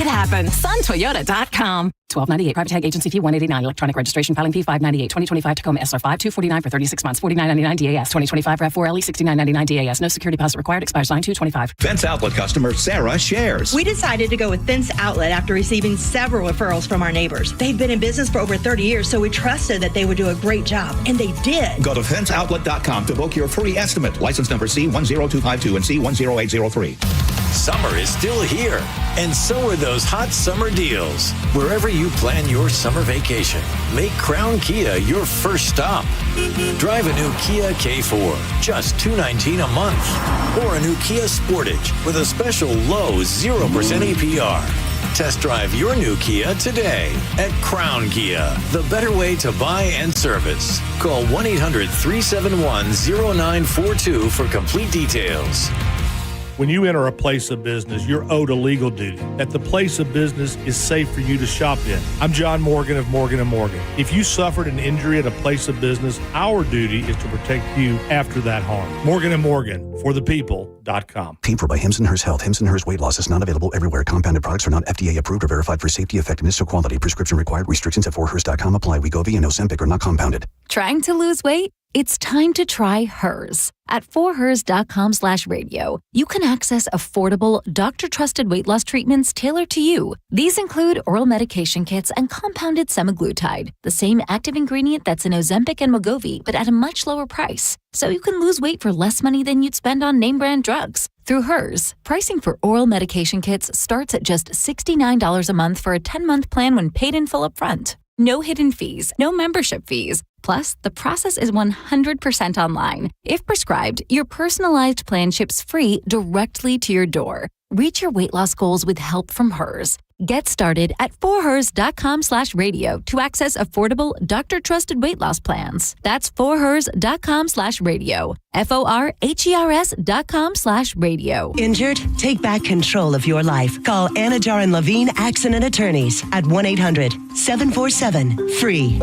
it happen. SunToyota.com. $12.98 private tag agency fee $189. Electronic registration filing fee $598. 2025 Tacoma SR5 $249 for 36 months. $49.99 DAS. 2025 RAV4 LE $69.99 DAS. No security deposit required. Expires 9/2/25. Fence Outlet customer Sarah shares. We decided to go with Fence Outlet after receiving several referrals from our neighbors. They've been in business for over 30 years, so we trusted that they would do a great job, and they did. Go to fenceoutlet.com to book your free estimate. License number C10252 and C10803. Summer is still here, and so are those hot summer deals. Wherever you plan your summer vacation, make Crown Kia your first stop. Drive a new Kia K4, just $219 a month. Or a new Kia Sportage with a special low 0% APR. Test drive your new Kia today at Crown Kia, the better way to buy and service. Call 1-800-371-0942 for complete details. When you enter a place of business, you're owed a legal duty that the place of business is safe for you to shop in. I'm John Morgan of Morgan & Morgan. If you suffered an injury at a place of business, our duty is to protect you after that harm. Morgan & Morgan, for the people.com. Paid for by Hims & Hers Health. Hims & Hers Weight Loss is not available everywhere. Compounded products are not FDA approved or verified for safety, effectiveness, or quality. Prescription required. Restrictions at 4hers.com apply. Wegovy and Ozempic are not compounded. Trying to lose weight? It's time to try Hers. At 4hers.com/radio, you can access affordable, doctor-trusted weight loss treatments tailored to you. These include oral medication kits and compounded semaglutide, the same active ingredient that's in Ozempic and Wegovy, but at a much lower price. So you can lose weight for less money than you'd spend on name-brand drugs. Through Hers, pricing for oral medication kits starts at just $69 a month for a 10-month plan when paid in full upfront. No hidden fees, no membership fees. Plus, the process is 100% online. If prescribed, your personalized plan ships free directly to your door. Reach your weight loss goals with help from Hers. Get started at 4hers.com/radio to access affordable, doctor-trusted weight loss plans. That's 4hers.com/radio. FORHERS.com/radio. Injured? Take back control of your life. Call Anajar and Levine Accident Attorneys at 1-800-747-FREE.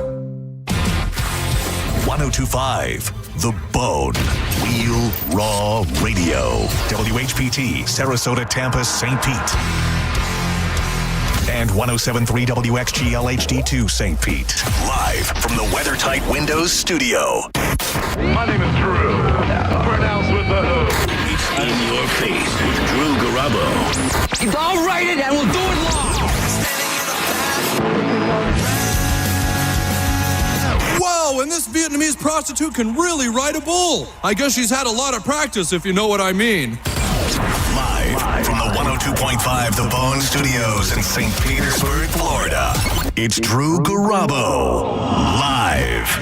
1025 The Bone. Real Raw Radio. WHPT, Sarasota, Tampa, St. Pete. And 107.3 WXGL HD2 St. Pete. Live from the WeatherTight Windows studio. My name is Drew. Pronounced with the O. It's in your face with Drew Garabo. I'll write it and we'll do it live. Whoa, and this Vietnamese prostitute can really ride a bull. I guess she's had a lot of practice, if you know what I mean. Live from the 102.5 The Bone Studios in St. Petersburg, Florida. It's Drew Garabo. Live.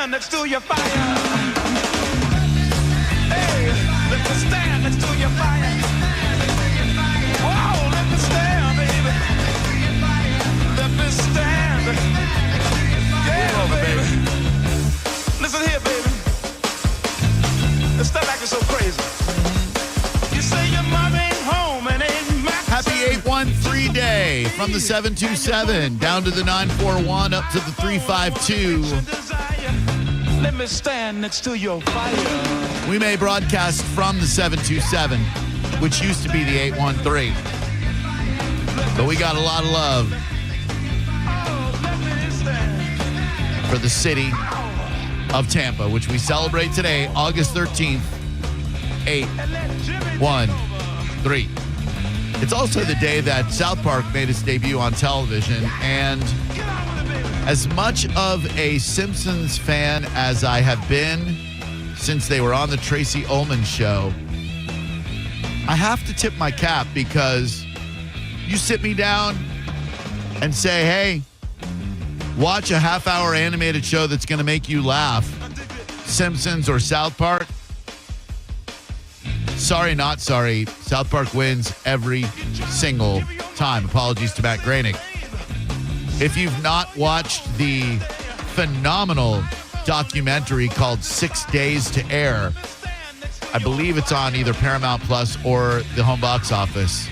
Next to your fire. Hey, let me stand next to your fire. Whoa, let me stand, baby. Let me stand. Yeah, baby. Listen here, baby. Let's stop acting so crazy. You say your mom ain't home and ain't back. Happy 813 day from the 727 down to the 941 up to the 352. Let me stand next to your fire. We may broadcast from the 727, which used to be the 813. But we got a lot of love for the city of Tampa, which we celebrate today, August 13th, 813. It's also the day that South Park made its debut on television, and as much of a Simpsons fan as I have been since they were on the Tracy Ullman show, I have to tip my cap because you sit me down and say, hey, watch a half-hour animated show that's going to make you laugh, Simpsons or South Park. Sorry, not sorry. South Park wins every single time. Apologies to Matt Groening. If you've not watched the phenomenal documentary called 6 Days to Air I believe it's on either Paramount Plus or the home box office.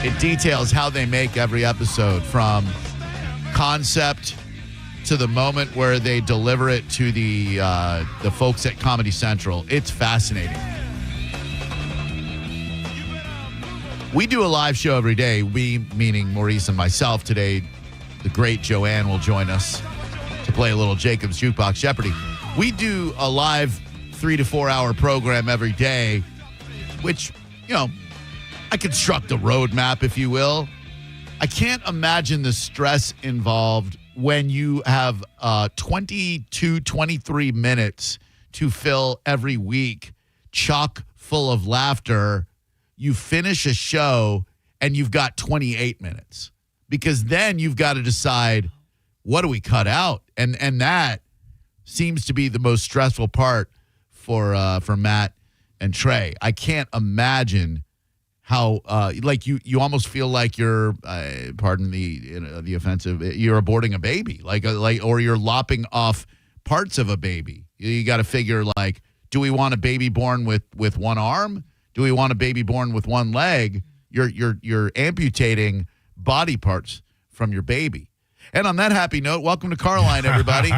It details how they make every episode, from concept to the moment where they deliver it to the folks at Comedy Central. It's fascinating. We do a live show every day. We, meaning Maurice and myself. Today, the great Joanne will join us to play a little Jacob's Jukebox Jeopardy. We do a live 3 to 4 hour program every day, which, I construct a roadmap, if you will. I can't imagine the stress involved when you have 22, 23 minutes to fill every week, chock full of laughter. You finish a show and you've got 28 minutes, because then you've got to decide, what do we cut out? And that seems to be the most stressful part for Matt and Trey. I can't imagine how you almost feel like you're pardon the offensive, you're aborting a baby, or you're lopping off parts of a baby. You got to figure, do we want a baby born with one arm? Do we want a baby born with one leg? You're amputating body parts from your baby. And on that happy note, welcome to Carline, everybody.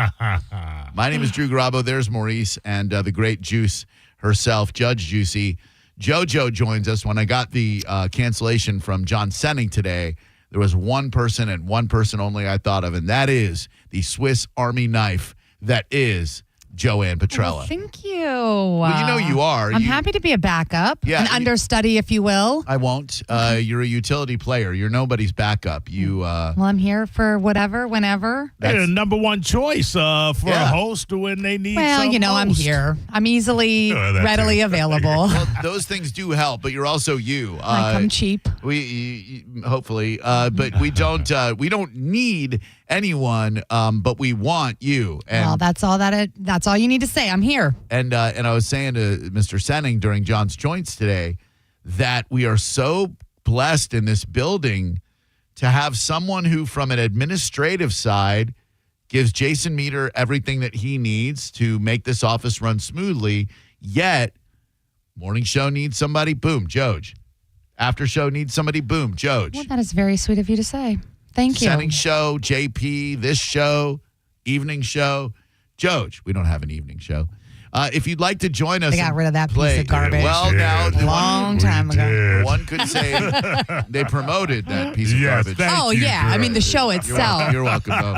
My name is Drew Garabo. There's Maurice and the great Juice herself, Judge Juicy. JoJo joins us. When I got the cancellation from John Senning today, there was one person and one person only I thought of, and that is the Swiss Army knife that is Joanne Petrella. Oh, thank you. Well, you are. I'm happy to be a backup, an understudy, if you will. I won't. You're a utility player. You're nobody's backup. Well, I'm here for whatever, whenever. They're the number one choice for a host when they need some I'm here. I'm easily, readily available. Well, those things do help, but you're also you. I come cheap. We hopefully, but we don't need anyone, but we want you. And, well, that's all you need to say. I'm here. And I was saying to Mr. Senning during John's Joints today that we are so blessed in this building to have someone who, from an administrative side, gives Jason Meter everything that he needs to make this office run smoothly. Yet, morning show needs somebody, boom, Joj. After show needs somebody, boom, Joj. Well, that is very sweet of you to say. Thank you. Senning show, JP, this show, evening show. Joj, we don't have an evening show. If you'd like to join us, they got rid of that piece of garbage. Well, now long time ago. One could say they promoted that piece of garbage. I mean the show itself. You're welcome, though.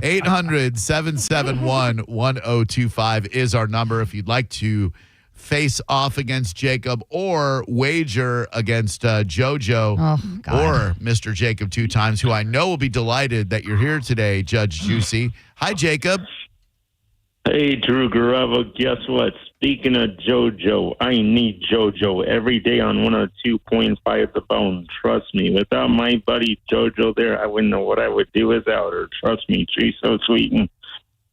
800-771-1025 is our number if you'd like to face off against Jacob or wager against JoJo or Mr. Jacob 2 times, who I know will be delighted that you're here today, Judge Juicy. Hi, Jacob. Hey, Drew Garabo, guess what? Speaking of JoJo, I need JoJo every day on 102.5 The Bone. Trust me. Without my buddy JoJo there, I wouldn't know what I would do without her. Trust me. She's so sweet and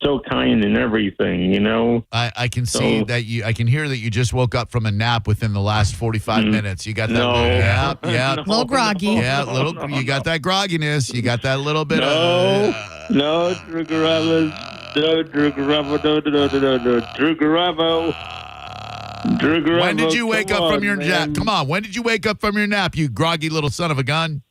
so kind and everything, I can see that I can hear that you just woke up from a nap within the last 45 minutes. You got that? Yeah. A little groggy. You got that grogginess. You got that little bit No, Drew Garabo. No, Drew Garabo. Drew Garabo. When did you wake up from your nap? Come on. When did you wake up from your nap, you groggy little son of a gun?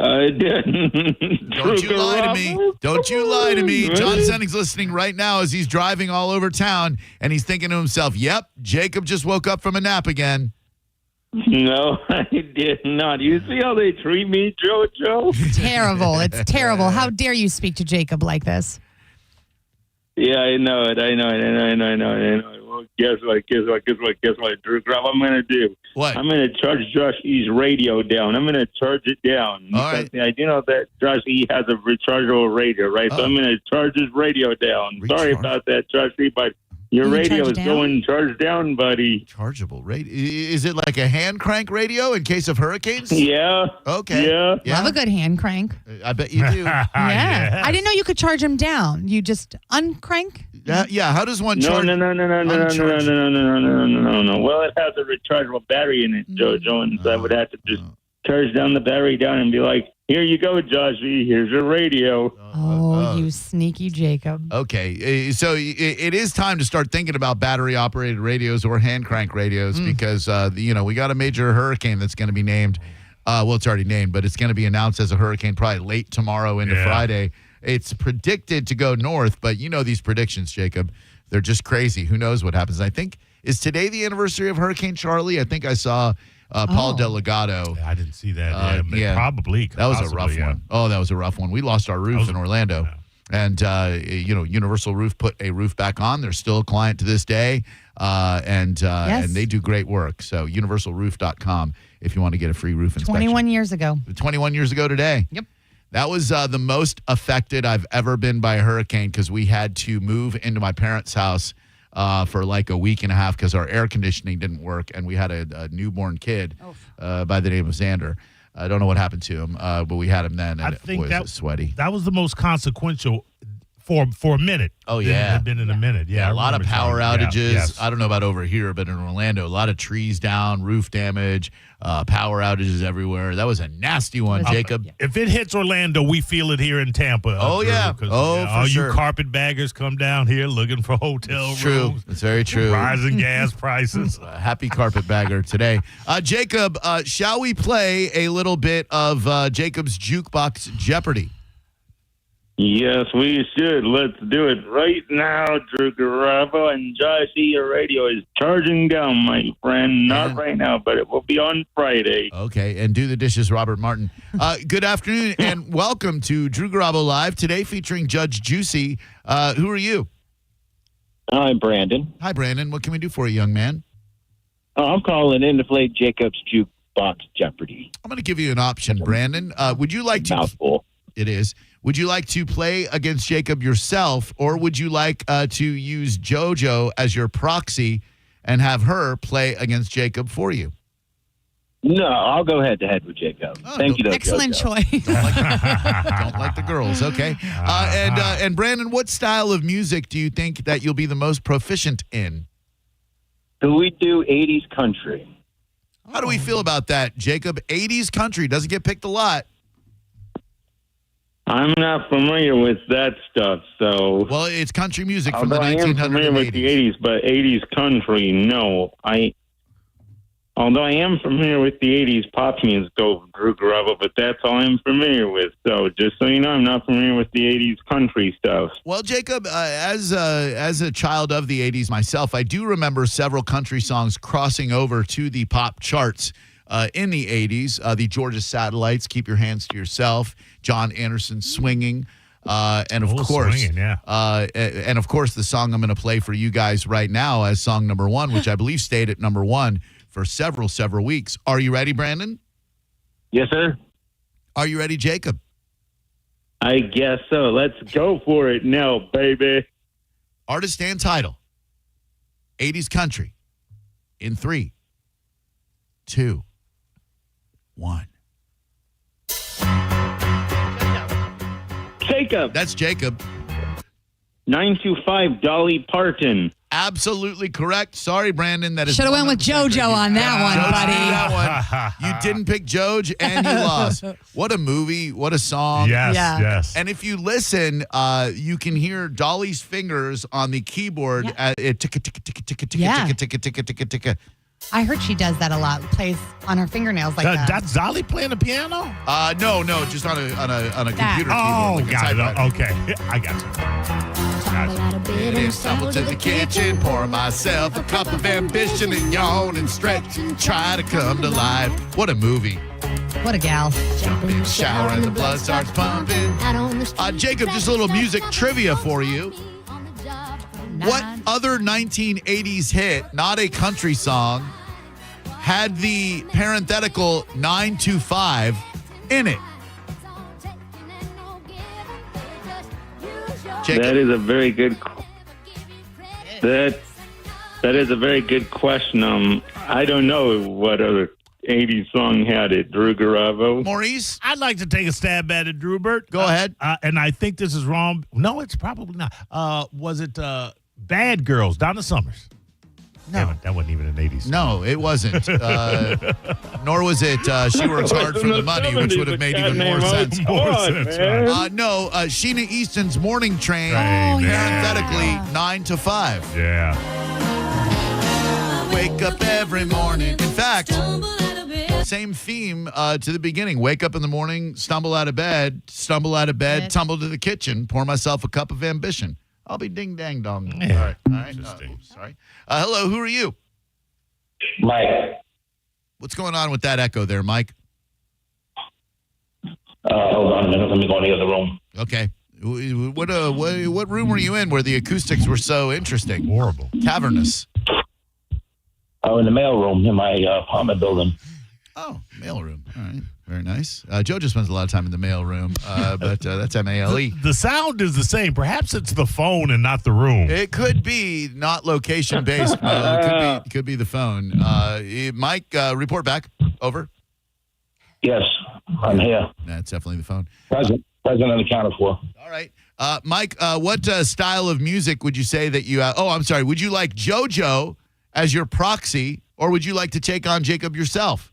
I didn't. Don't you lie to me. Don't you lie to me. John Senning's listening right now as he's driving all over town, and he's thinking to himself, yep, Jacob just woke up from a nap again. No, I did not. You see how they treat me, JoJo? Terrible. It's terrible. How dare you speak to Jacob like this? Yeah, I know it. Well, guess what, Drew Garabo? I'm going to do? What? I'm going to charge Josh E's radio down. I'm going to charge it down. All right. I do know that Josh E has a rechargeable radio, right? So I'm going to charge his radio down. Sorry about that, Josh E, but your radio is going charged down, buddy. Chargeable radio? Is it like a hand crank radio in case of hurricanes? Yeah. Okay. Yeah. Love a good hand crank. I bet you do. Yeah. I didn't know you could charge him down. You just uncrank? Yeah. How does one charge? No. Well, it has a rechargeable battery in it, JoJo, and so I would have to just charge down the battery down and be like, Here you go, Joshy. Here's your radio. Oh, you sneaky Jacob. Okay, so it is time to start thinking about battery-operated radios or hand crank radios because, we got a major hurricane that's going to be named. It's already named, but it's going to be announced as a hurricane probably late tomorrow into Friday. It's predicted to go north, but you know these predictions, Jacob. They're just crazy. Who knows what happens? I think, is today the anniversary of Hurricane Charlie? I think I saw Paul Delegato. I didn't see that. Probably. That was a rough one. Oh, that was a rough one. We lost our roof in Orlando. Yeah. And, Universal Roof put a roof back on. They're still a client to this day. And they do great work. So universalroof.com if you want to get a free roof inspection. 21 years ago. 21 years ago today. Yep. That was the most affected I've ever been by a hurricane because we had to move into my parents' house for like a week and a half because our air conditioning didn't work, and we had a newborn kid by the name of Xander. I don't know what happened to him, but we had him then, and it was sweaty. That was the most consequential for a minute. Oh, yeah. It had been in a minute. Yeah, a lot of power outages. Yes. I don't know about over here, but in Orlando, a lot of trees down, roof damage, power outages everywhere. That was a nasty one, Jacob. If it hits Orlando, we feel it here in Tampa. Oh, yeah. All you carpetbaggers come down here looking for hotel rooms. True. It's very true. Rising gas prices. Happy carpetbagger today. Jacob, shall we play a little bit of Jacob's Jukebox Jeopardy? Yes, we should. Let's do it right now, Drew Garabo. And Joshy, your radio is charging down, my friend. Not right now, but it will be on Friday. Okay, and do the dishes, Robert Martin. Good afternoon, and welcome to Drew Garabo Live, today featuring Judge Juicy. Who are you? I'm Brandon. Hi, Brandon. What can we do for you, young man? I'm calling in to play Jacob's Jukebox Jeopardy. I'm going to give you an option, Brandon. Would you like to... Mouthful. It is. Would you like to play against Jacob yourself, or would you like to use JoJo as your proxy and have her play against Jacob for you? No, I'll go head-to-head with Jacob. Thank you, though, excellent JoJo. choice. Don't like the girls, okay. And Brandon, what style of music do you think that you'll be the most proficient in? Do we do 80s country? How do we feel about that, Jacob? 80s country doesn't get picked a lot. I'm not familiar with that stuff, so... Well, it's country music from the I 1980s. am familiar with the 80s, but 80s country, no. Although I am familiar with the 80s pop music, Drew Garabo, but that's all I'm familiar with. So just so you know, I'm not familiar with the 80s country stuff. Well, Jacob, as a child of the 80s myself, I do remember several country songs crossing over to the pop charts. In the 80s, the Georgia Satellites, Keep Your Hands to Yourself, John Anderson, Swinging, and of course, Swinging, and of course, the song I'm going to play for you guys right now as song number one, which I believe stayed at number one for several weeks. Are you ready, Brandon? Yes, sir. Are you ready, Jacob? I guess so. Let's go for it now, baby. Artist and title, 80s country, in 3, 2, 1. Jacob. That's Jacob. 925 Dolly Parton. Absolutely correct. Sorry, Brandon. That is Should have went with JoJo on that one, buddy. That one. You didn't pick Joj, and you lost. What a movie. What a song. Yes. And if you listen, you can hear Dolly's fingers on the keyboard. Ticka, ticka, ticka, ticka, ticka, ticka, ticka, ticka, ticka. I heard she does that a lot. Plays on her fingernails like that. That's Dolly playing the piano? No, just on a computer keyboard. Like got it. Okay, I got you. Stumble to the kitchen, pour myself a cup of ambition and yawn and stretch and try to come to life. What a movie. What a gal. Jump in the shower and the blood starts pumping. Jacob, just a little music trivia for you. What other 1980s hit, not a country song, had the parenthetical 925 in it? Jacob? That is a very good. That is a very good question. I don't know what other 80s song had it. Drew Garabo. Maurice? I'd like to take a stab at it, Drewbert. Go ahead. And I think this is wrong. No, it's probably not. Was it Bad Girls, Donna Summers? Damn it, that wasn't even an 80s song. No, it wasn't. Nor was it She Works Hard for the Money, which would have made even more sense. No, Sheena Easton's Morning Train, parenthetically, 9 to 5. Yeah. Wake up every morning. In fact, same theme to the beginning. Wake up in the morning, stumble out of bed, tumble to the kitchen, pour myself a cup of ambition. I'll be ding dang dong. Yeah. All right. Sorry. Hello, who are you? Mike. What's going on with that echo there, Mike? Hold on a minute. Let me go in the other room. Okay. What room were you in where the acoustics were so interesting? Horrible. Cavernous. Oh, in the mail room in my apartment building. Oh, mail room. All right. Very nice. JoJo spends a lot of time in the mail room, but that's M-A-L-E. The sound is the same. Perhaps it's the phone and not the room. It could be not location-based. It could be the phone. Mike, report back. Over. Yes, I'm here. That's definitely the phone. Present and accounted for. All right. Mike, what style of music would you say that you... I'm sorry. Would you like JoJo as your proxy, or would you like to take on Jacob yourself?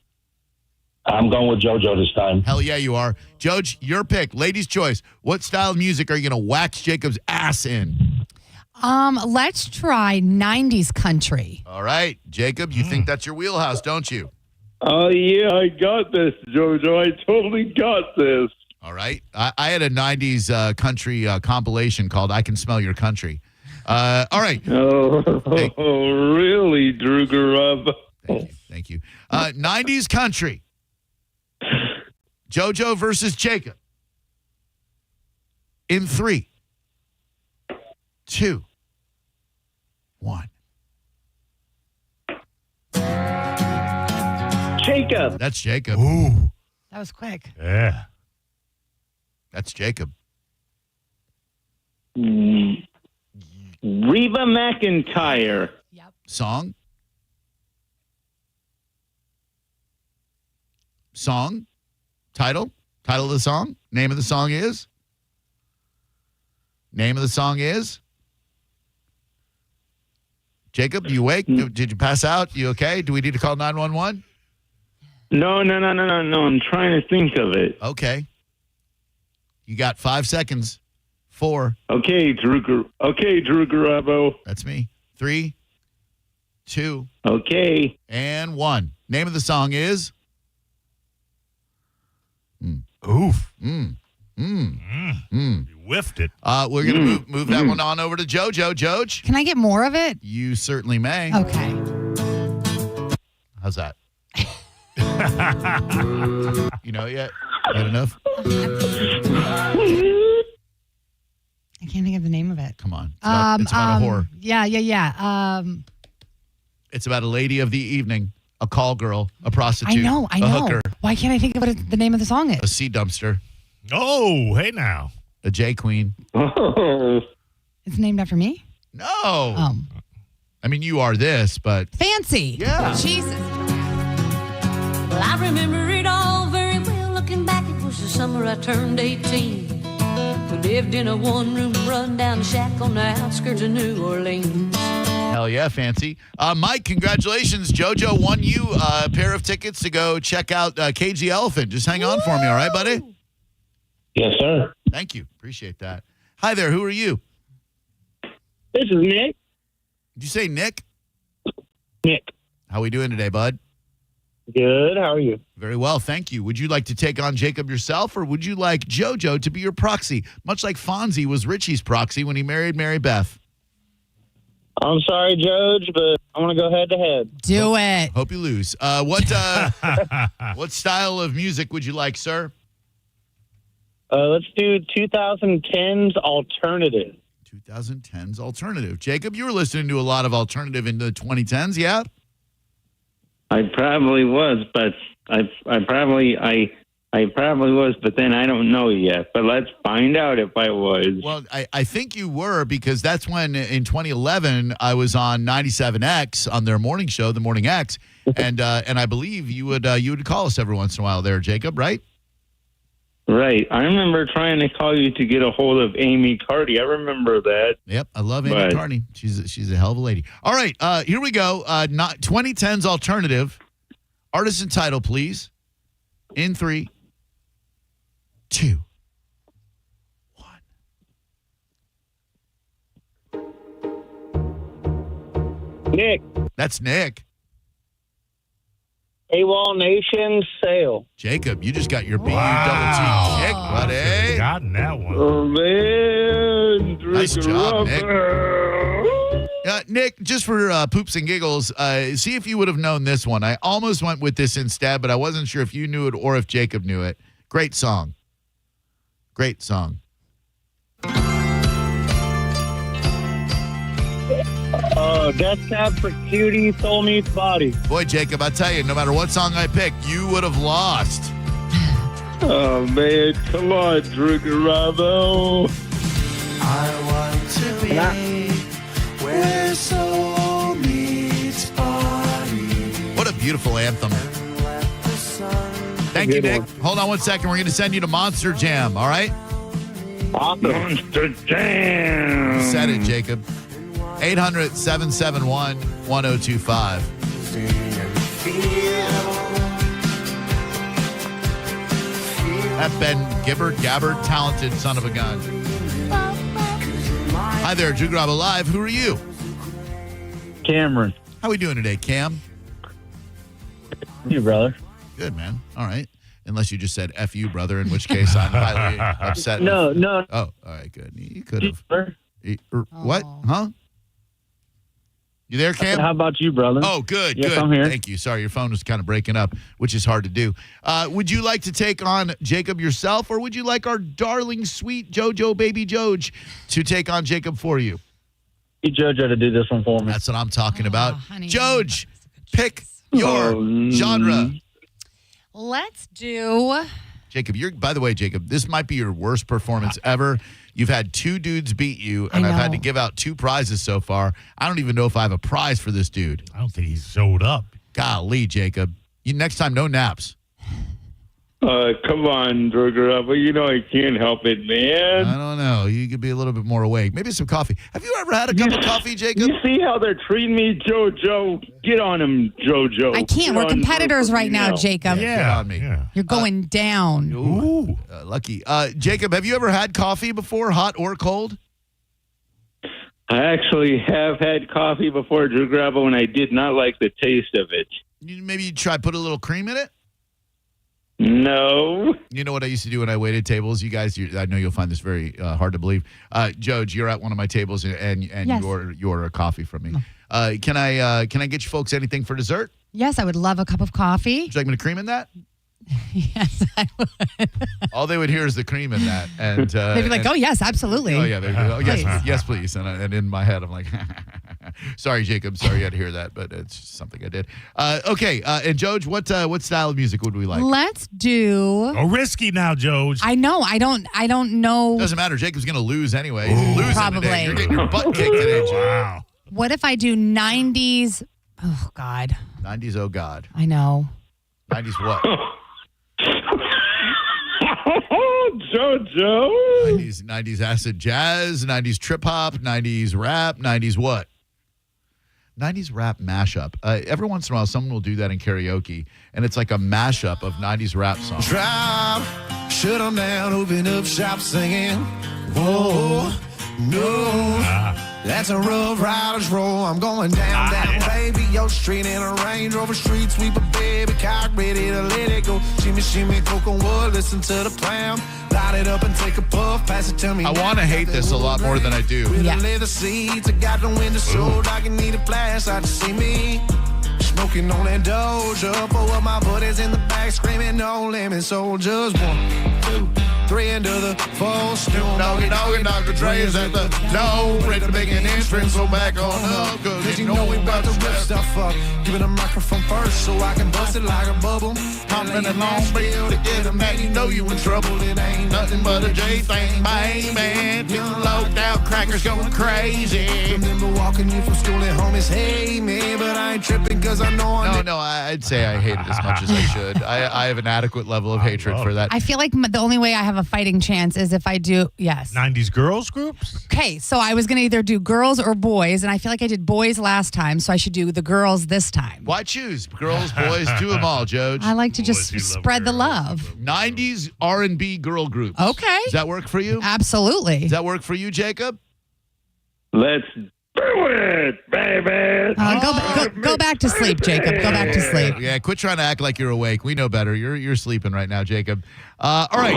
I'm going with JoJo this time. Hell yeah, you are. Joj, your pick. Ladies' choice. What style of music are you going to wax Jacob's ass in? Let's try 90s country. All right. Jacob, you think that's your wheelhouse, don't you? Oh, yeah, I got this, JoJo. I totally got this. All right. I had a 90s country compilation called I Can Smell Your Country. All right. Oh, really, Drew Garabo? Thank you. 90s country. JoJo versus Jacob. In 3, 2, 1. Jacob. That's Jacob. Ooh. That was quick. Yeah. That's Jacob. Reba McEntire. Song? Title? Title of the song? Name of the song is? Jacob, you awake? Did you pass out? You okay? Do we need to call 911? No. I'm trying to think of it. Okay. You got 5 seconds. 4. Okay, Drew Garabo. That's me. 3, 2. Okay. And 1. Name of the song is? Oof. You whiffed it. We're going to move that one on over to JoJo. Joj? Can I get more of it? You certainly may. Okay. How's that? You know it yet? Not enough? I can't think of the name of it. Come on. It's about a whore. Yeah. It's about a lady of the evening, a call girl, a prostitute, I know. a hooker, Why can't I think of what the name of the song is? a sea dumpster, Oh, hey now. a J queen. Oh. It's named after me? No. Oh. I mean, you are this, but Fancy. Yeah. Jesus. Well, I remember it all very well. Looking back, it was the summer I turned 18. We lived in a one-room run-down shack on the outskirts of New Orleans. hell yeah, fancy. Mike, congratulations. JoJo won you a pair of tickets to go check out Cage the Elephant. Just hang on for me, all right, buddy? Yes, sir. Thank you. Appreciate that. Hi there. Who are you? This is Nick. Did you say Nick? Nick. How we doing today, bud? Good. How are you? Very well, thank you. Would you like to take on Jacob yourself, or would you like JoJo to be your proxy, much like Fonzie was Richie's proxy when he married Mary Beth? I'm sorry, Judge, but I want to go head to head. Do it. Hope you lose. What style of music would you like, sir? Let's do 2010's alternative. 2010's alternative. Jacob, you were listening to a lot of alternative in the 2010s, yeah? I probably was, but I probably was, but then I don't know yet. But let's find out if I was. Well, I think you were, because that's when in 2011 I was on 97X on their morning show, The Morning X, and I believe you would call us every once in a while there, Jacob, right? Right. I remember trying to call you to get a hold of Amy Cardi. I remember that. Yep, I love Amy Cardi. She's a hell of a lady. All right, here we go. 2010's alternative. Artist and title, please. In 3, 2, 1. Nick. That's Nick. AWOL Nation Sale. Jacob, you just got your BU double T kick, buddy. Forgotten that one. Oh, man. Nice job, Nick. Nick, just for poops and giggles, see if you would have known this one. I almost went with this instead, but I wasn't sure if you knew it or if Jacob knew it. Great song. Great song. Death Cab for Cutie, Soul Meets Body. Boy, Jacob, I tell you, no matter what song I picked, you would have lost. Oh, man. Come on, Drew Garabo. I want to be where soul meets body. What a beautiful anthem. Thank you, Nick. Hold on one second. We're going to send you to Monster Jam, all right? Awesome. Monster Jam. Said it, Jacob. 800-771-1025. That Ben Gabbard, talented son of a gun. Hi there, Drew Garabo Live. Who are you? Cameron. How we doing today, Cam? You, brother. Good, man. All right. Unless you just said F you, brother, in which case I'm highly upset. No. Oh, all right, good. You could have. What? Huh? You there, Cam? How about you, brother? Oh, good, yes, good. I'm here. Thank you. Sorry, your phone was kind of breaking up, which is hard to do. Would you like to take on Jacob yourself, or would you like our darling, sweet JoJo, baby Joj, to take on Jacob for you? Need JoJo to do this one for me. That's what I'm talking about. Honey. Joj, pick your genre. Let's do... Jacob, by the way, Jacob, this might be your worst performance ever. You've had 2 dudes beat you, and I've had to give out 2 prizes so far. I don't even know if I have a prize for this dude. I don't think he showed up. Golly, Jacob. Next time, no naps. Come on, Drew Garabo. You know I can't help it, man. I don't know. You could be a little bit more awake. Maybe some coffee. Have you ever had a cup of coffee, Jacob? You see how they're treating me, JoJo? Get on him, JoJo. I can't. We're competitors right now, Jacob. Yeah. Get on me. Yeah. You're going down. Ooh. Lucky. Jacob, have you ever had coffee before, hot or cold? I actually have had coffee before, Drew Garabo, and I did not like the taste of it. Maybe you try put a little cream in it? No. You know what I used to do when I waited tables? You guys, I know you'll find this very hard to believe. Joj, you're at one of my tables, and yes. you order a coffee from me. Can I get you folks anything for dessert? Yes, I would love a cup of coffee. Would you like me to cream in that? Yes, I would. All they would hear is the cream in that, and they'd be like, "Oh yes, absolutely." Oh yeah, they'd be like, "Oh yes, please." And in my head, I'm like, "Sorry, Jacob. Sorry you had to hear that, but it's just something I did." Okay, and Joj, what style of music would we like? Let's do. Oh, risky now, Joj. I know. I don't know. Doesn't matter. Jacob's going to lose anyway. He's losing probably. Today. You're getting your butt kicked today, Joj. Wow. What if I do 90s? Oh God. 90s. Oh God. I know. 90s what? JoJo. 90s acid jazz, 90s trip hop, 90s rap, 90s what? 90s rap mashup. Every once in a while, someone will do that in karaoke, and it's like a mashup of 90s rap songs. Drive, shut them down, open up shop singing. Whoa, no. That's a rough rider's roll. I'm going down, baby. Yo, street in a Range Rover, street sweeper, baby. Cock ready to let it go. Shimmy, cocoa wood, listen to the plan. Light it up and take a puff, pass it to me. I want to hate this a lot more than I do. With the leather seats, I got the window showed. I can need a flashlight to see me. Smoking on that Doja. Four of my buddies in the back screaming, no limit soldiers. 1, 2, 3 into the full still Doggy, Dr. Dre is at the door. Ready to make an entrance, so back on up. Cause you know we about to rip stuff up. Give it a microphone first so I can bust it like a bubble. Hopping a long bill to get a man, you know you in trouble. It ain't nothing but a J thing, baby. Two low down crackers going crazy. Remember walking you from school at home is hey me, but I ain't tripping cause because I know I'd say I hate it as much as I should. I have an adequate level of hatred for that. I feel like the only way I have a fighting chance is if I do, 90s girls groups? Okay, so I was going to either do girls or boys, and I feel like I did boys last time, so I should do the girls this time. Why choose? Girls, boys, do them all, Joj. I like to just spread the love. 90s R&B girl groups. Okay. Does that work for you? Absolutely. Does that work for you, Jacob? Let's do it, baby. Go back to sleep, Jacob. Go back to sleep. Yeah, quit trying to act like you're awake. We know better. You're sleeping right now, Jacob. All right.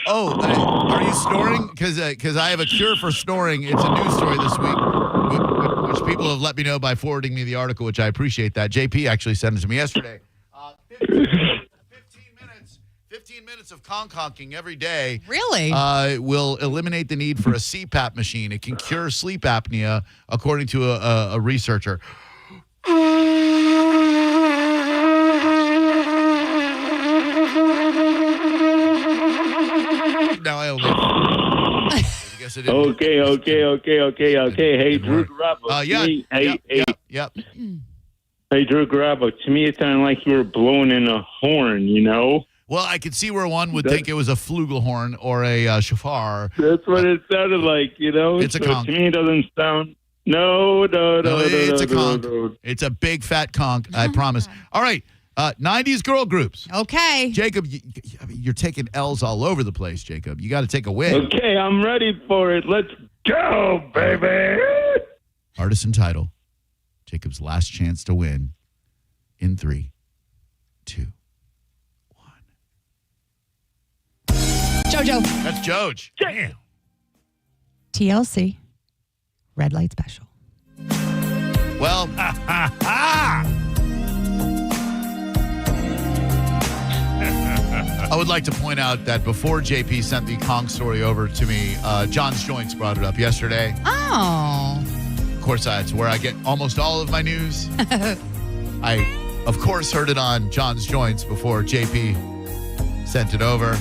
Are you snoring? Because I have a cure for snoring. It's a news story this week, which people have let me know by forwarding me the article, which I appreciate that. JP actually sent it to me yesterday. 15 minutes of conking every day. Really? Will eliminate the need for a CPAP machine. It can cure sleep apnea, according to a researcher. Now I only. I guess it didn't. Okay. Hey, Drew Garabo. Yep. Hey, Drew Garabo. To me, it sounded like you were blowing in a horn, you know? Well, I could see where one would think it was a flugelhorn or a shofar. That's what it sounded like, you know? It's a conch. To me, it doesn't sound... No, it's a conch. It's a big, fat conch, I promise. All right, 90s girl groups. Okay. Jacob, you're taking L's all over the place, Jacob. You got to take a win. Okay, I'm ready for it. Let's go, baby! Artist and title. Jacob's last chance to win in 3, 2, 1. JoJo. That's Joj. Damn. TLC. Red Light Special. Well, I would like to point out that before JP sent the Kong story over to me, John's Joints brought it up yesterday. Oh. Of course, that's where I get almost all of my news. I, of course, heard it on John's Joints before JP sent it over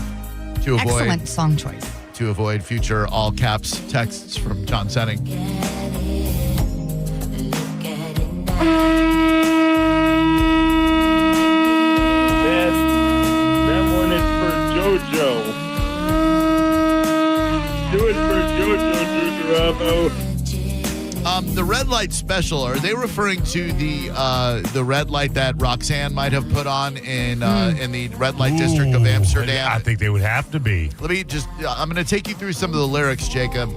to avoid excellent song choice. To avoid future all caps texts from John Senning. That one is for JoJo. Do it for JoJo, Drew Garabo. The red light special, are they referring to the red light that Roxanne might have put on in the red light district of Amsterdam? I think they would have to be. Let me just, I'm going to take you through some of the lyrics, Jacob.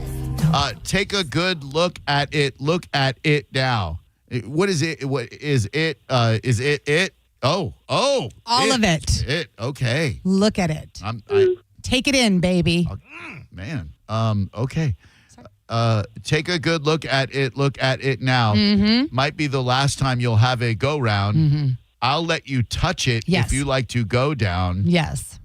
Take a good look at it. Look at it now. What is it? What is it? Is it? Oh. All of it. It. Okay. Look at it. Take it in, baby. Man. Okay. Take a good look at it. Look at it now. Mm-hmm. Might be the last time you'll have a go round. Mm-hmm. I'll let you touch it if you like to go down. Yes.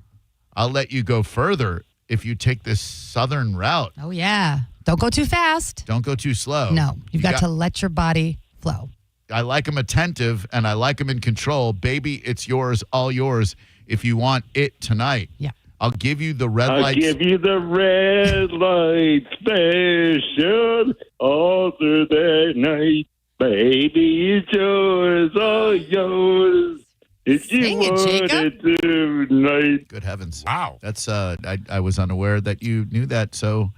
I'll let you go further if you take this southern route. Oh, yeah. Don't go too fast. Don't go too slow. No. You've got to let your body flow. I like them attentive and I like them in control. Baby, it's yours, all yours, if you want it tonight. Yeah. I'll give you the red light. I'll give you the red light special all through the night. Baby, it's yours, all yours. If you want it tonight. Good heavens. Wow. That's I was unaware that you knew that so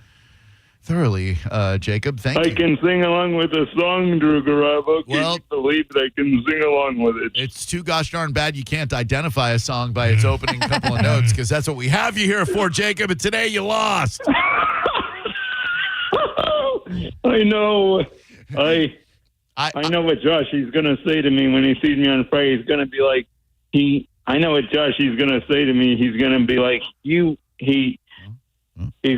thoroughly, Jacob. Thank you. I can sing along with the song, Drew Garabo. Can you believe that I can sing along with it? It's too gosh darn bad you can't identify a song by its opening couple of notes, because that's what we have you here for, Jacob, and today you lost. I know. I know what Josh is going to say to me when he sees me on Friday. He's going to be like, I know what Josh is going to say to me. He's going to be like, he's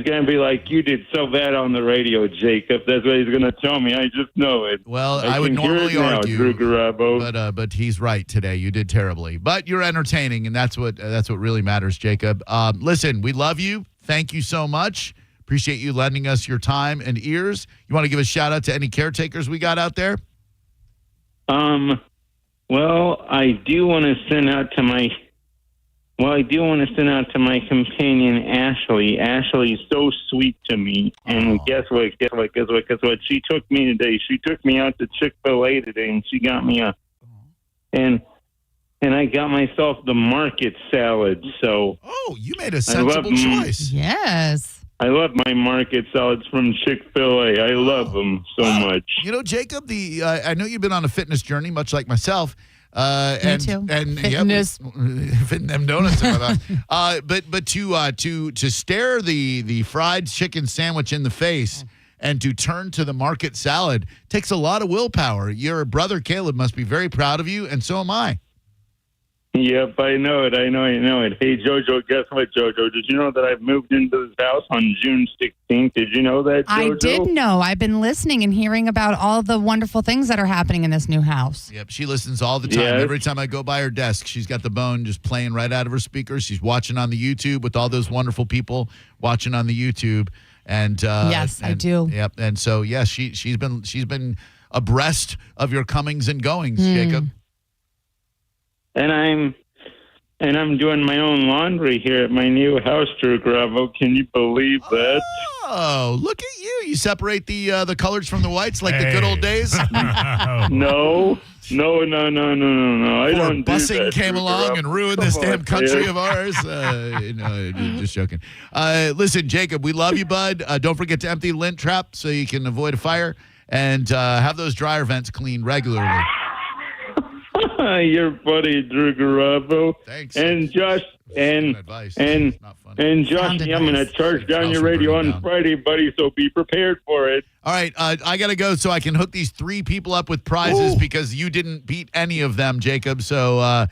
going to be like, you did so bad on the radio, Jacob. That's what he's going to tell me. I just know it. Well, I would normally argue, Drew Garabo. But he's right today. You did terribly. But you're entertaining, and that's what really matters, Jacob. Listen, we love you. Thank you so much. Appreciate you lending us your time and ears. You want to give a shout-out to any caretakers we got out there? Well, I do want to send out to Well, I do want to send out to my companion, Ashley. Ashley's so sweet to me. And guess what? She took me today. She took me out to Chick-fil-A today, and she got me and I got myself the market salad. So you made a sensible choice. Yes. I love my market salads from Chick-fil-A. I love them so much. You know, Jacob, I know you've been on a fitness journey, much like myself. Me too. And Fitness. fitting them donuts and whatnot. But to stare the fried chicken sandwich in the face and to turn to the market salad takes a lot of willpower. Your brother Caleb must be very proud of you, and so am I. Yep, I know it. Hey, JoJo, guess what, JoJo? Did you know that I've moved into this house on June 16th? Did you know that, JoJo? I did know. I've been listening and hearing about all the wonderful things that are happening in this new house. Yep, she listens all the time. Yes. Every time I go by her desk, she's got the bone just playing right out of her speakers. She's watching on the YouTube with all those wonderful people watching on the YouTube. And yes, I do. Yep, and so yes, she's been abreast of your comings and goings, Jacob. And I'm doing my own laundry here at my new house, Drew Garabo. Can you believe that? Oh, look at you! You separate the colors from the whites like the good old days. No. I don't do busing that, came Drew along Garabo. and ruined this damn country of ours. Just joking. Listen, Jacob, we love you, bud. Don't forget to empty the lint trap so you can avoid a fire, and have those dryer vents cleaned regularly. You're funny, Drew Garabo. Thanks. And Josh, and Josh, I'm going to charge down your radio on Friday, buddy. So be prepared for it. All right, I got to go so I can hook these 3 people up with prizes because you didn't beat any of them, Jacob. So, on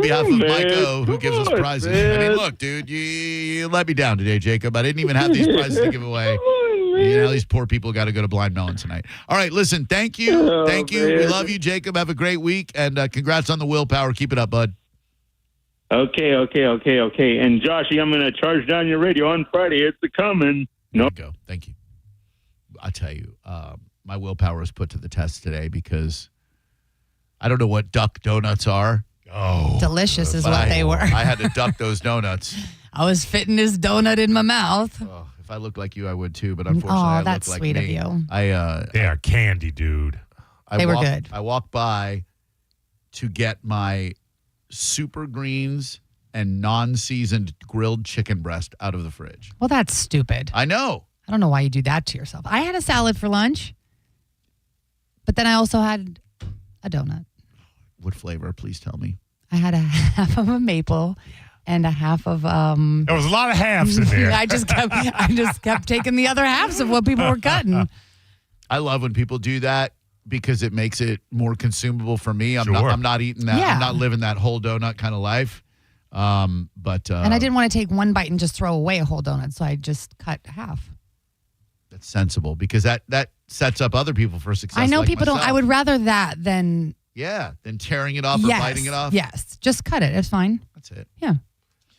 behalf of Mike O, who gives us prizes. I mean, look, dude, you let me down today, Jacob. I didn't even have these prizes to give away. These poor people got to go to Blind Melon tonight. All right, listen, thank you. Thank you. We love you, Jacob. Have a great week, and congrats on the willpower. Keep it up, bud. Okay. And Joshy, I'm going to charge down your radio on Friday. It's coming. No. Go. Thank you. I tell you, my willpower was put to the test today because I don't know what duck donuts are. Oh, delicious is what they were. I had to duck those donuts. I was fitting this donut in my mouth. Oh, if I looked like you, I would too. But unfortunately, I that's look like sweet me. of you. They are candy, dude. They were good. I walked by to get my super greens and non-seasoned grilled chicken breast out of the fridge. Well, that's stupid. I know. I don't know why you do that to yourself. I had a salad for lunch, but then I also had a donut. What flavor? Please tell me. I had a half of a maple and a half of There was a lot of halves in there. I just kept taking the other halves of what people were cutting. I love when people do that because it makes it more consumable for me. I'm not eating that. Yeah. I'm not living that whole donut kind of life. And I didn't want to take one bite and just throw away a whole donut, so I just cut half. That's sensible because that sets up other people for success. I know like people myself. don't. I would rather that than than tearing it off or biting it off. Yes, just cut it. It's fine. That's it. Yeah.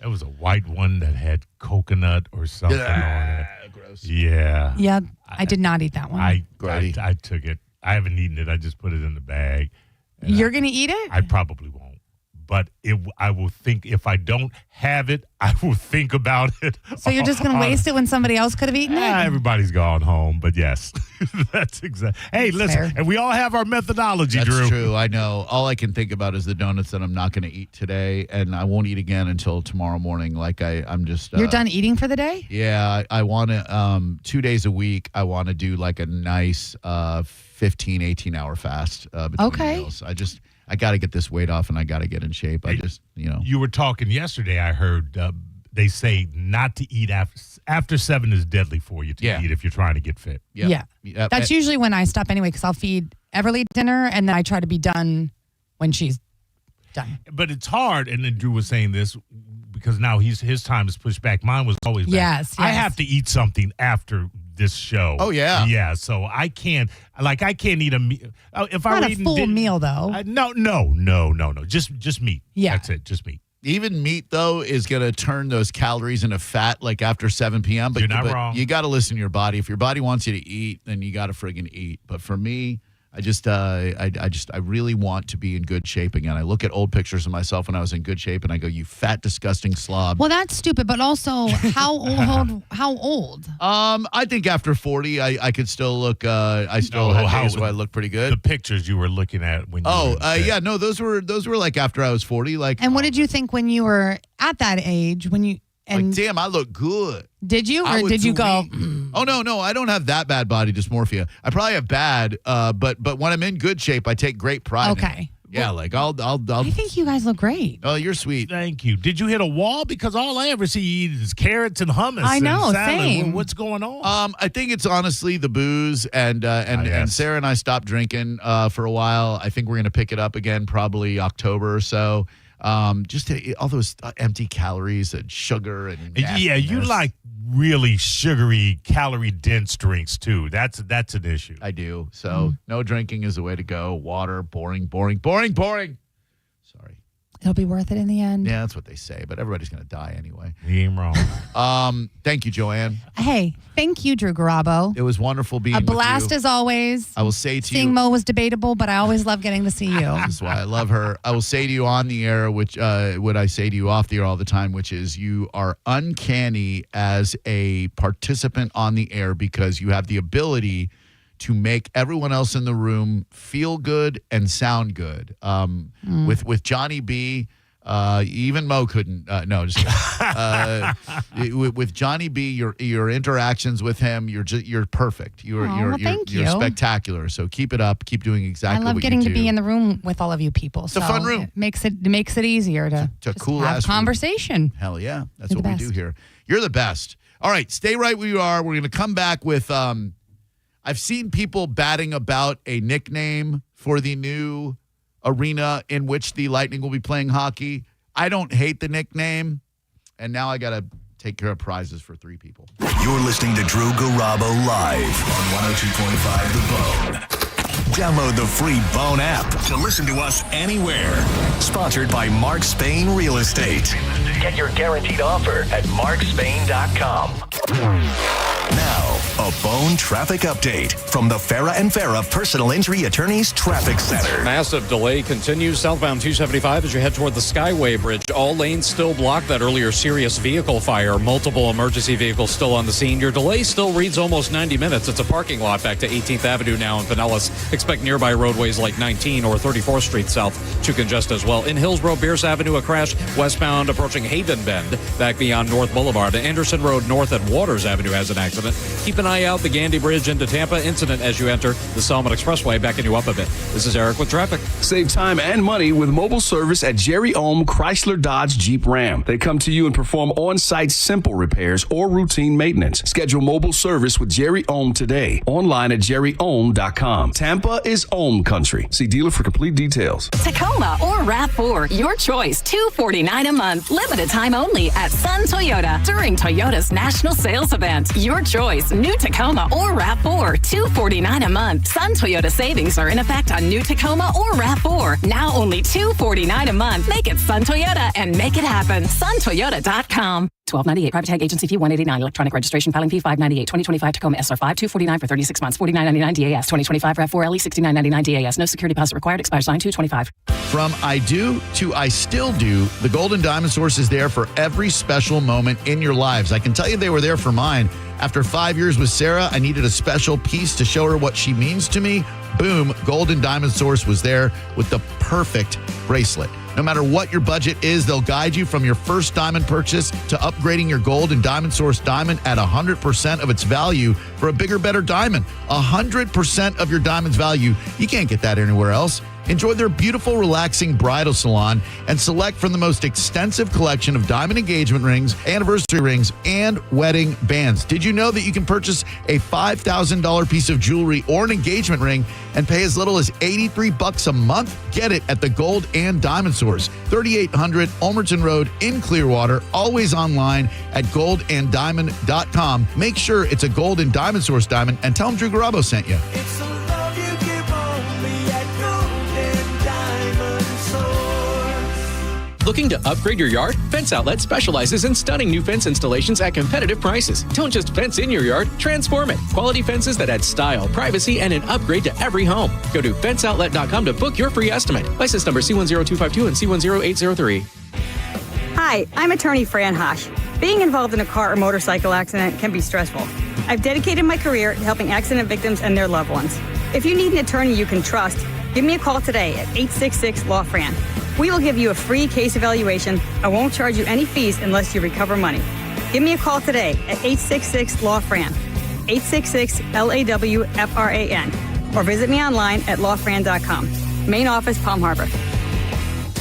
That was a white one that had coconut or something on it. Gross. Yeah. Yeah, I did not eat that one. I took it. I haven't eaten it. I just put it in the bag. You're going to eat it? I probably won't. But I will think, if I don't have it, I will think about it. So you're just going to waste it when somebody else could have eaten it? Everybody's gone home, but yes. That's exactly. Hey, listen, fair. and we all have our methodology, That's Drew. true. I know. All I can think about is the donuts that I'm not going to eat today, and I won't eat again until tomorrow morning. Like I'm just. You're done eating for the day? Yeah, I want to. 2 days a week, I want to do like a nice 15, 18-hour fast between meals. I got to get this weight off, and I got to get in shape. You were talking yesterday, I heard they say not to eat after 7 is deadly for you to eat if you're trying to get fit. Yeah. That's usually when I stop anyway, because I'll feed Everly dinner, and then I try to be done when she's done. But it's hard, and then Drew was saying this, because now his time is pushed back. Mine was always back. Yes. I have to eat something after this show. Oh, yeah. Yeah, so I can't eat a meal. If Not I were a full meal, though. No. Just meat. Yeah. That's it, just meat. Even meat, though, is going to turn those calories into fat like after 7 p.m. But You're not wrong. You got to listen to your body. If your body wants you to eat, then you got to friggin' eat. But for me, I really want to be in good shape again. I look at old pictures of myself when I was in good shape, and I go, "You fat, disgusting slob." Well, that's stupid. But also, how old? I think after 40, I could still look. I still had days where I look pretty good. The pictures you were looking at when you those were like after I was 40. Like, and what did you think when you were at that age? When you damn, I look good. Did you, or did you go? Oh no, I don't have that bad body dysmorphia. I probably have bad, but when I'm in good shape, I take great pride. Okay. In it. Yeah, like I'll. I think you guys look great. Oh, you're sweet. Thank you. Did you hit a wall? Because all I ever see you eat is carrots and hummus. I know, and salad. same. What's going on? I think it's honestly the booze and Sarah and I stopped drinking for a while. I think we're gonna pick it up again probably October or so. Just all those empty calories and sugar and yeah, you like really sugary, calorie-dense drinks too. That's an issue. I do. So no drinking is the way to go. Water, boring. Sorry. It'll be worth it in the end. Yeah, that's what they say, but everybody's going to die anyway. You ain't wrong. Thank you, Joanne. Hey, thank you, Drew Garabo. It was wonderful being a with you. blast as always. I will say to Seeing you. Mo was debatable, but I always love getting to see you. That's why I love her. I will say to you on the air, which what I say to you off the air all the time, which is you are uncanny as a participant on the air because you have the ability to make everyone else in the room feel good and sound good. With Johnny B, even Mo couldn't. No, just kidding. With Johnny B, your interactions with him, you're perfect. You're spectacular. So keep it up. Keep doing exactly. I love what getting you to do. be in the room with all of you people. It's a fun room. It makes it easier to just cool have ass room. conversation. Hell yeah, that's You're what the we do best. here. You're the best. All right, stay right where you are. We're going to come back with. I've seen people batting about a nickname for the new arena in which the Lightning will be playing hockey. I don't hate the nickname, and now I got to take care of prizes for 3 people. You're listening to Drew Garabo live on 102.5 The Bone. Download the free Bone app to listen to us anywhere. Sponsored by Mark Spain Real Estate. Get your guaranteed offer at markspain.com. Now, a Bone traffic update from the Farah and Farah Personal Injury Attorneys Traffic Center. Massive delay continues southbound 275 as you head toward the Skyway Bridge. All lanes still blocked. That earlier serious vehicle fire. Multiple emergency vehicles still on the scene. Your delay still reads almost 90 minutes. It's a parking lot back to 18th Avenue now in Pinellas. Expect nearby roadways like 19 or 34th Street South to congest as well. In Hillsborough, Pierce Avenue, a crash westbound approaching Haven Bend. Back beyond North Boulevard. Anderson Road north at Waters Avenue has an accident. Keep an eye out the Gandy Bridge into Tampa. Incident as you enter the Salmon Expressway, backing you up a bit. This is Eric with traffic. Save time and money with mobile service at Jerry Ohm Chrysler Dodge Jeep Ram. They come to you and perform on-site simple repairs or routine maintenance. Schedule mobile service with Jerry Ohm today. Online at jerryohm.com. Tampa is Ohm country. See dealer for complete details. Tacoma or RAV4, your choice. $249 a month. Limited time only at Sun Toyota during Toyota's national sales event. Your choice. New Tacoma or RAV4, $249 a month. Sun Toyota savings are in effect on new Tacoma or RAV4. Now only $249 a month. Make it Sun Toyota and make it happen. SunToyota.com. $12.98 private tag agency fee $189 electronic registration filing fee $598 2025 Tacoma SR5 $249 for 36 months $49.99 DAS 2025 RAV4 LE $69.99 DAS no security deposit required expires 9/2/25. From I do to I still do, the Golden Diamond Source is there for every special moment in your lives. I can tell you they were there for mine. After 5 years with Sarah, I needed a special piece to show her what she means to me. Boom, Golden Diamond Source was there with the perfect bracelet. No matter what your budget is, they'll guide you from your first diamond purchase to upgrading your gold and diamond source diamond at 100% of its value for a bigger, better diamond. 100% of your diamond's value. You can't get that anywhere else. Enjoy their beautiful, relaxing bridal salon and select from the most extensive collection of diamond engagement rings, anniversary rings, and wedding bands. Did you know that you can purchase a $5,000 piece of jewelry or an engagement ring and pay as little as $83 a month? Get it at the Gold and Diamond Source, 3800 Ulmerton Road in Clearwater, always online at goldanddiamond.com. Make sure it's a Gold and Diamond Source diamond and tell them Drew Garabo sent you. Looking to upgrade your yard? Fence Outlet specializes in stunning new fence installations at competitive prices. Don't just fence in your yard, transform it. Quality fences that add style, privacy, and an upgrade to every home. Go to fenceoutlet.com to book your free estimate. License number C10252 and C10803. Hi, I'm attorney Fran Hosh. Being involved in a car or motorcycle accident can be stressful. I've dedicated my career to helping accident victims and their loved ones. If you need an attorney you can trust, give me a call today at 866-LAW-FRAN. We will give you a free case evaluation. I won't charge you any fees unless you recover money. Give me a call today at 866-LAW-FRAN, 866-LAW-FRAN, or visit me online at lawfran.com. Main office, Palm Harbor.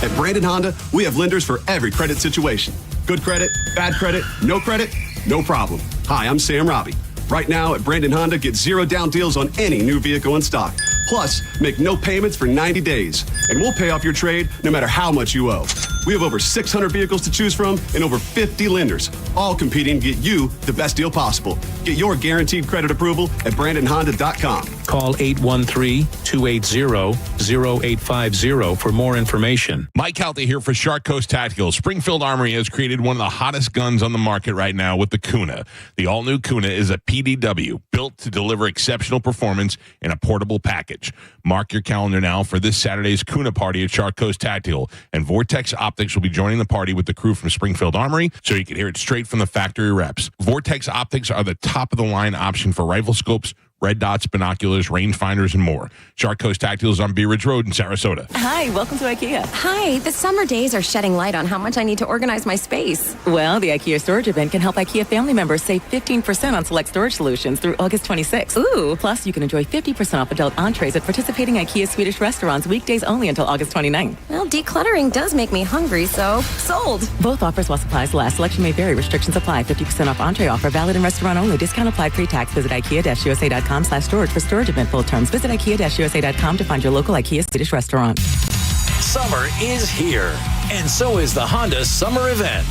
At Brandon Honda, we have lenders for every credit situation. Good credit, bad credit, no problem. Hi, I'm Sam Robbie. Right now at Brandon Honda, get zero down deals on any new vehicle in stock. Plus, make no payments for 90 days. And we'll pay off your trade no matter how much you owe. We have over 600 vehicles to choose from and over 50 lenders, all competing to get you the best deal possible. Get your guaranteed credit approval at BrandonHonda.com. Call 813-280-0850 for more information. Mike Halty here for Shark Coast Tactical. Springfield Armory has created one of the hottest guns on the market right now with the Kuna. The all-new Kuna is a PDW built to deliver exceptional performance in a portable package. Mark your calendar now for this Saturday's Kuna party at Shark Coast Tactical, and Vortex Optics will be joining the party with the crew from Springfield Armory, so you can hear it straight from the factory reps. Vortex Optics are the top-of-the-line option for rifle scopes, red dots, binoculars, rangefinders, and more. Shark Coast Tactical is on Bee Ridge Road in Sarasota. Hi, welcome to IKEA. Hi, the summer days are shedding light on how much I need to organize my space. Well, the IKEA storage event can help IKEA family members save 15% on select storage solutions through August 26th. Ooh. Plus, you can enjoy 50% off adult entrees at participating IKEA Swedish restaurants weekdays only until August 29th. Well, decluttering does make me hungry, so sold. Both offers while supplies last. Selection may vary. Restrictions apply. 50% off entree offer valid in restaurant only. Discount applied pre-tax. Visit IKEA-USA.com/storage for storage event full terms. Visit IKEA-USA.com to find your local IKEA Swedish restaurant. Summer is here, and so is the Honda Summer Event.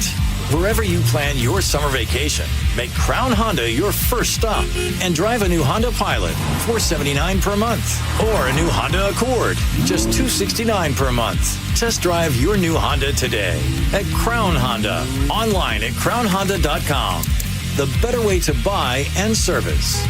Wherever you plan your summer vacation, make Crown Honda your first stop and drive a new Honda Pilot, $479 per month, or a new Honda Accord, just $269 per month. Test drive your new Honda today at Crown Honda, online at crownhonda.com. The better way to buy and service.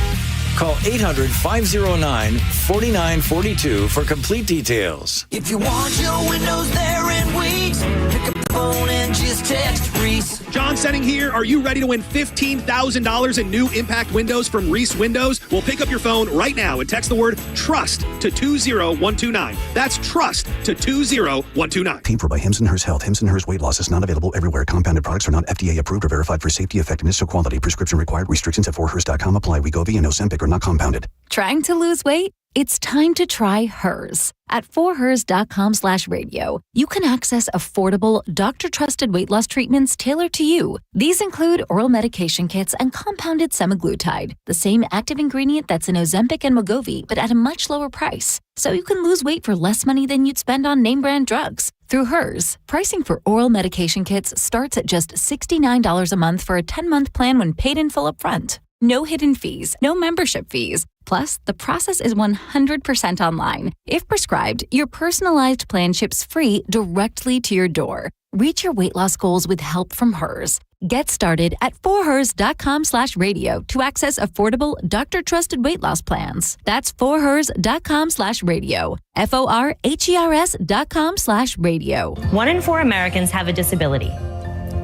Call 800-509-4942 for complete details. If you want your windows there in weeks, pick up the phone and just text Reese. John Setting here. Are you ready to win $15,000 in new impact windows from Reese Windows? Well, pick up your phone right now and text the word TRUST to 20129. That's TRUST to 20129. Paid for by Hims & Hers Health. Hims & Hers weight loss is not available everywhere. Compounded products are not FDA approved or verified for safety, effectiveness, or quality. Prescription required. Restrictions at 4hers.com apply. Wegovy and Ozempic are not compounded. Trying to lose weight? It's time to try Hers. At 4hers.com/radio, you can access affordable, doctor-trusted weight loss treatments tailored to you. These include oral medication kits and compounded semaglutide, the same active ingredient that's in Ozempic and Wegovy, but at a much lower price. So you can lose weight for less money than you'd spend on name-brand drugs. Through Hers, pricing for oral medication kits starts at just $69 a month for a 10-month plan when paid in full upfront. No hidden fees, no membership fees. Plus, the process is 100% online. If prescribed, your personalized plan ships free directly to your door. Reach your weight loss goals with help from Hers. Get started at 4hers.com/radio to access affordable, doctor-trusted weight loss plans. That's 4hers.com/radio. FORHERS.com/radio. 1 in 4 Americans have a disability.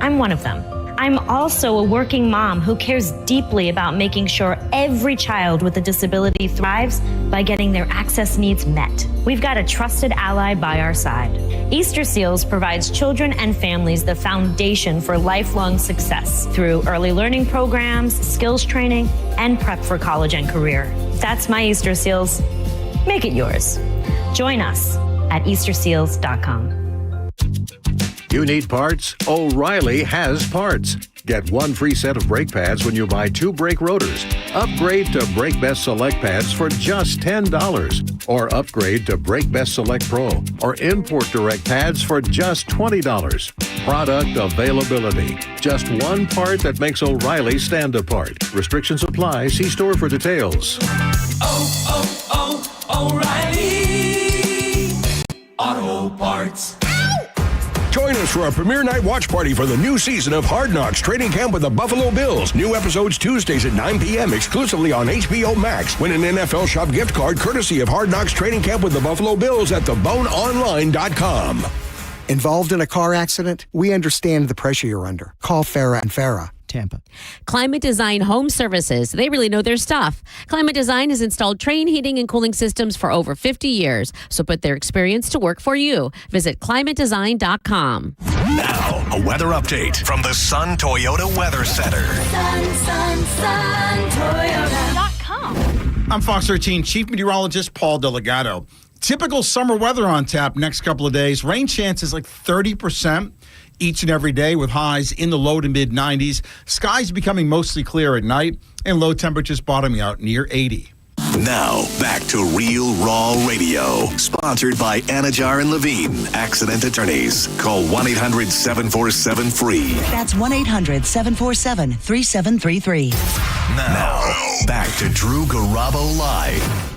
I'm one of them. I'm also a working mom who cares deeply about making sure every child with a disability thrives by getting their access needs met. We've got a trusted ally by our side. Easter Seals provides children and families the foundation for lifelong success through early learning programs, skills training, and prep for college and career. That's my Easter Seals. Make it yours. Join us at easterseals.com. You need parts? O'Reilly has parts. Get 1 free set of brake pads when you buy 2 brake rotors. Upgrade to Brake Best Select pads for just $10. Or upgrade to Brake Best Select Pro or Import Direct pads for just $20. Product availability. Just one part that makes O'Reilly stand apart. Restrictions apply. See store for details. O'Reilly Auto Parts. Join us us for a premiere night watch party for the new season of Hard Knocks Training Camp with the Buffalo Bills. New episodes Tuesdays at 9 p.m. exclusively on HBO Max. Win an NFL Shop gift card courtesy of Hard Knocks Training Camp with the Buffalo Bills at theboneonline.com. Involved in a car accident? We understand the pressure you're under. Call Farah and Farah, Tampa. Climate Design Home Services. They really know their stuff. Climate Design has installed Trane heating and cooling systems for over 50 years. So put their experience to work for you. Visit climatedesign.com. Now, a weather update from the Sun Toyota Weather Center. I'm Fox 13 Chief Meteorologist Paul Delgado. Typical summer weather on tap next couple of days. Rain chances like 30% each and every day with highs in the low to mid 90s. Skies becoming mostly clear at night and low temperatures bottoming out near 80. Now, back to Real Raw Radio. Sponsored by Anajar and Levine, accident attorneys. Call 1-800-747-FREE. That's 1-800-747-3733. Now, back to Drew Garabo Live.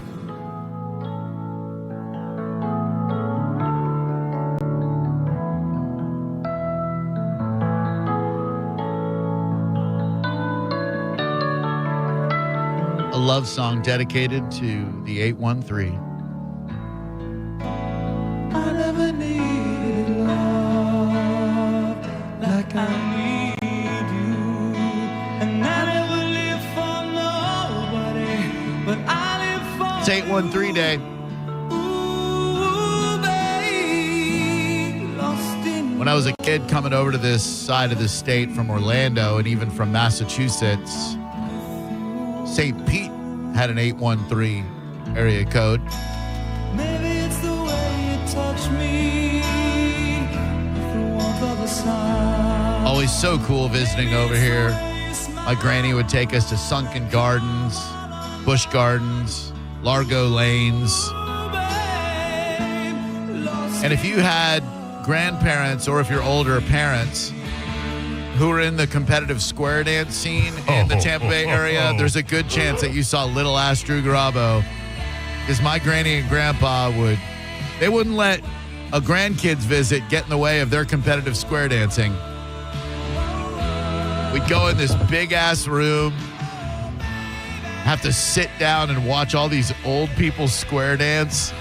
A love song dedicated to the 813. I never needed love like I need you, and I never lived for nobody, but I live for It's 813 day. When I was a kid coming over to this side of the state from Orlando and even from Massachusetts, St. Pete had an 813 area code. Maybe it's the way you touch me with the warmth of the sun. Always so cool visiting over here. My granny would take us to Sunken Gardens, Busch Gardens, Largo Lanes. And if you had grandparents or if you're older parents who were in the competitive square dance scene in the Tampa Bay area, there's a good chance that you saw little ass Drew Garabo, because my granny and grandpa they wouldn't let a grandkids visit get in the way of their competitive square dancing. We'd go in this big ass room, have to sit down and watch all these old people square dance.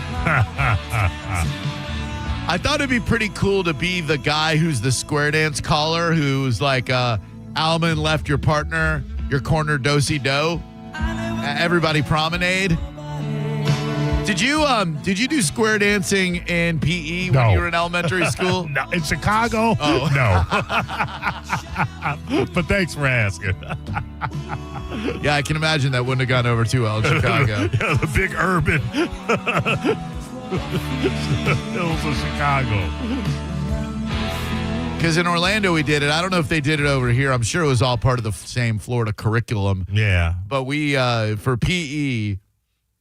I thought it'd be pretty cool to be the guy who's the square dance caller, who's like, Alman left your partner, your corner do-si-do, everybody promenade. Did you do square dancing in PE when you were in elementary school? No, in Chicago? Oh. No. But thanks for asking. Yeah, I can imagine that wouldn't have gone over too well in Chicago. Yeah, the big urban hills of Chicago. Because in Orlando we did it. I don't know if they did it over here. I'm sure it was all part of the same Florida curriculum. Yeah. But we, for PE,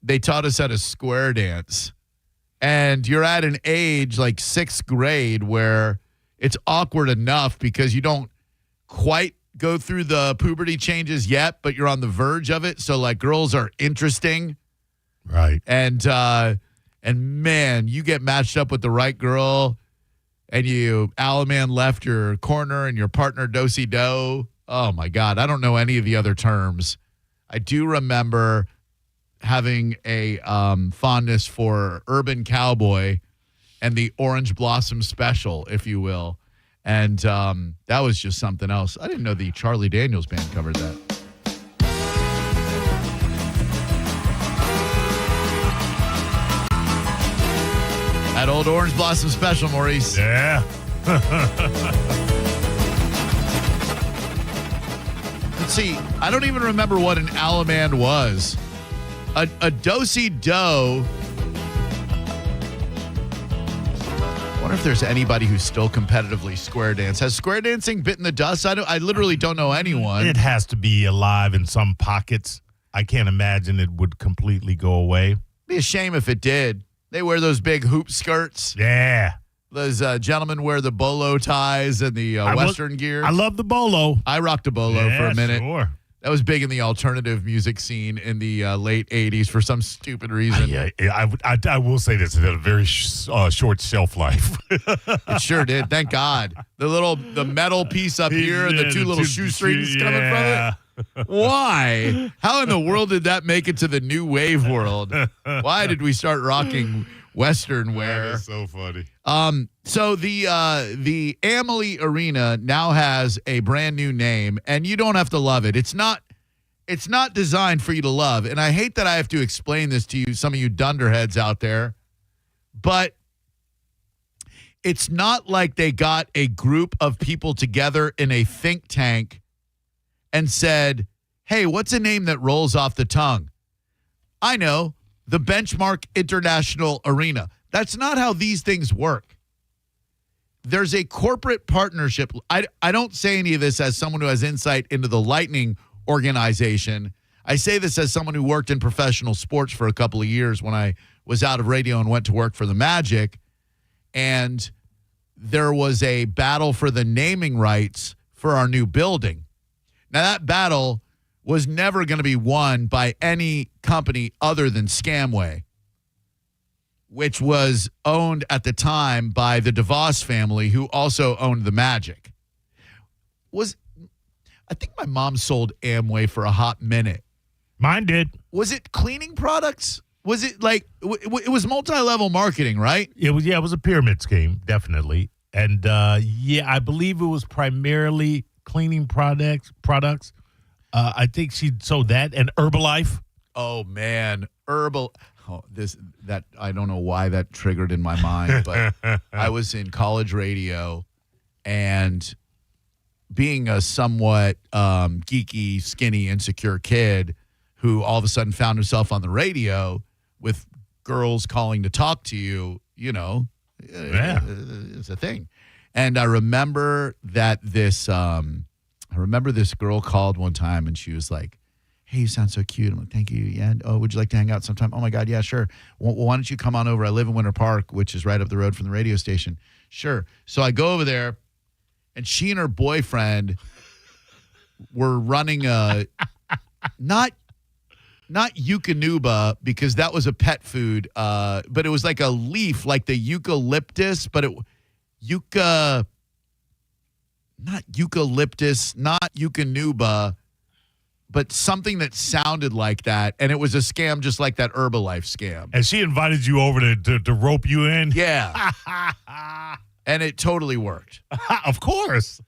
they taught us how to square dance. And you're at an age like 6th grade where it's awkward enough because you don't quite go through the puberty changes yet, but you're on the verge of it. So like girls are interesting. Right. And man, you get matched up with the right girl and Alaman left your corner and your partner do-si-do. Oh my God. I don't know any of the other terms. I do remember having a fondness for Urban Cowboy and the Orange Blossom Special, if you will. And that was just something else. I didn't know the Charlie Daniels Band covered that. That old Orange Blossom Special, Maurice. Yeah. Let's see. I don't even remember what an Alaman was. A do-si-do. I wonder if there's anybody who's still competitively square dance. Has square dancing bitten the dust? I literally don't know anyone. It has to be alive in some pockets. I can't imagine it would completely go away. It'd be a shame if it did. They wear those big hoop skirts. Yeah. Those gentlemen wear the bolo ties and the Western gear. I love the bolo. I rocked a bolo for a minute. Sure. That was big in the alternative music scene in the late 80s for some stupid reason. I will say this. It had a very short shelf life. It sure did. Thank God. The metal piece up here and the two little shoestrings coming from it. Why? How in the world did that make it to the new wave world? Why did we start rocking Western wear? That's so funny. So the Amalie Arena now has a brand new name, and you don't have to love it. It's not designed for you to love. And I hate that I have to explain this to you, some of you dunderheads out there, but it's not like they got a group of people together in a think tank and said, hey, what's a name that rolls off the tongue? I know, the Benchmark International Arena. That's not how these things work. There's a corporate partnership. I don't say any of this as someone who has insight into the Lightning organization. I say this as someone who worked in professional sports for a couple of years when I was out of radio and went to work for the Magic. And there was a battle for the naming rights for our new building. Now, that battle was never going to be won by any company other than Scamway, which was owned at the time by the DeVos family, who also owned the Magic. I think my mom sold Amway for a hot minute. Mine did. Was it cleaning products? Was it like it was multi-level marketing, right? It was a pyramid scheme, definitely. And I believe it was primarily cleaning products. I think she sold that and Herbalife. Oh man, that I don't know why that triggered in my mind, but I was in college radio, and being a somewhat geeky, skinny, insecure kid who all of a sudden found himself on the radio with girls calling to talk to you, it's a thing. And I remember that this girl called one time, and she was like, hey, you sound so cute. I'm like, thank you. Yeah. Oh, would you like to hang out sometime? Oh, my God. Yeah, sure. Well, why don't you come on over? I live in Winter Park, which is right up the road from the radio station. Sure. So I go over there, and she and her boyfriend were running a not eukanuba, because that was a pet food, but it was like a leaf, like the eucalyptus, but not eucalyptus, not eukanuba, but something that sounded like that, and it was a scam just like that Herbalife scam. And she invited you over to rope you in? Yeah. And it totally worked. Of course.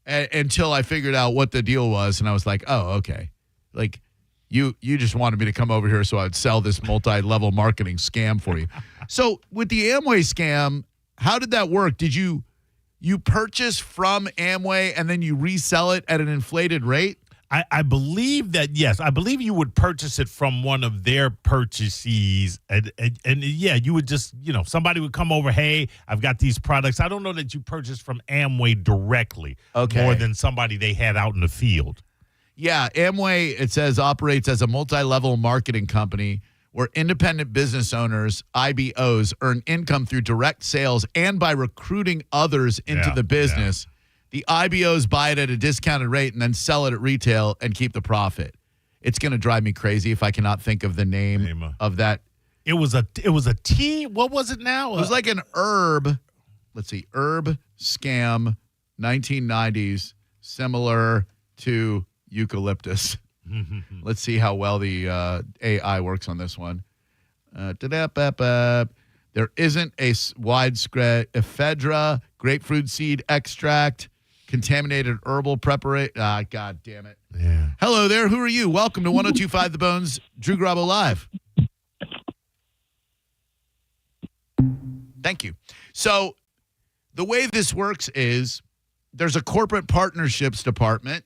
Until I figured out what the deal was, and I was like, oh, okay. Like, you just wanted me to come over here so I'd sell this multi-level marketing scam for you. So with the Amway scam, how did that work? Did you purchase from Amway and then you resell it at an inflated rate? I believe that, yes. I believe you would purchase it from one of their purchasees. And you would just, somebody would come over, hey, I've got these products. I don't know that you purchased from Amway directly. Okay. More than somebody they had out in the field. Yeah, Amway, it says, operates as a multi-level marketing company where independent business owners, IBOs, earn income through direct sales and by recruiting others into the business. Yeah. The IBOs buy it at a discounted rate and then sell it at retail and keep the profit. It's going to drive me crazy if I cannot think of the name of that. It was a tea. What was it now? It was like an herb. Let's see. Herb scam, 1990s, similar to eucalyptus. Let's see how well the AI works on this one. There isn't a widespread ephedra, grapefruit seed extract, contaminated herbal preparation. God damn it. Yeah. Hello there. Who are you? Welcome to 102.5 The Bones, Drew Garabo Live. Thank you. So the way this works is there's a corporate partnerships department.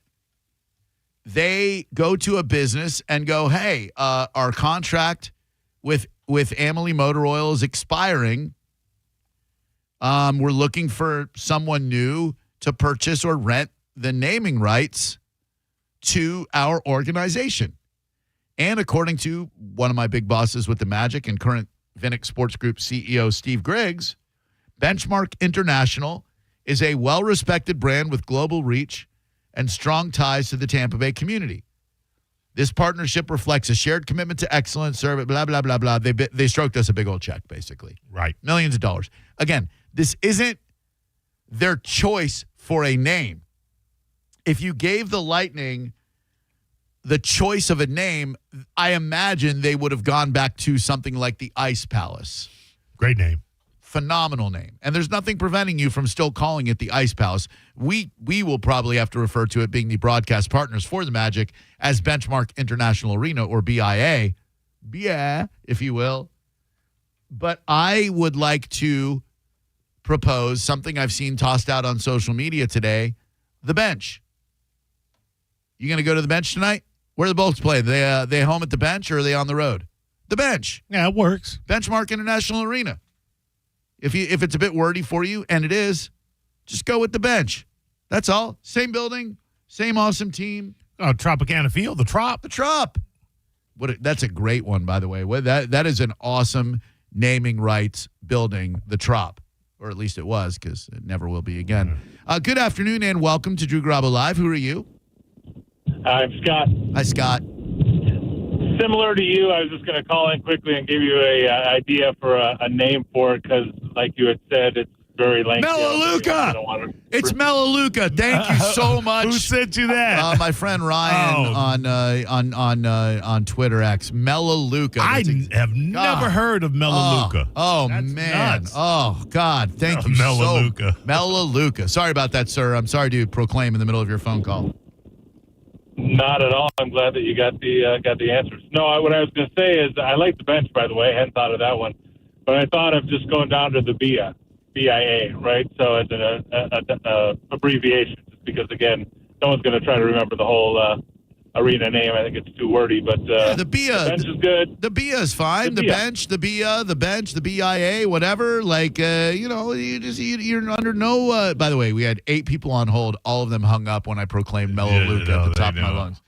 They go to a business and go, hey, our contract with Amalie Motor Oil is expiring. We're looking for someone new to purchase or rent the naming rights to our organization. And according to one of my big bosses with the Magic and current Vinnick Sports Group CEO Steve Griggs, Benchmark International is a well-respected brand with global reach and strong ties to the Tampa Bay community. This partnership reflects a shared commitment to excellence, service, blah, blah, blah, blah. They stroked us a big old check, basically. Right. Millions of dollars. Again, this isn't their choice for a name. If you gave the Lightning the choice of a name, I imagine they would have gone back to something like the Ice Palace. Great name. Phenomenal name. And there's nothing preventing you from still calling it the Ice Palace. We will probably have to refer to it, being the broadcast partners for the Magic, as Benchmark International Arena, or BIA. BIA, if you will. But I would like to propose something I've seen tossed out on social media today, the Bench. You going to go to the Bench tonight? Where are the Bolts playing? They home at the Bench, or are they on the road? The Bench. Yeah, it works. Benchmark International Arena. If it's a bit wordy for you, and it is, just go with the Bench. That's all. Same building, same awesome team. Oh, Tropicana Field, the Trop. The Trop. That's a great one, by the way. That is an awesome naming rights building, the Trop. Or at least it was, because it never will be again. Good afternoon, and welcome to Drew Garabo Live. Who are you? I'm Scott. Hi, Scott. Similar to you, I was just going to call in quickly and give you a idea for a name for it, because, like you had said, it's very lengthy. Melaleuca! It's Melaleuca. Thank you so much. Who sent you that? My friend Ryan on Twitter X. Melaleuca. I have never heard of Melaleuca. Oh man. Nuts. Oh, God. Thank you Melaleuca. Melaleuca. Sorry about that, sir. I'm sorry to proclaim in the middle of your phone call. Not at all. I'm glad that you got the answers. No, what I was going to say is I like the Bench, by the way. I hadn't thought of that one. But I thought of just going down to the BIA, right? So as an abbreviation, just because, again, no one's going to try to remember the whole arena name. I think it's too wordy, but the Bench is good. The BIA is fine. The Bench, the BIA, the Bench, the BIA, whatever. Like, you're under no. By the way, we had 8 people on hold. All of them hung up when I proclaimed Melaleuca at the top of my lungs.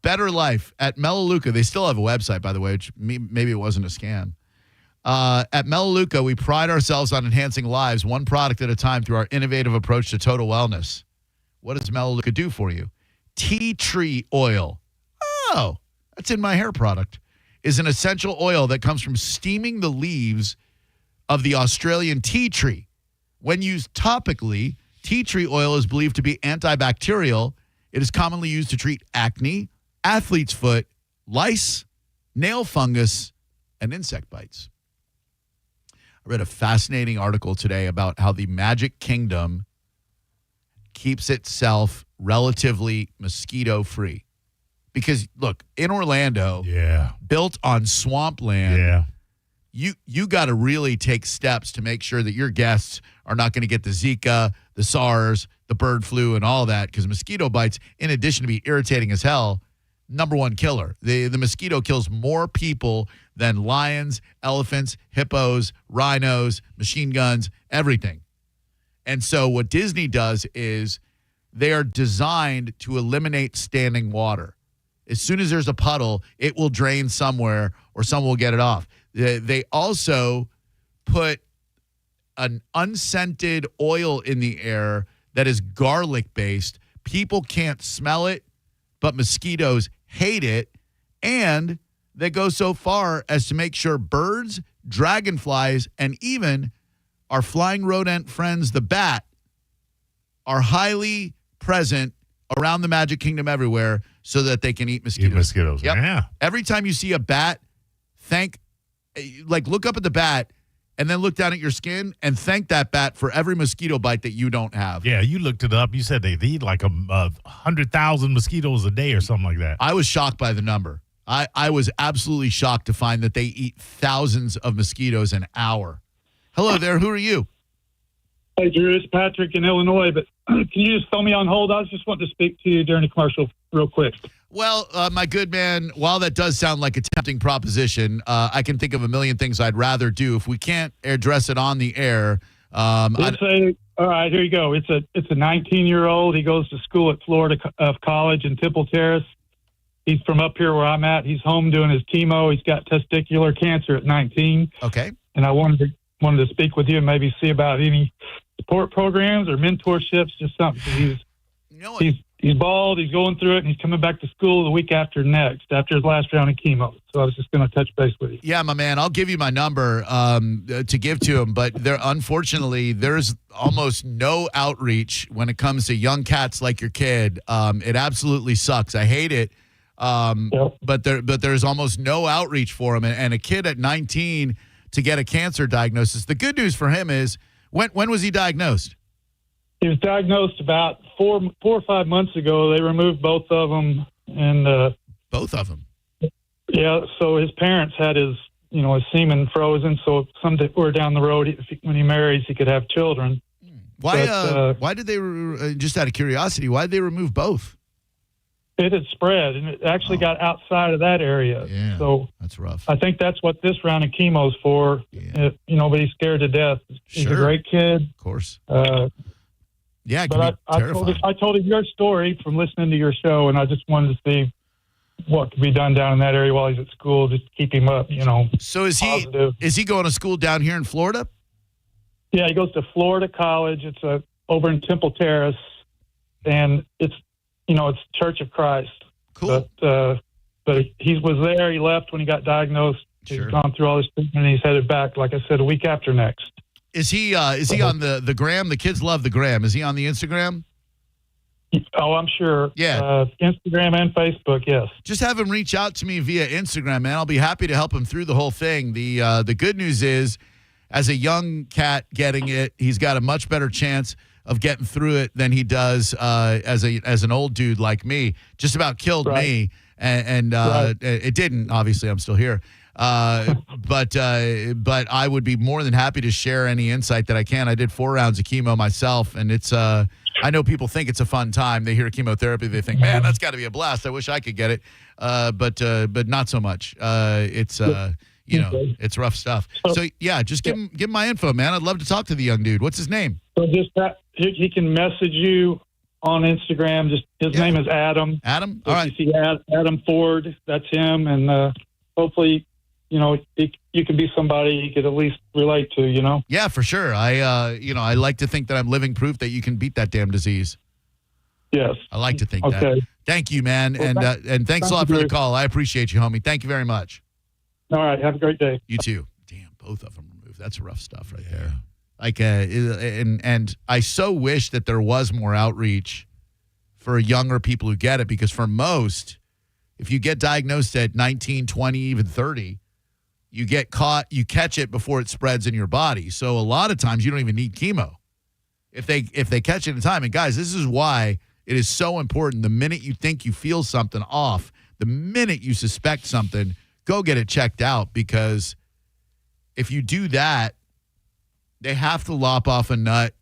Better Life at Melaleuca. They still have a website, by the way, which maybe it wasn't a scam. At Melaleuca, we pride ourselves on enhancing lives one product at a time through our innovative approach to total wellness. What does Melaleuca do for you? Tea tree oil. Oh, that's in my hair product. Is an essential oil that comes from steaming the leaves of the Australian tea tree. When used topically, tea tree oil is believed to be antibacterial. It is commonly used to treat acne, athlete's foot, lice, nail fungus, and insect bites. I read a fascinating article today about how the Magic Kingdom keeps itself relatively mosquito-free. Because, look, in Orlando, built on swampland, you got to really take steps to make sure that your guests are not going to get the Zika, the SARS, the bird flu, and all that, because mosquito bites, in addition to be irritating as hell, #1 killer. The mosquito kills more people than lions, elephants, hippos, rhinos, machine guns, everything. And so what Disney does is they are designed to eliminate standing water. As soon as there's a puddle, it will drain somewhere or someone will get it off. They also put an unscented oil in the air that is garlic-based. People can't smell it, but mosquitoes hate it. And they go so far as to make sure birds, dragonflies, and even our flying rodent friends, the bat, are highly present around the Magic Kingdom everywhere so that they can eat mosquitoes. Yep. Yeah. Every time you see a bat, look up at the bat and then look down at your skin and thank that bat for every mosquito bite that you don't have. Yeah, you looked it up. You said they eat like 100,000 mosquitoes a day or something like that. I was shocked by the number. I was absolutely shocked to find that they eat thousands of mosquitoes an hour. Hello there. Who are you? Hey, Drew. It's Patrick in Illinois, but can you just throw me on hold? I was just wanting to speak to you during the commercial real quick. Well, my good man, while that does sound like a tempting proposition, I can think of a million things I'd rather do. If we can't address it on the air. All right, here you go. It's a 19-year-old. He goes to school at Florida College in Temple Terrace. He's from up here where I'm at. He's home doing his chemo. He's got testicular cancer at 19. Okay. And I wanted to speak with you and maybe see about any support programs or mentorships, just something. he's bald. He's going through it, and he's coming back to school the week after next, after his last round of chemo. So I was just going to touch base with you. Yeah, my man, I'll give you my number to give to him, but unfortunately, there's almost no outreach when it comes to young cats like your kid. It absolutely sucks. I hate it. But there's almost no outreach for him, and a kid at 19 to get a cancer diagnosis. The good news for him is, when was he diagnosed? He was diagnosed about 4 or 5 months ago. They removed both of them, and both of them. Yeah. So his parents had his semen frozen. So someday or down the road, when he marries, he could have children. Why did they? Just out of curiosity, why did they remove both? It had spread, and it actually got outside of that area. Yeah, so that's rough. I think that's what this round of chemo's for. Yeah. But he's scared to death. He's a great kid. Of course. Yeah, it can be I told him your story from listening to your show, and I just wanted to see what could be done down in that area while he's at school, just to keep him up, So is positive. he going to school down here in Florida? Yeah, he goes to Florida College. It's over in Temple Terrace, and it's Church of Christ. Cool. But he was there. He left when he got diagnosed. He's gone through all this treatment, and he's headed back, like I said, a week after next. Is he on the gram? The kids love the gram. Is he on the Instagram? Oh, I'm sure. Yeah. Instagram and Facebook, yes. Just have him reach out to me via Instagram, man. I'll be happy to help him through the whole thing. The good news is, as a young cat getting it, he's got a much better chance of getting through it than he does as an old dude like me. Just about killed me, and it didn't. Obviously, I'm still here. But I would be more than happy to share any insight that I can. I did 4 rounds of chemo myself, and it's I know people think it's a fun time. They hear chemotherapy, they think, man, that's got to be a blast. I wish I could get it, but not so much. It's it's rough stuff. So yeah, just give him my info, man. I'd love to talk to the young dude. What's his name? So just he can message you on Instagram. Just his name is Adam. Adam. All right. You see Adam Ford. That's him, and hopefully, you could be somebody he could at least relate to. Yeah, for sure. I like to think that I'm living proof that you can beat that damn disease. Yes. I like to think that. Thank you, man, well, and thanks a lot for the call. I appreciate you, homie. Thank you very much. All right. Have a great day. You too. Damn, both of them removed. That's rough stuff right there. Like, and I so wish that there was more outreach for younger people who get it, because for most, if you get diagnosed at 19, 20, even 30, you get caught, you catch it before it spreads in your body. So a lot of times you don't even need chemo if they catch it in time. And guys, this is why it is so important. The minute you think you feel something off, the minute you suspect something, go get it checked out, because if you do that, they have to lop off a nut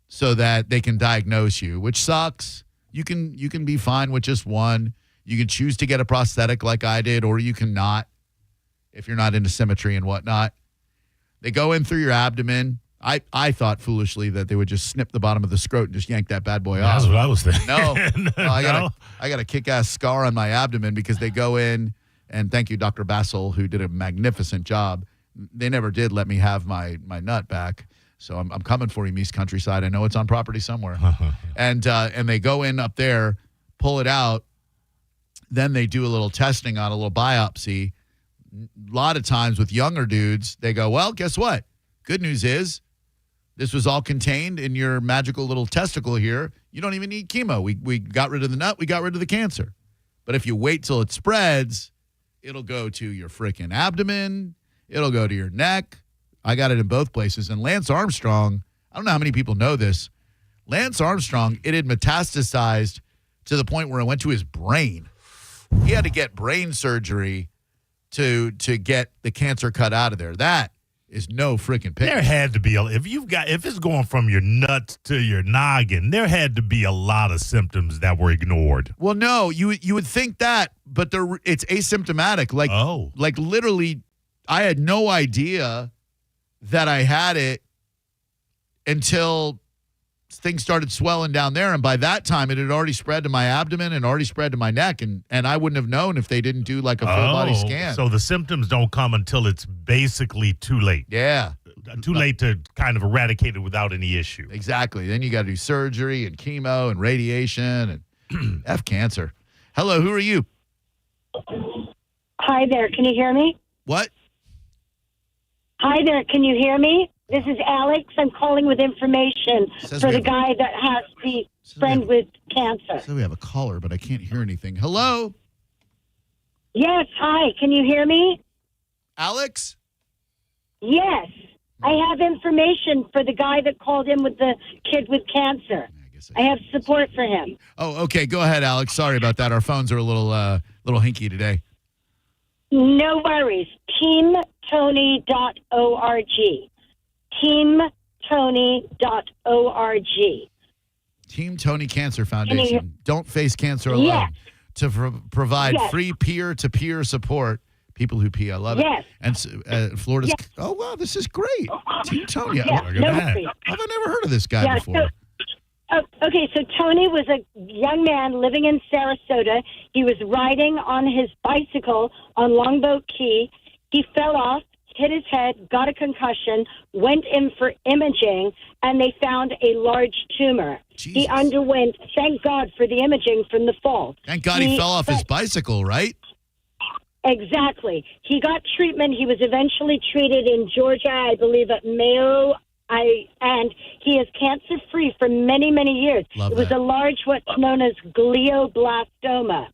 so that they can diagnose you, which sucks. You can be fine with just one. You can choose to get a prosthetic like I did, or you can not if you're not into symmetry and whatnot. They go in through your abdomen. I thought foolishly that they would just snip the bottom of the scrot and just yank that bad boy off. That's what I was thinking. No, I got a kick-ass scar on my abdomen because they go in, and thank you, Dr. Bassel, who did a magnificent job. They never did let me have my nut back. So I'm coming for you, East Countryside. I know it's on property somewhere. And they go in up there, pull it out. Then they do a little testing on a little biopsy. A lot of times with younger dudes, they go, well, guess what? Good news is this was all contained in your magical little testicle here. You don't even need chemo. We got rid of the nut. We got rid of the cancer. But if you wait till it spreads, it'll go to your freaking abdomen. It'll go to your neck. I got it in both places. And Lance Armstrong, I don't know how many people know this. Lance Armstrong, it had metastasized to the point where it went to his brain. He had to get brain surgery to get the cancer cut out of there. That is no freaking picture. There had to be if it's going from your nuts to your noggin, there had to be a lot of symptoms that were ignored. Well, no, you would think that, but it's asymptomatic. Like literally, I had no idea that I had it until things started swelling down there. And by that time, it had already spread to my abdomen and already spread to my neck. And I wouldn't have known if they didn't do like a full body scan. So the symptoms don't come until it's basically too late. Yeah. too late to kind of eradicate it without any issue. Exactly. Then you got to do surgery and chemo and radiation and F cancer. Hello, who are you? Hi there. Can you hear me? What? Hi there. Can you hear me? This is Alex. I'm calling with information for the guy that has the friend with cancer. So we have a caller, but I can't hear anything. Hello? Yes. Hi. Can you hear me? Alex? Yes. I have information for the guy that called in with the kid with cancer. I have support for him. Oh, okay. Go ahead, Alex. Sorry about that. Our phones are a little hinky today. No worries. TeamTony.org. TeamTony.org. Team Tony Cancer Foundation. Don't face cancer alone. Yes. To provide Yes. free peer-to-peer support. People who pee. I love Yes. it. And Florida's. Yes. Oh, wow. This is great. Team Tony. Yes, Oh, look at no that. worries. Have I never heard of this guy before? Okay, so Tony was a young man living in Sarasota. He was riding on his bicycle on Longboat Key. He fell off, hit his head, got a concussion, went in for imaging, and they found a large tumor. Jesus. He underwent, thank God for the imaging from the fall. Thank God he fell off his bicycle, right? Exactly. He got treatment. He was eventually treated in Georgia, I believe, at Mayo. And he is cancer-free for many, many years. Love it was that. a large, what's known as glioblastoma.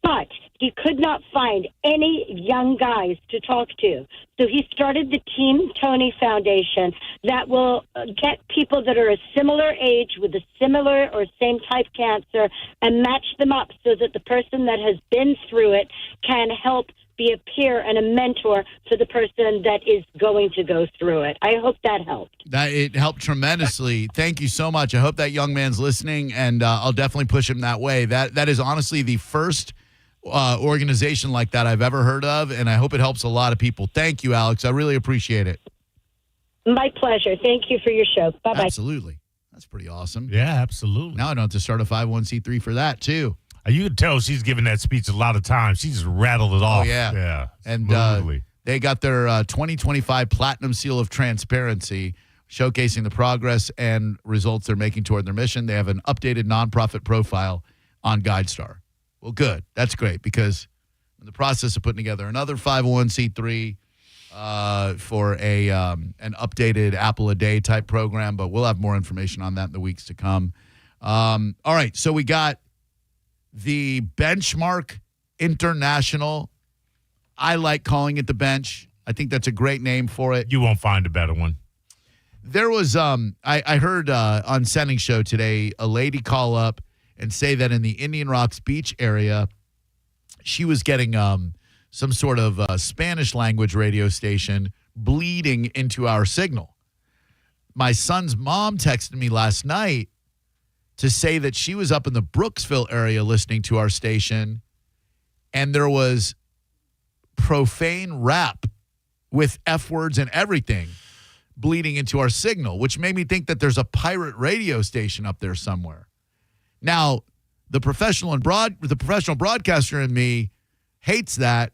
But he could not find any young guys to talk to. So he started the Team Tony Foundation that will get people that are a similar age with a similar or same type cancer and match them up so that the person that has been through it can help be a peer and a mentor for the person that is going to go through it. I hope that helped. That it helped tremendously. Thank you so much. I hope that young man's listening, and I'll definitely push him that way. That is honestly the first organization like that I've ever heard of, and I hope it helps a lot of people. Thank you, Alex. I really appreciate it. My pleasure. Thank you for your show. Bye-bye. Absolutely. That's pretty awesome. Yeah, absolutely. Now I don't have to start a 501c3 for that, too. You can tell she's giving that speech a lot of times. She just rattled it off. Oh, yeah. Yeah. And smoothly. they got their 2025 Platinum Seal of Transparency, showcasing the progress and results they're making toward their mission. They have an updated nonprofit profile on GuideStar. Well, good. That's great, because in the process of putting together another 501c3 for an updated Apple a Day type program, but we'll have more information on that in the weeks to come. All right, so we got the Benchmark International. I like calling it the Bench. I think that's a great name for it. You won't find a better one. There was, I heard on Sending Show today, a lady call up and say that in the Indian Rocks Beach area, she was getting some sort of Spanish language radio station bleeding into our signal. My son's mom texted me last night to say that she was up in the Brooksville area listening to our station, and there was profane rap with F words and everything bleeding into our signal, which made me think that there's a pirate radio station up there somewhere. Now, the professional broadcaster in me hates that.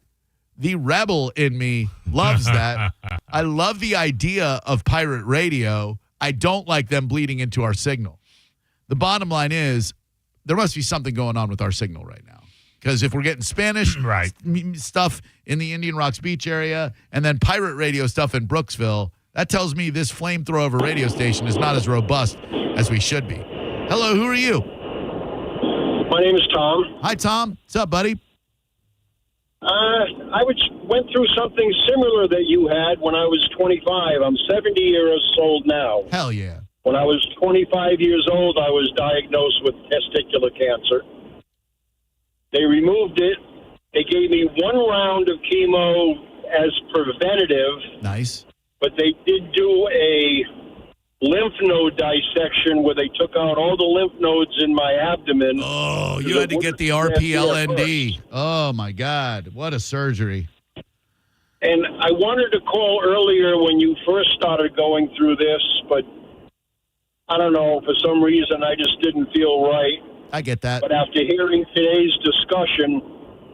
The rebel in me loves that. I love the idea of pirate radio. I don't like them bleeding into our signal. The bottom line is there must be something going on with our signal right now. Because if we're getting Spanish stuff in the Indian Rocks Beach area and then pirate radio stuff in Brooksville, that tells me this flamethrower radio station is not as robust as we should be. Hello, who are you? My name is Tom. Hi, Tom. What's up, buddy? I went through something similar that you had when I was 25. I'm 70 years old now. Hell yeah. When I was 25 years old, I was diagnosed with testicular cancer. They removed it. They gave me one round of chemo as preventative. Nice. But they did do a lymph node dissection where they took out all the lymph nodes in my abdomen. Oh, you had to get the RPLND. Oh, my God. What a surgery. And I wanted to call earlier when you first started going through this, but I don't know, for some reason I just didn't feel right. I get that. But after hearing today's discussion,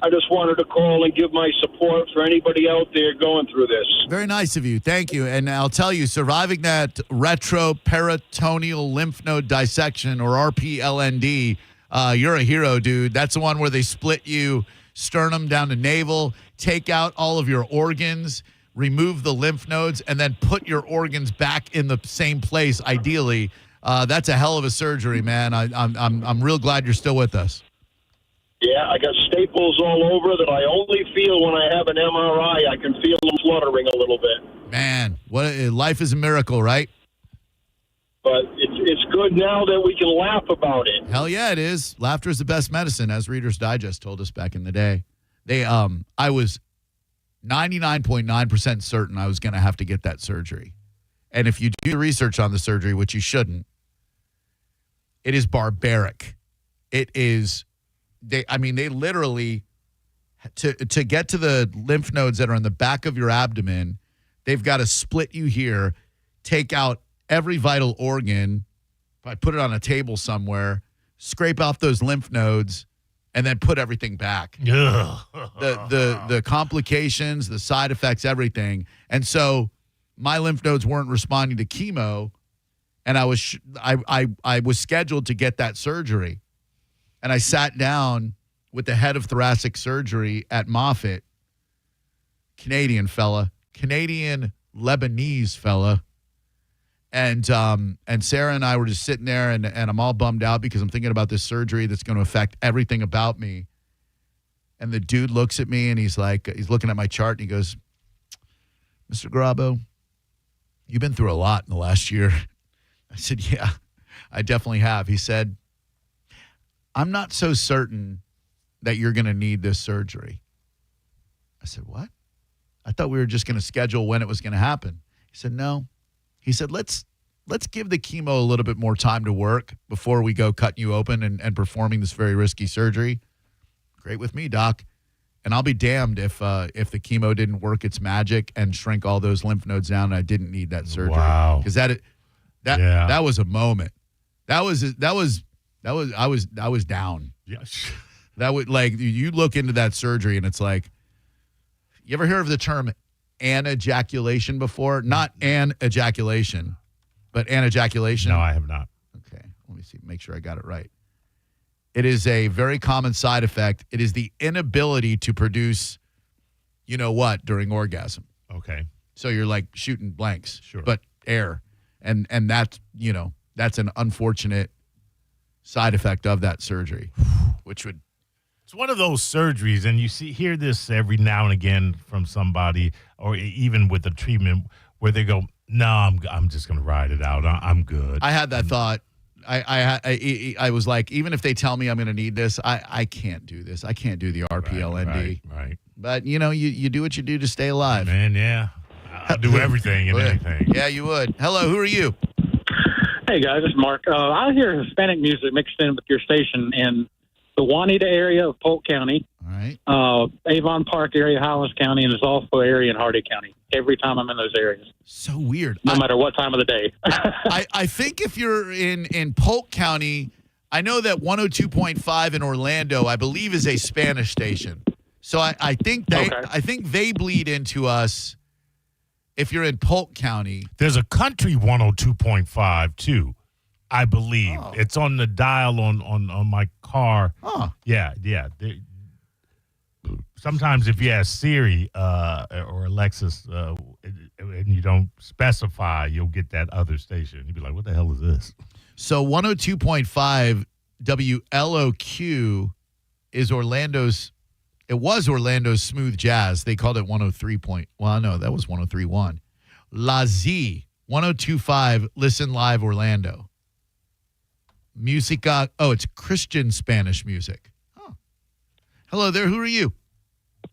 I just wanted to call and give my support for anybody out there going through this. Very nice of you. Thank you. And I'll tell you, surviving that retroperitoneal lymph node dissection, or RPLND, you're a hero, dude. That's the one where they split you sternum down to navel, take out all of your organs, remove the lymph nodes, and then put your organs back in the same place, ideally. That's a hell of a surgery, man. I'm real glad you're still with us. Yeah, I got staples all over that I only feel when I have an MRI. I can feel them fluttering a little bit. Man, life is a miracle, right? But it's good now that we can laugh about it. Hell yeah, it is. Laughter is the best medicine, as Reader's Digest told us back in the day. I was 99.9% certain I was going to have to get that surgery. And if you do the research on the surgery, which you shouldn't, it is barbaric. It is, they literally, to get to the lymph nodes that are in the back of your abdomen, they've got to split you here, take out every vital organ, probably put it on a table somewhere, scrape off those lymph nodes, and then put everything back. The complications, the side effects, everything. And so my lymph nodes weren't responding to chemo, and I was scheduled to get that surgery. And I sat down with the head of thoracic surgery at Moffitt, Canadian Lebanese fella. And Sarah and I were just sitting there, and I'm all bummed out because I'm thinking about this surgery that's going to affect everything about me. And the dude looks at me, and he's looking at my chart, and he goes, "Mr. Garabo, you've been through a lot in the last year." I said, "Yeah, I definitely have." He said, "I'm not so certain that you're going to need this surgery." I said, "What?" I thought we were just going to schedule when it was going to happen. He said, "No." He said, let's give the chemo a little bit more time to work before we go cutting you open and performing this very risky surgery. Great with me, doc. And I'll be damned if the chemo didn't work its magic and shrink all those lymph nodes down and I didn't need that surgery. Wow. Because that was a moment. I was down. Yes. That would, like, you look into that surgery and it's like, you ever hear of the term anejaculation before? Not an ejaculation, but anejaculation. No, I have not. Okay, let me see. Make sure I got it right. It is a very common side effect. It is the inability to produce, you know what, during orgasm. Okay. So you're like shooting blanks, Sure. but air, and that's that's an unfortunate side effect of that surgery, which would. It's one of those surgeries, and you hear this every now and again from somebody, or even with the treatment, where they go, "No, I'm just going to ride it out. I'm good." I had that thought. I was like, even if they tell me I'm going to need this, I can't do this. I can't do the RPLND. Right. But you do what you do to stay alive. Man, yeah, I'll do everything and anything. Yeah, you would. Hello, who are you? Hey guys, this is Mark. I hear Hispanic music mixed in with your station in the Juanita area of Polk County, all right, Avon Park area, Highlands County, and there's also an area in Hardy County. Every time I'm in those areas. So weird. No matter what time of the day. I think if you're in Polk County, I know that 102.5 in Orlando, I believe, is a Spanish station. So I think they bleed into us if you're in Polk County. There's a country 102.5 too. I believe it's on the dial on my car. Oh, yeah. Sometimes if you ask Siri or Alexis and you don't specify, you'll get that other station. You'll be like, "What the hell is this?" So 102.5 WLOQ is Orlando's. It was Orlando's smooth jazz. They called it 103. Well, no, that was 103.1. La Z 102.5. Listen live Orlando. Musica. Oh, it's Christian Spanish music. Oh. Hello there. Who are you?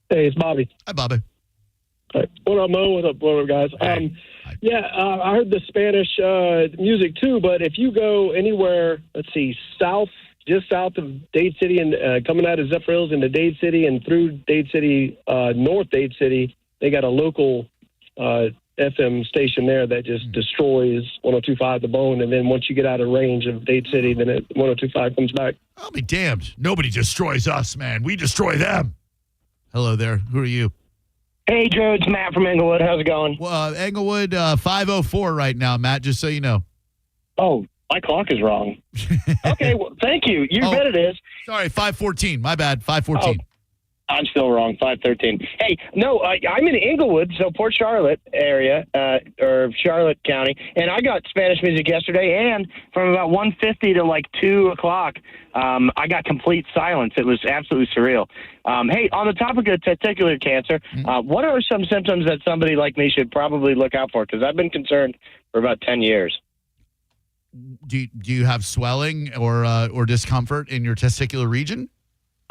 Hey, it's Bobby. Hi, Bobby. Hey. What up, Mo? What up, guys? I heard the Spanish music too, but if you go anywhere, let's see, just south of Dade City and coming out of Zephyr Hills into Dade City and through Dade City, North Dade City, they got a local FM station there that just destroys 102.5 the bone, and then once you get out of range of Dade City, then 102.5 comes back. I'll be damned. Nobody destroys us, man. We destroy them. Hello there. Who are you? Hey, Joe, it's Matt from Englewood. How's it going? Well, Englewood 5:04 right now, Matt, just so you know. Oh, my clock is wrong. Okay, well, thank you. You bet it is. Sorry, 5:14. My bad, 5:14. Oh, I'm still wrong, 5:13. Hey, no, I'm in Englewood, so Port Charlotte area, or Charlotte County, and I got Spanish music yesterday, and from about 1:50 to like 2 o'clock, I got complete silence. It was absolutely surreal. Hey, on the topic of testicular cancer, what are some symptoms that somebody like me should probably look out for? Because I've been concerned for about 10 years. Do you have swelling or discomfort in your testicular region?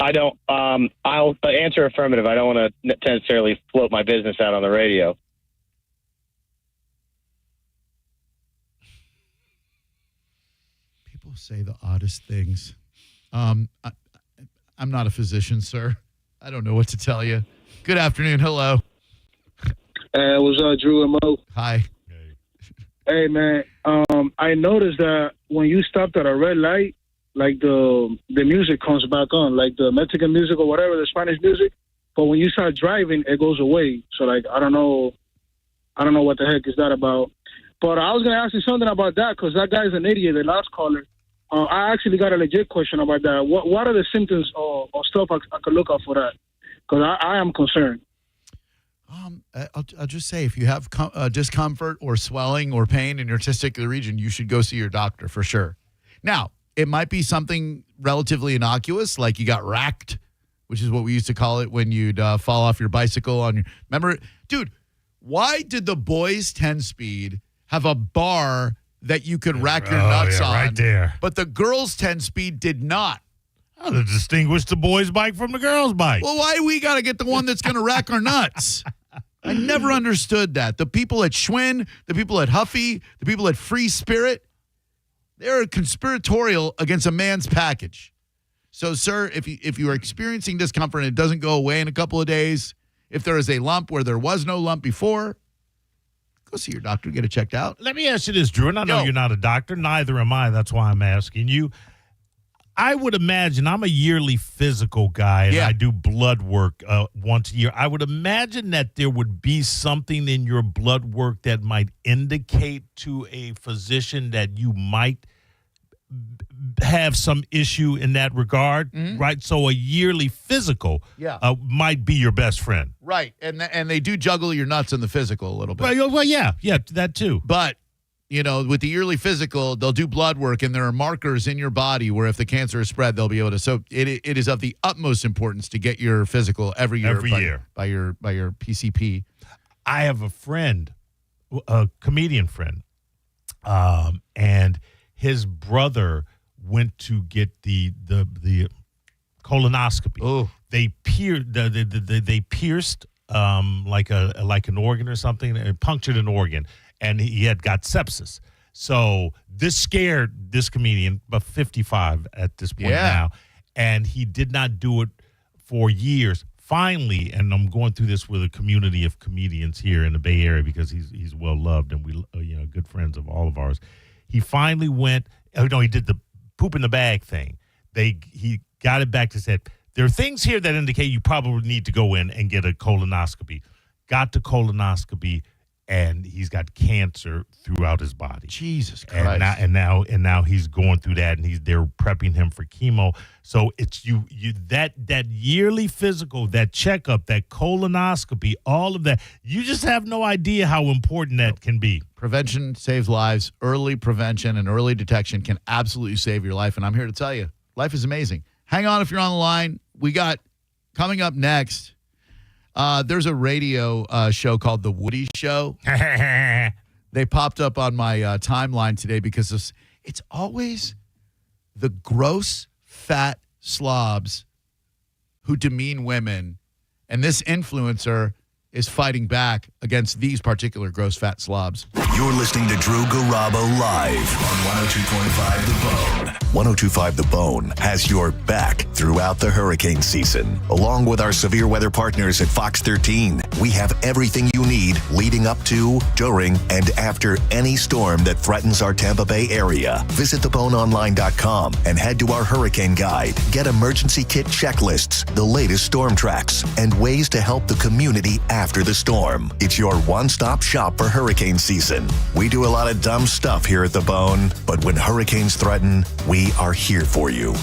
I don't. I'll answer affirmative. I don't want to necessarily float my business out on the radio. People say the oddest things. I'm not a physician, sir. I don't know what to tell you. Good afternoon. Hello. It was Drew and Mo. Hi. Hey, man. I noticed that when you stopped at a red light, like the music comes back on, like the Mexican music or whatever, the Spanish music. But when you start driving, it goes away. So like I don't know what the heck is that about. But I was gonna ask you something about that because that guy's an idiot. The last caller. I actually got a legit question about that. What are the symptoms or stuff I could look out for that? Because I am concerned. I'll just say if you have discomfort or swelling or pain in your testicular region, you should go see your doctor for sure. Now, it might be something relatively innocuous, like you got racked, which is what we used to call it when you'd fall off your bicycle on your. Remember, dude, why did the boys 10-speed have a bar that you could rack your nuts on? Right there. But the girls 10-speed did not. Oh, to distinguish the boys' bike from the girls' bike. Well, why we got to get the one that's going to rack our nuts? I never understood that. The people at Schwinn, the people at Huffy, the people at Free Spirit, they're conspiratorial against a man's package. So, sir, if you are experiencing discomfort and it doesn't go away in a couple of days, if there is a lump where there was no lump before, go see your doctor, get it checked out. Let me ask you this, Drew, and I know you're not a doctor. Neither am I. That's why I'm asking you. I would imagine I'm a yearly physical guy, and I do blood work once a year. I would imagine that there would be something in your blood work that might indicate to a physician that you might have some issue in that regard, right? So a yearly physical might be your best friend. Right, and they do juggle your nuts in the physical a little bit. Well, yeah, that too. But you know, with the yearly physical, they'll do blood work, and there are markers in your body where if the cancer is spread, they'll be able to. So it is of the utmost importance to get your physical every year by your PCP. I have a friend, a comedian friend, and his brother went to get the colonoscopy. Oh, they pierced like an organ or something, and punctured an organ. And he had got sepsis. So this scared this comedian, about 55 at this point now, and he did not do it for years. Finally, and I'm going through this with a community of comedians here in the Bay Area because he's well loved and we good friends of all of ours. He finally went. Oh no, he did the poop in the bag thing. He got it back to said there are things here that indicate you probably need to go in and get a colonoscopy. Got the colonoscopy. And he's got cancer throughout his body. Jesus Christ! And now he's going through that, and they're prepping him for chemo. So it's you that yearly physical, that checkup, that colonoscopy, all of that. You just have no idea how important that can be. Prevention saves lives. Early prevention and early detection can absolutely save your life. And I'm here to tell you, life is amazing. Hang on if you're on the line. We got coming up next. There's a radio show called The Woody Show. They popped up on my timeline today because it's always the gross, fat slobs who demean women. And this influencer is fighting back against these particular gross, fat slobs. You're listening to Drew Garabo live on 102.5 The Bone. 102.5 The Bone has your back throughout the hurricane season. Along with our severe weather partners at Fox 13, we have everything you need leading up to, during, and after any storm that threatens our Tampa Bay area. Visit theboneonline.com and head to our hurricane guide. Get emergency kit checklists, the latest storm tracks, and ways to help the community after the storm. It's your one-stop shop for hurricane season. We do a lot of dumb stuff here at The Bone, but when hurricanes threaten, we are here for you.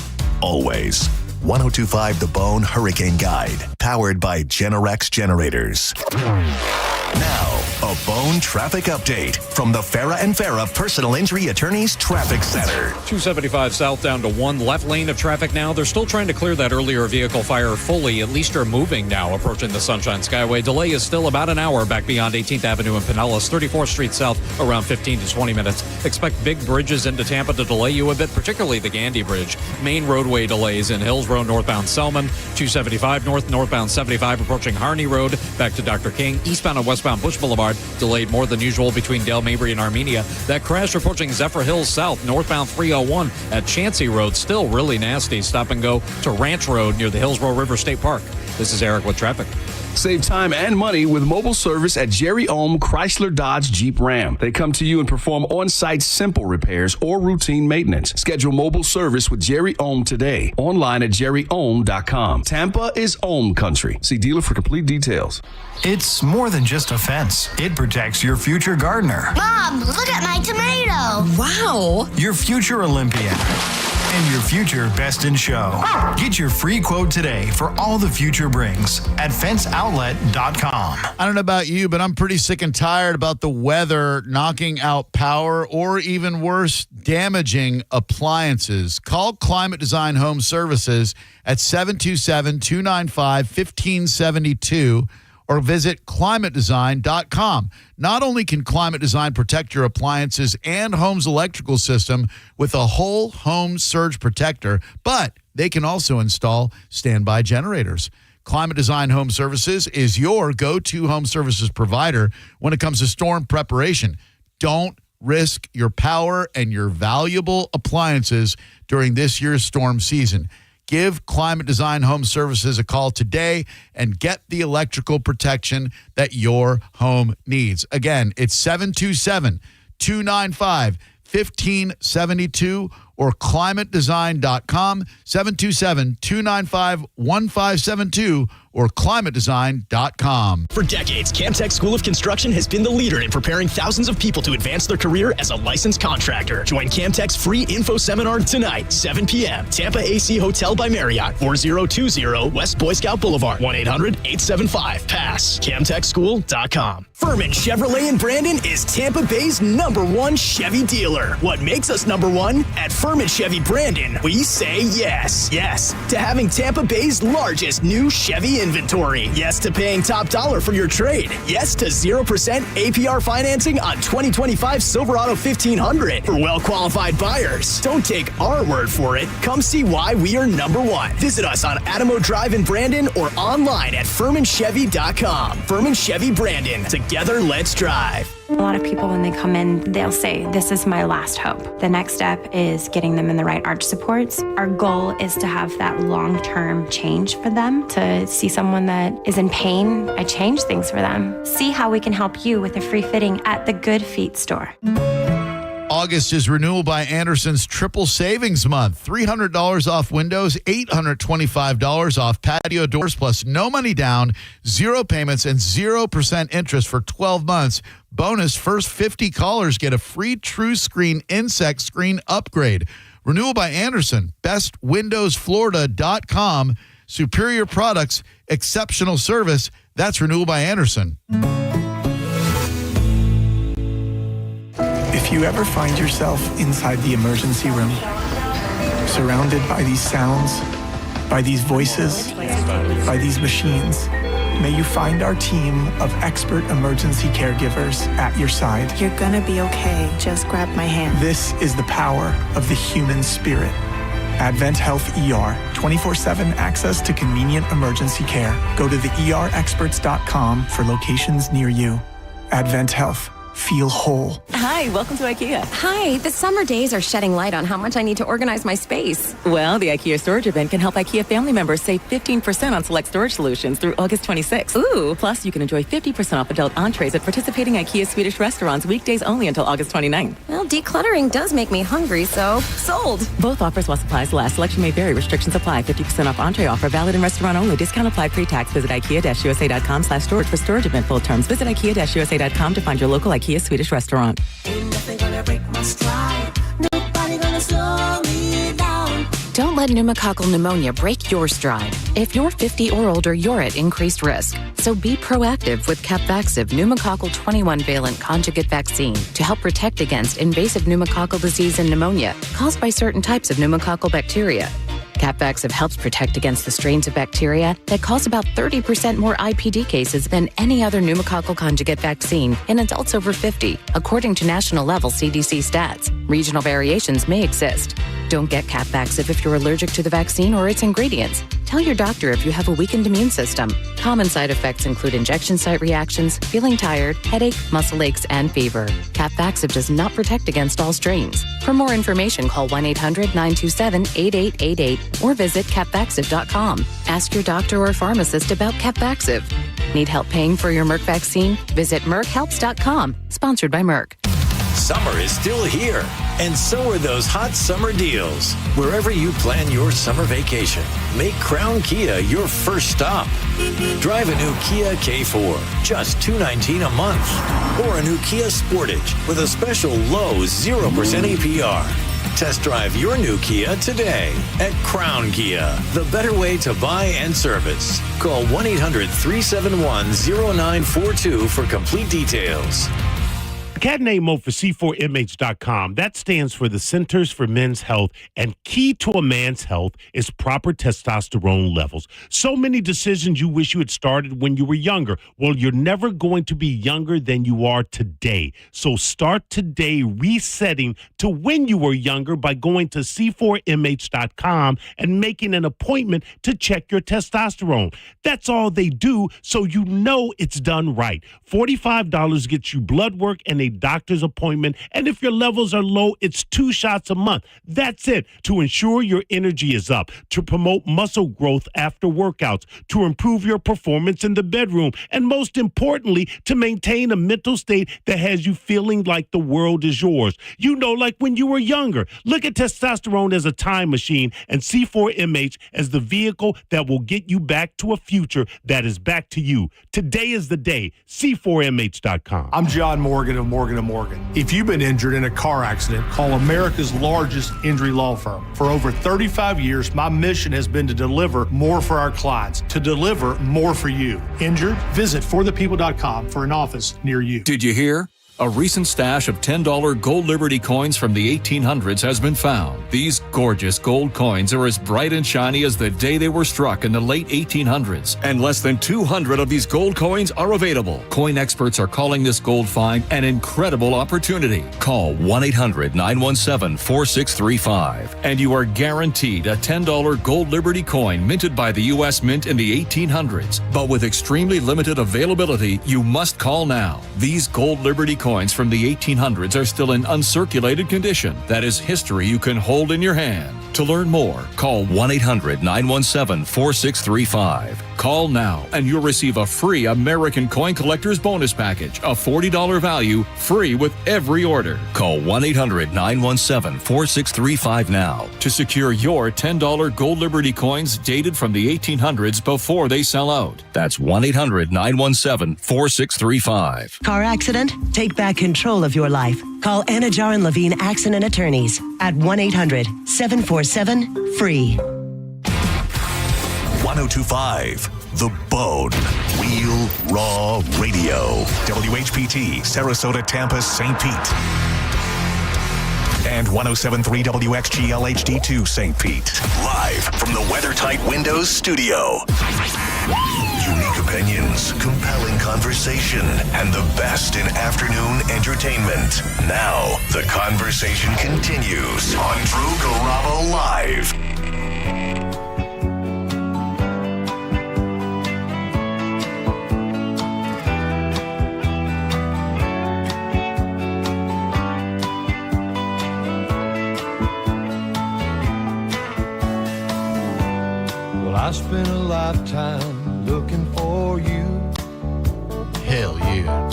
Always. 102.5 The Bone Hurricane Guide, powered by Generex Generators. Now, a Bone traffic update from the Farah and Farah Personal Injury Attorneys Traffic Center. 275 south down to one left lane of traffic now. They're still trying to clear that earlier vehicle fire fully. At least are moving now, approaching the Sunshine Skyway. Delay is still about an hour back beyond 18th Avenue and Pinellas. 34th Street south around 15 to 20 minutes. Expect big bridges into Tampa to delay you a bit, particularly the Gandy Bridge. Main roadway delays in Hills Road northbound Selman. 275 northbound 75 approaching Harney Road back to Dr. King. Eastbound and westbound Bush Boulevard delayed more than usual between Dale Mabry and Armenia. That crash approaching Zephyr Hills South, northbound 301 at Chancey Road, still really nasty. Stop and go to Ranch Road near the Hillsborough River State Park. This is Eric with traffic. Save time and money with mobile service at Jerry Ohm Chrysler Dodge Jeep Ram. They come to you and perform on-site simple repairs or routine maintenance. Schedule mobile service with Jerry Ohm today. Online at jerryohm.com. Tampa is Ohm country. See dealer for complete details. It's more than just a fence. It protects your future gardener. Mom, look at my tomato. Wow. Your future Olympian. And your future best in show. Get your free quote today for all the future brings at fenceoutlet.com. I don't know about you, but I'm pretty sick and tired about the weather knocking out power or even worse, damaging appliances. Call Climate Design Home Services at 727-295-1572 or visit climatedesign.com. Not only can Climate Design protect your appliances and home's electrical system with a whole home surge protector, but they can also install standby generators. Climate Design Home Services is your go-to home services provider when it comes to storm preparation. Don't risk your power and your valuable appliances during this year's storm season. Give Climate Design Home Services a call today and get the electrical protection that your home needs. Again, it's 727-295-1572 or climatedesign.com, 727-295-1572 or climatedesign.com. For decades, Camtech School of Construction has been the leader in preparing thousands of people to advance their career as a licensed contractor. Join Camtech's free info seminar tonight, 7 p.m. Tampa AC Hotel by Marriott, 4020 West Boy Scout Boulevard, 1-800-875-PASS. CamtechSchool.com. Furman Chevrolet in Brandon is Tampa Bay's #1 Chevy dealer. What makes us #1? At Furman Chevy Brandon, we say yes. Yes to having Tampa Bay's largest new Chevy inventory. Yes to paying top dollar for your trade. Yes to 0% APR financing on 2025 Silverado 1500 for well-qualified buyers. Don't take our word for it. Come see why we are #1. Visit us on Adamo Drive in Brandon or online at FurmanChevy.com. Furman Chevy Brandon. Together, let's drive. A lot of people, when they come in, they'll say, this is my last hope. The next step is getting them in the right arch supports. Our goal is to have that long-term change for them, to see someone that is in pain. I change things for them. See how we can help you with a free fitting at the Good Feet store. August is Renewal by Anderson's Triple Savings Month. $300 off windows, $825 off patio doors, plus no money down, 0 payments, and 0% interest for 12 months. Bonus, first 50 callers get a free True Screen Insect Screen upgrade. Renewal by Anderson, bestwindowsflorida.com. Superior products, exceptional service. That's Renewal by Anderson. If you ever find yourself inside the emergency room, surrounded by these sounds, by these voices, by these machines, may you find our team of expert emergency caregivers at your side. You're gonna be okay. Just grab my hand. This is the power of the human spirit. Advent Health ER, 24/7 access to convenient emergency care. Go to the erexperts.com for locations near you. Advent Health, feel whole. Hi, welcome to IKEA. Hi, the summer days are shedding light on how much I need to organize my space. Well, the IKEA storage event can help IKEA family members save 15% on select storage solutions through August 26th. Ooh. Plus, you can enjoy 50% off adult entrees at participating IKEA Swedish restaurants weekdays only until August 29th. Well, decluttering does make me hungry, so sold. Both offers while supplies last. Selection may vary. Restrictions apply. 50% off entree offer valid in restaurant only. Discount applied pre-tax. Visit IKEA-USA.com/storage for storage event full terms. Visit IKEA-USA.com to find your local IKEA Swedish restaurant. Ain't nothing gonna break my stride. Nobody gonna slow me down. Don't let pneumococcal pneumonia break your stride. If you're 50 or older, you're at increased risk. So be proactive with Capvaxive pneumococcal 21-valent conjugate vaccine to help protect against invasive pneumococcal disease and pneumonia caused by certain types of pneumococcal bacteria. Capvaxive helps protect against the strains of bacteria that cause about 30% more IPD cases than any other pneumococcal conjugate vaccine in adults over 50, according to national level CDC stats. Regional variations may exist. Don't get Capvaxive if you're allergic to the vaccine or its ingredients. Tell your doctor if you have a weakened immune system. Common side effects include injection site reactions, feeling tired, headache, muscle aches, and fever. Capvaxive does not protect against all strains. For more information, call 1-800-927-8888 or visit capvaxive.com. Ask your doctor or pharmacist about Capvaxive. Need help paying for your Merck vaccine? Visit merckhelps.com. Sponsored by Merck. Summer is still here, and so are those hot summer deals. Wherever you plan your summer vacation, make Crown Kia your first stop. Drive a new Kia K4, just $219 a month, or a new Kia Sportage with a special low 0% APR. Test drive your new Kia today at Crown Kia, the better way to buy and service. Call 1-800-371-0942 for complete details. The cat name mode for C4MH.com, that stands for the Centers for Men's Health, and key to a man's health is proper testosterone levels. So many decisions you wish you had started when you were younger. Well, you're never going to be younger than you are today. So start today resetting to when you were younger by going to C4MH.com and making an appointment to check your testosterone. That's all they do, so you know it's done right. $45 gets you blood work and a doctor's appointment, and if your levels are low, it's 2 shots a month. That's it, to ensure your energy is up, to promote muscle growth after workouts, to improve your performance in the bedroom, and most importantly, to maintain a mental state that has you feeling like the world is yours. You know, like when you were younger. Look at testosterone as a time machine and C4MH as the vehicle that will get you back to a future that is back to you. Today is the day. C4MH.com. I'm John Morgan of Morgan & Morgan. If you've been injured in a car accident, call America's largest injury law firm. For over 35 years, my mission has been to deliver more for our clients, to deliver more for you. Injured? Visit forthepeople.com for an office near you. Did you hear? A recent stash of $10 gold Liberty coins from the 1800s has been found. These gorgeous gold coins are as bright and shiny as the day they were struck in the late 1800s. And less than 200 of these gold coins are available. Coin experts are calling this gold find an incredible opportunity. Call 1-800-917-4635 and you are guaranteed a $10 gold Liberty coin minted by the U.S. Mint in the 1800s. But with extremely limited availability, you must call now. These gold Liberty coins from the 1800s are still in uncirculated condition. That is history you can hold in your hand. To learn more, call 1-800-917-4635. Call now and you'll receive a free American Coin Collector's Bonus Package, a $40 value, free with every order. Call 1-800-917-4635 now to secure your $10 gold Liberty coins dated from the 1800s before they sell out. That's 1-800-917-4635. Car accident? Take back control of your life. Call Anajar and Levine Accident Attorneys at 1-800-747-FREE. 1025 The Bone. Real Raw Radio. WHPT, Sarasota, Tampa, St. Pete. And 107.3 WXGL HD2 St. Pete. Live from the WeatherTight Windows studio. Unique opinions, compelling conversation, and the best in afternoon entertainment. Now, the conversation continues on Drew Garabo Live. I spent a lifetime looking for you. Hell yeah.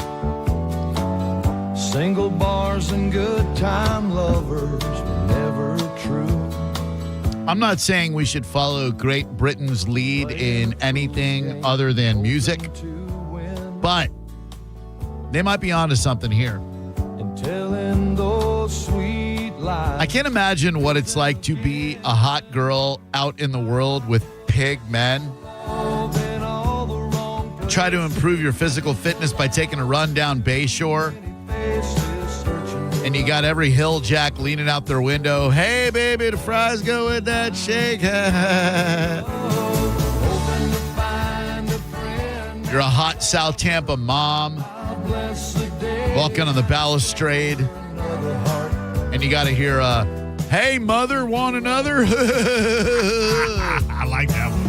Single bars and good time lovers were never true. I'm not saying we should follow Great Britain's lead in anything other than music, but they might be onto something here. And telling those sweet lies. I can't imagine what it's like to be a hot girl out in the world with pig men. Try to improve your physical fitness by taking a run down Bayshore. And you got every hill jack leaning out their window. Hey, baby, the fries go with that shake. You're a hot South Tampa mom walking on the balustrade. And you got to hear, hey, mother, want another? I like that one.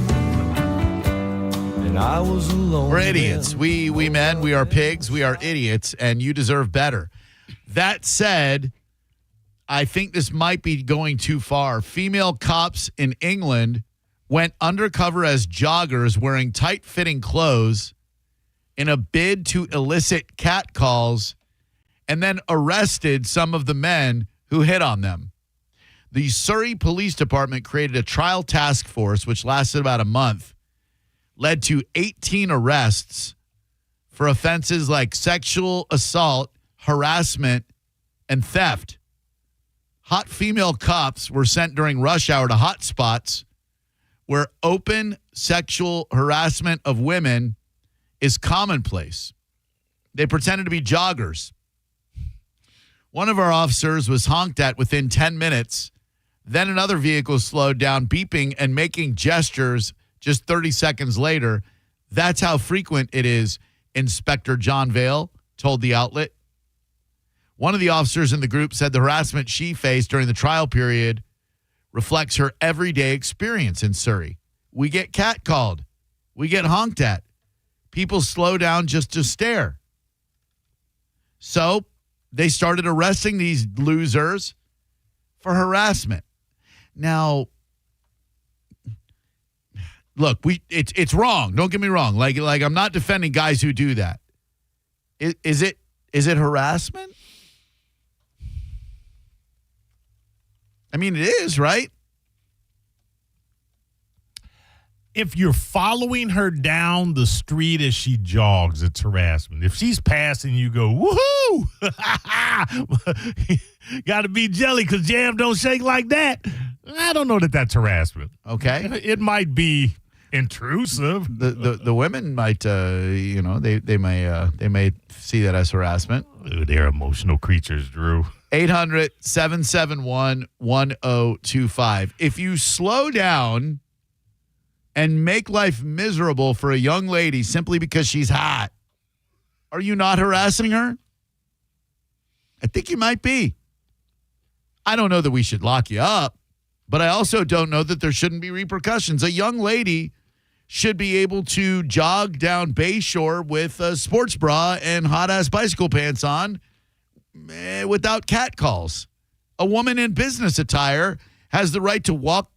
And I was alone. We're idiots. We men, we are pigs. We are idiots, and you deserve better. That said, I think this might be going too far. Female cops in England went undercover as joggers wearing tight-fitting clothes in a bid to elicit catcalls and then arrested some of the men who hit on them. The Surrey Police Department created a trial task force, which lasted about a month, led to 18 arrests for offenses like sexual assault, harassment, and theft. Hot female cops were sent during rush hour to hot spots where open sexual harassment of women is commonplace. They pretended to be joggers. One of our officers was honked at within 10 minutes. Then another vehicle slowed down, beeping and making gestures just 30 seconds later. That's how frequent it is, Inspector John Vale told the outlet. One of the officers in the group said the harassment she faced during the trial period reflects her everyday experience in Surrey. We get catcalled. We get honked at. People slow down just to stare. So they started arresting these losers for harassment. Now, look, it's wrong. Don't get me wrong. Like I'm not defending guys who do that. Is it harassment? I mean, it is, right? If you're following her down the street as she jogs, it's harassment. If she's passing, you go, woohoo! Got to be jelly because jam don't shake like that. I don't know that that's harassment. Okay. It might be intrusive. The women might, they may see that as harassment. Ooh, they're emotional creatures, Drew. 800-771-1025. If you slow down and make life miserable for a young lady simply because she's hot, are you not harassing her? I think you might be. I don't know that we should lock you up, but I also don't know that there shouldn't be repercussions. A young lady should be able to jog down Bayshore with a sports bra and hot-ass bicycle pants on without catcalls. A woman in business attire has the right to walk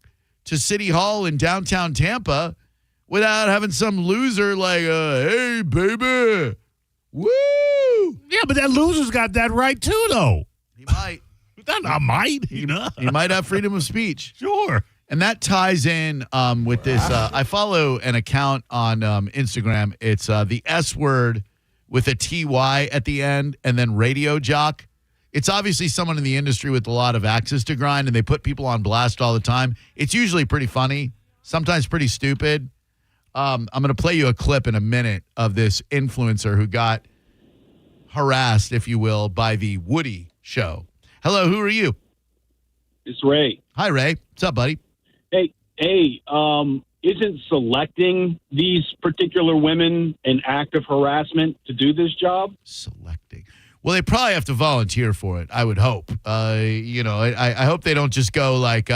to City Hall in downtown Tampa without having some loser like, hey, baby, woo! Yeah, but that loser's got that right too, though. He might. I might. He might have freedom of speech. Sure. And that ties in with this. I follow an account on Instagram. It's the S word with a TY at the end and then radio jock. It's obviously someone in the industry with a lot of axes to grind, and they put people on blast all the time. It's usually pretty funny, sometimes pretty stupid. I'm going to play you a clip in a minute of this influencer who got harassed, if you will, by the Woody show. Hello, who are you? It's Ray. Hi, Ray. What's up, buddy? Hey, isn't selecting these particular women an act of harassment to do this job? Selecting. Well, they probably have to volunteer for it, I would hope. I hope they don't just go like,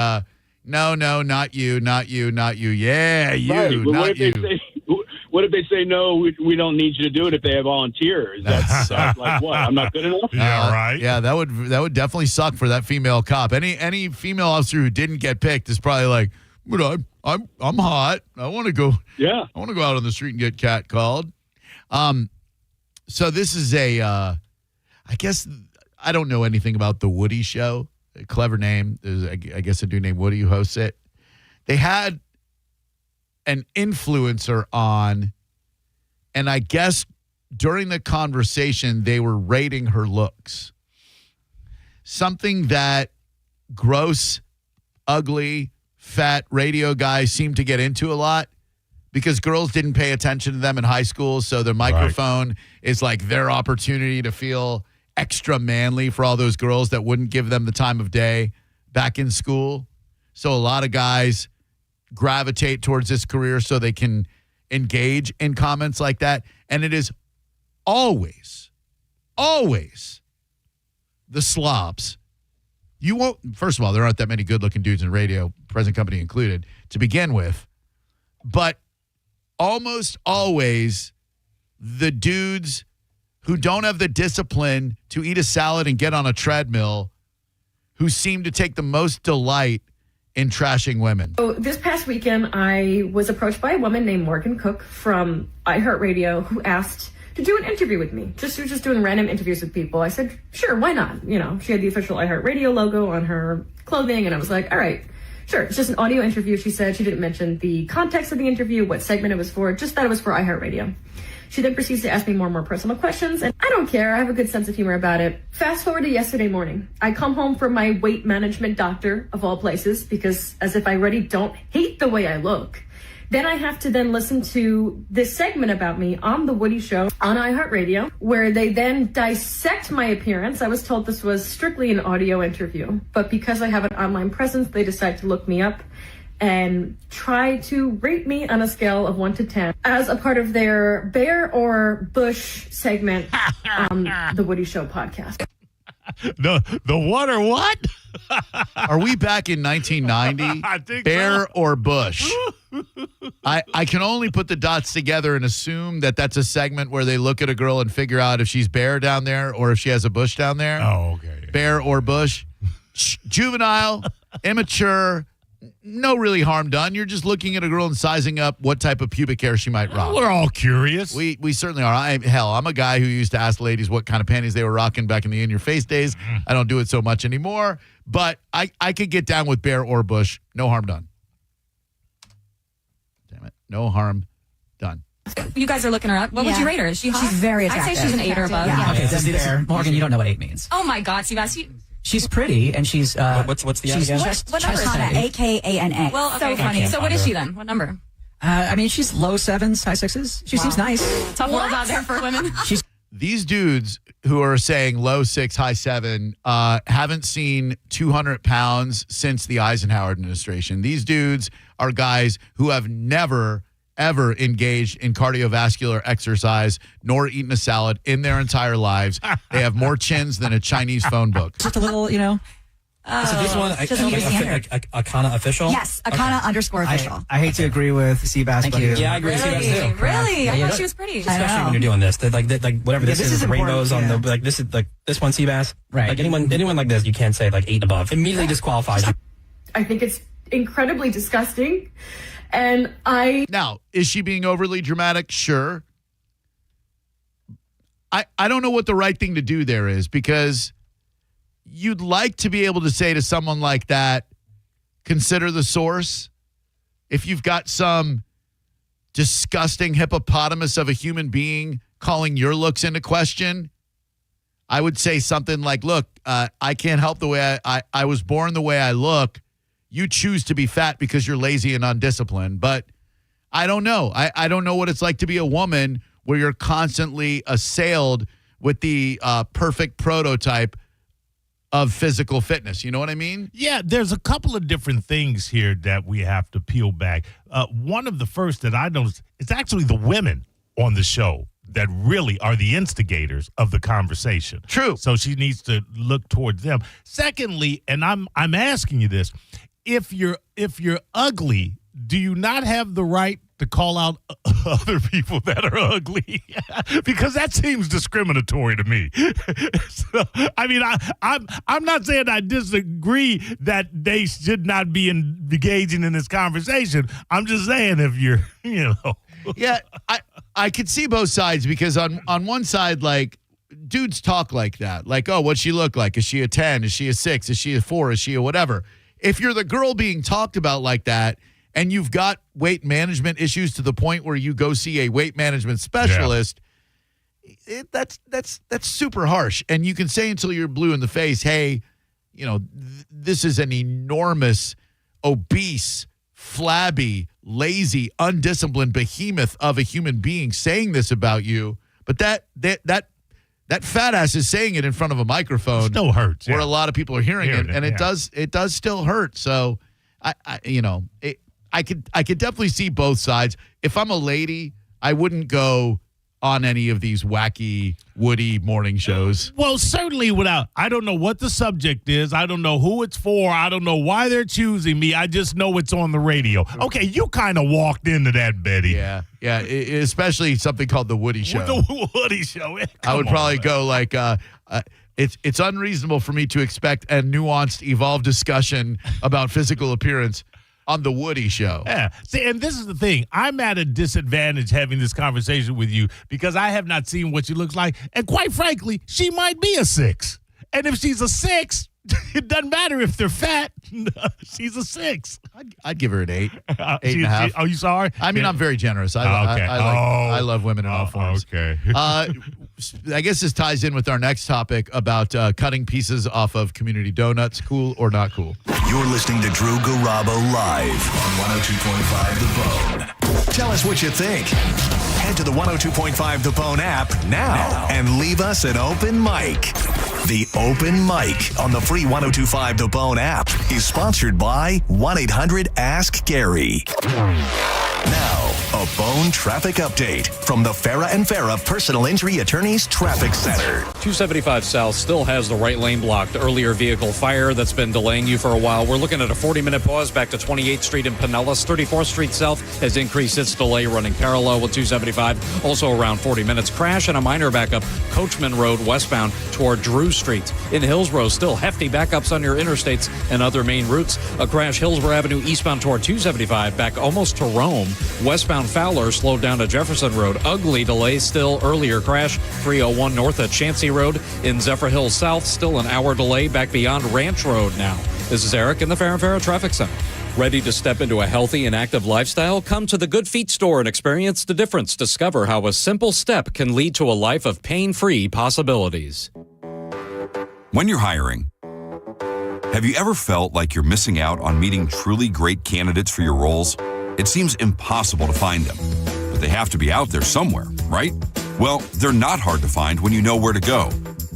no, not you, not you, not you. Yeah, you, right. not you. What if they say, no, we don't need you to do it if they have volunteers? That's like what? I'm not good enough? Yeah, right. Yeah, that would definitely suck for that female cop. Any female officer who didn't get picked is probably like, but I'm hot. I want to go. Yeah. I want to go out on the street and get catcalled. So this is I guess I don't know anything about the Woody Show. A clever name. There's, I guess, a dude named Woody who hosts it. They had an influencer on, and I guess during the conversation, they were rating her looks. Something that gross, ugly, fat radio guys seem to get into a lot because girls didn't pay attention to them in high school, so their microphone is like their opportunity to feel extra manly for all those girls that wouldn't give them the time of day back in school. So a lot of guys gravitate towards this career so they can engage in comments like that. And it is always the slobs. You won't, first of all, there aren't that many good-looking dudes in radio, present company included, to begin with. But almost always the dudes who don't have the discipline to eat a salad and get on a treadmill, who seem to take the most delight in trashing women. So this past weekend, I was approached by a woman named Morgan Cook from iHeartRadio who asked to do an interview with me. She was just doing random interviews with people. I said, sure, why not? You know, she had the official iHeartRadio logo on her clothing, and I was like, all right, sure. It's just an audio interview, she said. She didn't mention the context of the interview, what segment it was for, just that it was for iHeartRadio. She then proceeds to ask me more and more personal questions, and I don't care. I have a good sense of humor about it. Fast forward to yesterday morning. I come home from my weight management doctor, of all places, because as if I already don't hate the way I look. Then I have to then listen to this segment about me on The Woody Show on iHeartRadio, where they then dissect my appearance. I was told this was strictly an audio interview, but because I have an online presence, they decide to look me up and try to rate me on a scale of 1 to 10 as a part of their Bear or Bush segment on The Woody Show podcast. The what or what? Are we back in 1990? I think Bear so. or Bush? I can only put the dots together and assume that that's a segment where they look at a girl and figure out if she's Bear down there or if she has a bush down there. Oh, okay. Bear or Bush. Juvenile, immature, no really harm done. You're just looking at a girl and sizing up what type of pubic hair she might rock. We're all curious. We certainly are. I'm a guy who used to ask ladies what kind of panties they were rocking back in the in-your-face days. I don't do it so much anymore. But I could get down with Bear or Bush. No harm done. Damn it. No harm done. You guys are looking her up. What would you rate her? Is she hot? She's very I'd attractive. say she's an 8 or above. Yeah. Yeah. Okay, this is Morgan, you don't know what 8 means. Oh my God, Seabass. She's pretty, and she's what's the she's again? What number is Akana, that? AKANA. Well, okay. So funny. So what is she then? What number? I mean, she's low 7s, high 6s. She seems nice. Tough world out there for women. These dudes who are saying low 6, high 7 haven't seen 200 pounds since the Eisenhower administration. These dudes are guys who have never, ever engaged in cardiovascular exercise nor eaten a salad in their entire lives. They have more chins than a Chinese phone book. Just a little, you know. So this one, Akana official? Yes, Akana _ official. I hate to agree with Seabass, Thank but you. yeah, I agree with Seabass too. Really? Yeah, I thought she was pretty. Especially when you're doing this, like whatever this is, rainbows on yeah. the like this is like this one Seabass. Right. Like anyone like this, you can't say like 8 and above. Immediately disqualifies you. I think it's incredibly disgusting. And Now, is she being overly dramatic? Sure. I don't know what the right thing to do there is, because you'd like to be able to say to someone like that, consider the source. If you've got some disgusting hippopotamus of a human being calling your looks into question, I would say something like, look, I can't help the way I was born the way I look. You choose to be fat because you're lazy and undisciplined. But I don't know. I don't know what it's like to be a woman where you're constantly assailed with the perfect prototype of physical fitness. You know what I mean? Yeah, there's a couple of different things here that we have to peel back. One of the first that I noticed is actually the women on the show that really are the instigators of the conversation. True. So she needs to look towards them. Secondly, and I'm asking you this, if you're ugly, do you not have the right to call out other people that are ugly because that seems discriminatory to me. So, I mean, I'm not saying I disagree that they should not be engaging in this conversation. I'm just saying if you're, Yeah, I could see both sides because on one side, like, dudes talk like that. Like, oh, what's she look like? Is she a 10? Is she a 6? Is she a 4? Is she a whatever? If you're the girl being talked about like that and you've got weight management issues to the point where you go see a weight management specialist, that's super harsh. And you can say until you're blue in the face, hey, this is an enormous, obese, flabby, lazy, undisciplined behemoth of a human being saying this about you. But that fat ass is saying it in front of a microphone. It still hurts. Where a lot of people are hearing it, and it does still hurt. So I could definitely see both sides. If I'm a lady, I wouldn't go on any of these wacky, woody morning shows. Well, certainly I don't know what the subject is. I don't know who it's for. I don't know why they're choosing me. I just know it's on the radio. Okay, you kind of walked into that, Betty. Yeah, especially something called The Woody Show. The Woody Show. I would probably go like, it's unreasonable for me to expect a nuanced, evolved discussion about physical appearance on The Woody Show. Yeah. See, and this is the thing. I'm at a disadvantage having this conversation with you because I have not seen what she looks like. And quite frankly, she might be a 6. And if she's a 6, it doesn't matter if they're fat. She's a 6. I'd give her an 8, 8.5. Oh, you sorry? I mean, I'm very generous. I love women in all forms. Okay. I guess this ties in with our next topic about cutting pieces off of community donuts. Cool or not cool? You're listening to Drew Garabo live on 102.5 The Bone. Tell us what you think. Head to the 102.5 The Bone app now and leave us an open mic. The Open Mic on the free 102.5 The Bone app is sponsored by 1-800-ASK-GARY. Now, a Bone traffic update from the Farah and Farah Personal Injury Attorneys Traffic Center. 275 South still has the right lane blocked. Earlier vehicle fire that's been delaying you for a while. We're looking at a 40-minute pause back to 28th Street in Pinellas. 34th Street South has increased its delay running parallel with 275. Also around 40 minutes. Crash and a minor backup Coachman Road westbound toward Drew Street. In Hillsborough, still hefty backups on your interstates and other main routes. A crash Hillsborough Avenue eastbound toward 275 back almost to Rome. Westbound Fowler slowed down to Jefferson Road. Ugly delay still. Earlier crash 301 north at Chancey Road. In Zephyr Hills South, still an hour delay back beyond Ranch Road now. This is Eric in the Farah and Farah Traffic Center. Ready to step into a healthy and active lifestyle? Come to the Good Feet store and experience the difference. Discover how a simple step can lead to a life of pain-free possibilities. When you're hiring, have you ever felt like you're missing out on meeting truly great candidates for your roles? It seems impossible to find them, but they have to be out there somewhere, right? Well, they're not hard to find when you know where to go,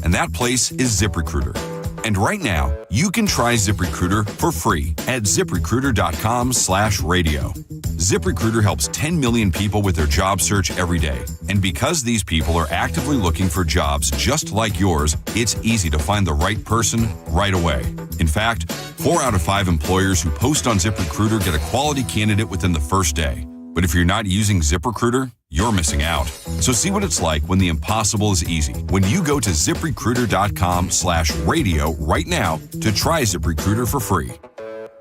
and that place is ZipRecruiter. And right now, you can try ZipRecruiter for free at ZipRecruiter.com/radio. ZipRecruiter helps 10 million people with their job search every day. And because these people are actively looking for jobs just like yours, it's easy to find the right person right away. In fact, 4 out of 5 employers who post on ZipRecruiter get a quality candidate within the first day. But if you're not using ZipRecruiter, you're missing out. So see what it's like when the impossible is easy. When you go to ZipRecruiter.com/radio right now to try ZipRecruiter for free.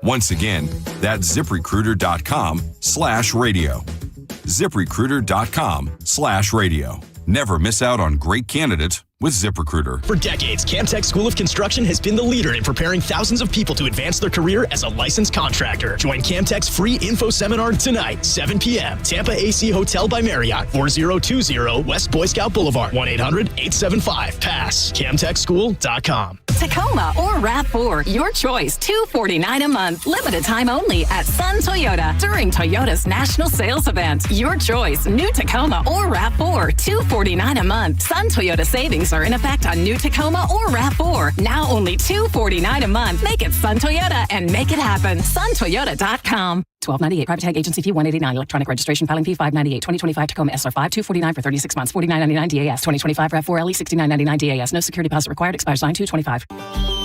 Once again, that's ZipRecruiter.com/radio. ZipRecruiter.com/radio. Never miss out on great candidates with ZipRecruiter. For decades, Camtech School of Construction has been the leader in preparing thousands of people to advance their career as a licensed contractor. Join Camtech's free info seminar tonight, 7 p.m. Tampa AC Hotel by Marriott, 4020 West Boy Scout Boulevard, 1-800-875-PASS. CamtechSchool.com. Tacoma or RAV4, your choice, $249 a month. Limited time only at Sun Toyota during Toyota's national sales event. Your choice, new Tacoma or RAV4, $249 a month. Sun Toyota savings are in effect on new Tacoma or RAV4. Now only $249 a month. Make it Sun Toyota and make it happen. SunToyota.com. $12.98 private tag agency fee $189 electronic registration filing fee $5.98 2025 Tacoma SR5 $249 for 36 months $49.99 DAS 2025 RAV4 LE $69.99 DAS no security deposit required expires 9/2/25.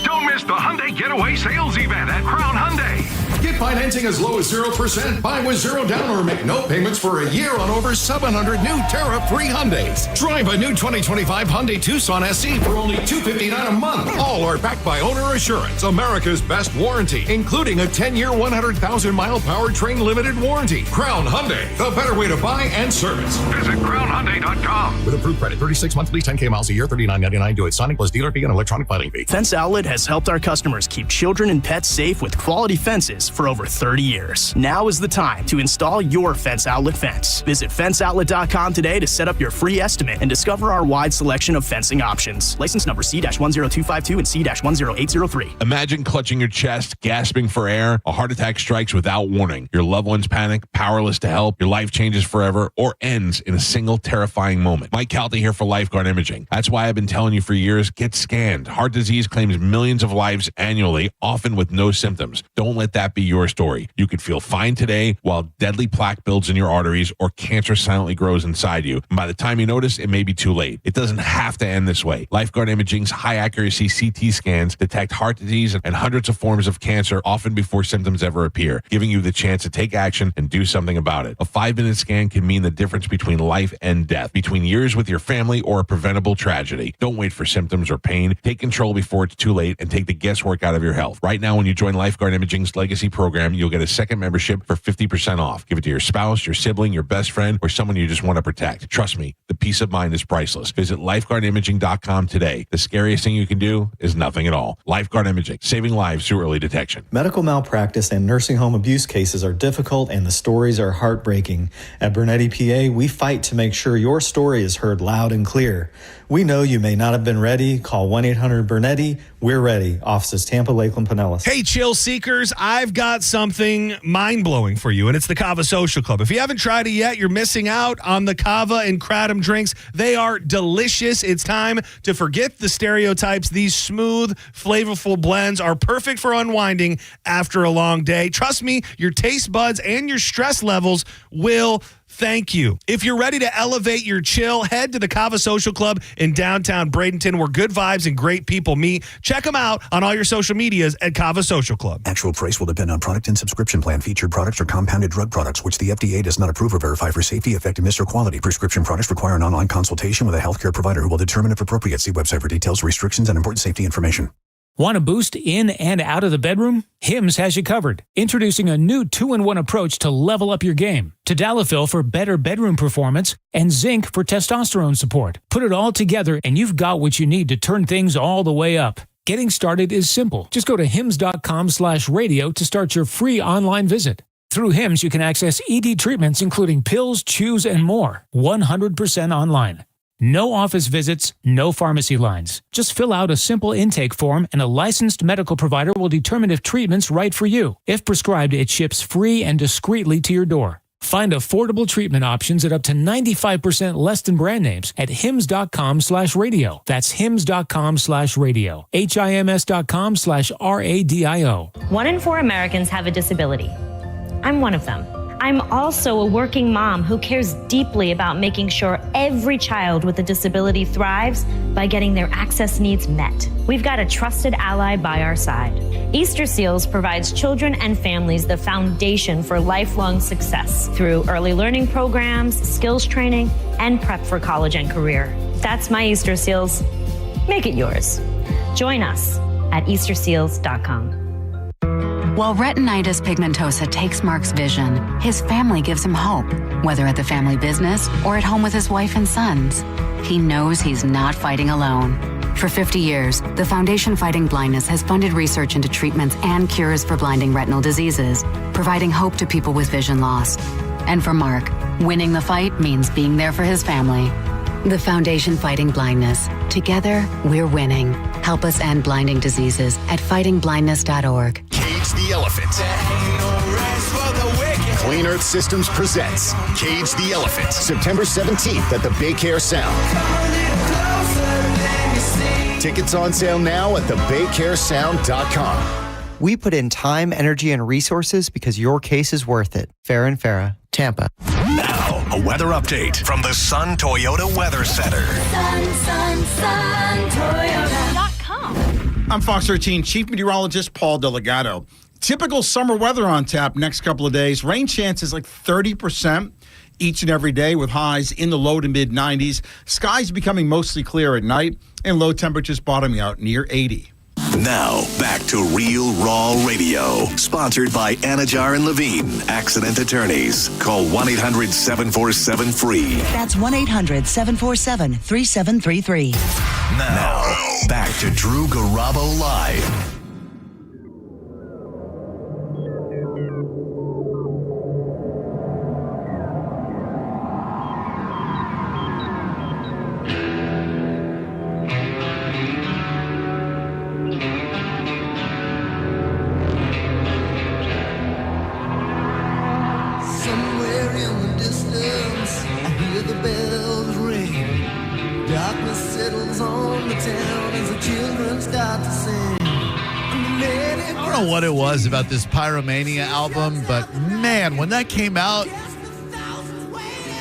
Don't miss the Hyundai Getaway Sales Event at Crown Hyundai. Get financing as low as 0%. Buy with 0 down or make no payments for a year on over 700 new tariff-free Hyundais. Drive a new 2025 Hyundai Tucson SE for only $259 a month. All are backed by Owner Assurance, America's best warranty, including a 10-year, 100,000-mile powertrain limited warranty. Crown Hyundai, the better way to buy and service. Visit crownhyundai.com. With approved credit, 36 monthly, 10K miles a year, $39.99 due at signing plus dealer fee and electronic filing fee. Fence Outlet has helped our customers keep children and pets safe with quality fences for over 30 years. Now is the time to install your Fence Outlet fence. Visit fenceoutlet.com today to set up your free estimate and discover our wide selection of fencing options. License number C-10252 and C-10803. Imagine clutching your chest, gasping for air. A heart attack strikes without warning. Your loved ones panic, powerless to help. Your life changes forever or ends in a single terrifying moment. Mike Calta here for Lifeguard Imaging. That's why I've been telling you for years, get scanned. Heart disease claims millions of lives annually, often with no symptoms. Don't let that be your story. You could feel fine today while deadly plaque builds in your arteries or cancer silently grows inside you. And by the time you notice, it may be too late. It doesn't have to end this way. Lifeguard Imaging's high-accuracy CT scans detect heart disease and hundreds of forms of cancer often before symptoms ever appear, giving you the chance to take action and do something about it. A 5-minute scan can mean the difference between life and death, between years with your family or a preventable tragedy. Don't wait for symptoms or pain. Take control before it's too late and take the guesswork out of your health. Right now, when you join Lifeguard Imaging's Legacy program, you'll get a second membership for 50% off. Give it to your spouse, your sibling, your best friend, or someone you just want to protect. Trust me, the peace of mind is priceless. Visit lifeguardimaging.com today. The scariest thing you can do is nothing at all. Lifeguard Imaging, saving lives through early detection. Medical malpractice and nursing home abuse cases are difficult and the stories are heartbreaking. At Bernetti PA, we fight to make sure your story is heard loud and clear. We know you may not have been ready. Call 1-800-BERNETTI. We're ready. Offices Tampa, Lakeland, Pinellas. Hey, chill seekers, I've got something mind-blowing for you, and it's the Cava Social Club. If you haven't tried it yet, you're missing out on the Cava and Kratom drinks. They are delicious. It's time to forget the stereotypes. These smooth, flavorful blends are perfect for unwinding after a long day. Trust me, your taste buds and your stress levels will thank you. If you're ready to elevate your chill, head to the Cava Social Club in downtown Bradenton, where good vibes and great people meet. Check them out on all your social medias at Cava Social Club. Actual price will depend on product and subscription plan. Featured products are compounded drug products, which the FDA does not approve or verify for safety, effectiveness, or quality. Prescription products require an online consultation with a healthcare provider who will determine if appropriate. See website for details, restrictions, and important safety information. Want to boost in and out of the bedroom? Hims has you covered. Introducing a new 2-in-1 approach to level up your game. Tadalafil for better bedroom performance and zinc for testosterone support. Put it all together and you've got what you need to turn things all the way up. Getting started is simple. Just go to hims.com/radio to start your free online visit. Through Hims, you can access ED treatments including pills, chews, and more. 100% online. No office visits, no pharmacy lines. Just fill out a simple intake form and a licensed medical provider will determine if treatment's right for you. If prescribed, it ships free and discreetly to your door. Find affordable treatment options at up to 95% less than brand names at hims.com/radio. That's hims.com/radio. HIMS.com/RADIO. 1 in 4 Americans have a disability. I'm one of them. I'm also a working mom who cares deeply about making sure every child with a disability thrives by getting their access needs met. We've got a trusted ally by our side. Easter Seals provides children and families the foundation for lifelong success through early learning programs, skills training, and prep for college and career. That's my Easter Seals. Make it yours. Join us at easterseals.com. While retinitis pigmentosa takes Mark's vision, his family gives him hope, whether at the family business or at home with his wife and sons. He knows he's not fighting alone. For 50 years, the Foundation Fighting Blindness has funded research into treatments and cures for blinding retinal diseases, providing hope to people with vision loss. And for Mark, winning the fight means being there for his family. The Foundation Fighting Blindness. Together, we're winning. Help us end blinding diseases at fightingblindness.org. Cage the Elephant. Clean Earth Systems presents Cage the Elephant, September 17th at the Baycare Sound. Tickets on sale now at thebaycaresound.com. We put in time, energy, and resources because your case is worth it. Farah and Farah, Tampa. Now, a weather update from the Sun Toyota Weather Center. Toyota.com. I'm Fox 13 Chief Meteorologist Paul Delegado. Typical summer weather on tap next couple of days. Rain chances like 30% each and every day with highs in the low to mid 90s. Skies becoming mostly clear at night and low temperatures bottoming out near 80. Now, back to Real Raw Radio. Sponsored by Anajar and Levine, Accident Attorneys. Call 1-800-747-FREE. That's 1-800-747-3733. Now, back to Drew Garabo Live. What it was about this Pyromania album, but man, when that came out,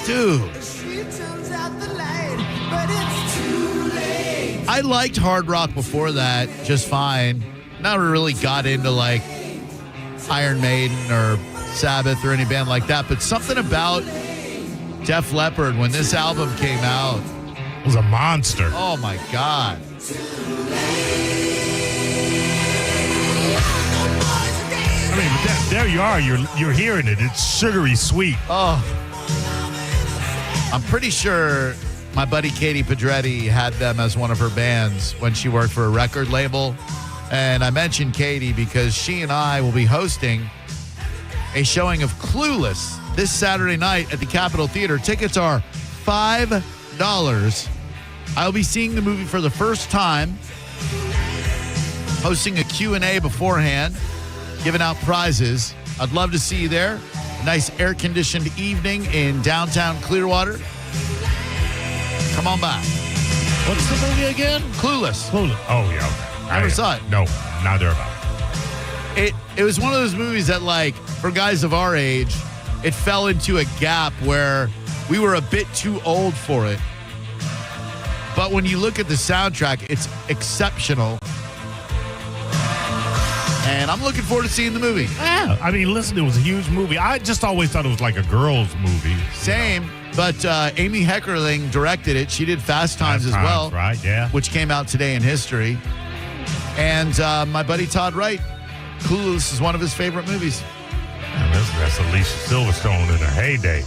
dude, I liked hard rock before that just fine. Never really got into like Iron Maiden or Sabbath or any band like that, but something about Def Leppard when this album came out was a monster. Oh my God. I mean, there you are. You're hearing it. It's sugary sweet. Oh. I'm pretty sure my buddy Katie Pedretti had them as one of her bands when she worked for a record label. And I mentioned Katie because she and I will be hosting a showing of Clueless this Saturday night at the Capitol Theater. Tickets are $5. I'll be seeing the movie for the first time, hosting a Q&A beforehand, giving out prizes. I'd love to see you there. A nice air-conditioned evening in downtown Clearwater. Come on by. What's the movie again? Clueless. Oh, yeah. Okay. Never saw it. No, neither have I. It was one of those movies that, like, for guys of our age, it fell into a gap where we were a bit too old for it. But when you look at the soundtrack, it's exceptional. And I'm looking forward to seeing the movie. Yeah. I mean, listen, it was a huge movie. I just always thought it was like a girl's movie. Same. But Amy Heckerling directed it. She did Fast Times as well. Right, yeah. Which came out today in history. And my buddy Todd Wright, Clueless is one of his favorite movies. Man, that's Alicia Silverstone in her heyday.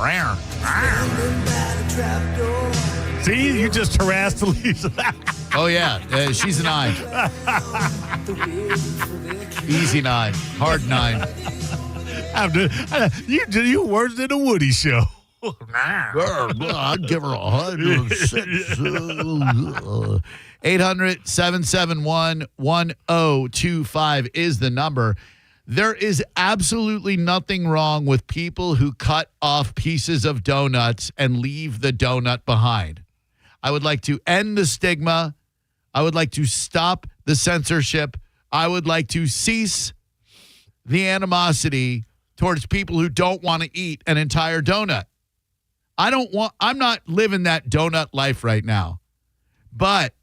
See, you just harassed Alicia. Oh, yeah. She's a 9. Easy 9. Hard 9. You worse than a Woody show. I'd give her 106. 800-771-1025 is the number. There is absolutely nothing wrong with people who cut off pieces of donuts and leave the donut behind. I would like to end the stigma. I would like to stop the censorship. I would like to cease the animosity towards people who don't want to eat an entire donut. I'm not living that donut life right now. But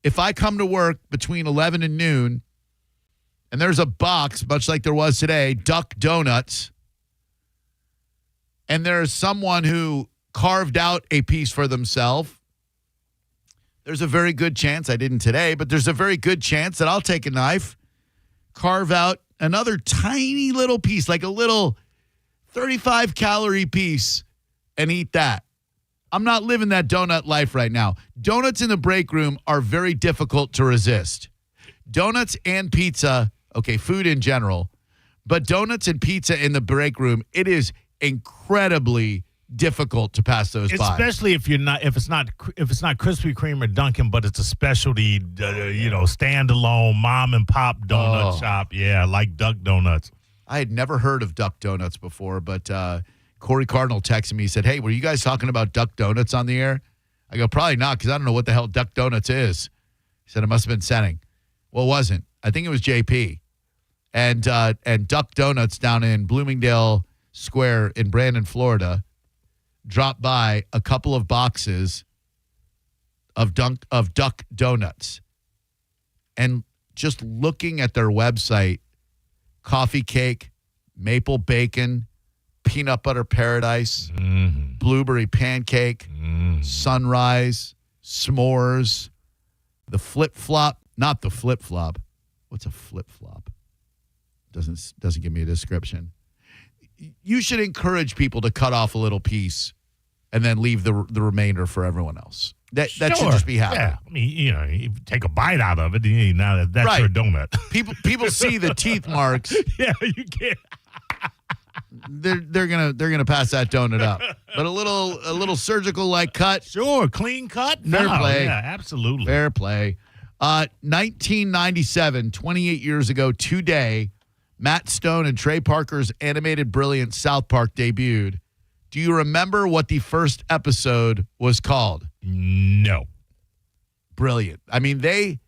if I come to work between 11 and noon and there's a box, much like there was today, Duck Donuts, and there's someone who carved out a piece for themselves, there's a very good chance, I didn't today, but there's a very good chance that I'll take a knife, carve out another tiny little piece, like a little 35-calorie piece, and eat that. I'm not living that donut life right now. Donuts in the break room are very difficult to resist. Donuts and pizza, okay, food in general, but donuts and pizza in the break room, it is incredibly difficult to pass those by. Especially if it's not Krispy Kreme or Dunkin', but it's a specialty, standalone mom and pop donut shop. Yeah, like Duck Donuts. I had never heard of Duck Donuts before, but Corey Cardinal texted me. He said, "Hey, were you guys talking about Duck Donuts on the air?" I go, "Probably not, because I don't know what the hell Duck Donuts is." He said, "It must have been Senning." Well, it wasn't. I think it was JP. And Duck Donuts down in Bloomingdale Square in Brandon, Florida, dropped by a couple of boxes of Duck Donuts. And just looking at their website coffee cake, maple bacon, peanut butter paradise, blueberry pancake, sunrise, s'mores, the flip-flop, not the flip-flop. What's a flip-flop? Doesn't give me a description. You should encourage people to cut off a little piece and then leave the remainder for everyone else. That should just be happening. Yeah, I mean, you take a bite out of it, now that's Right. your donut. People see the teeth marks. Yeah, you can't. They're gonna pass that donut up. But a little surgical like cut. Sure, clean cut. Fair play. Yeah, absolutely. Fair play. 1997, 28 years ago today, Matt Stone and Trey Parker's animated brilliant South Park debuted. Do you remember what the first episode was called? No. Brilliant. I mean, they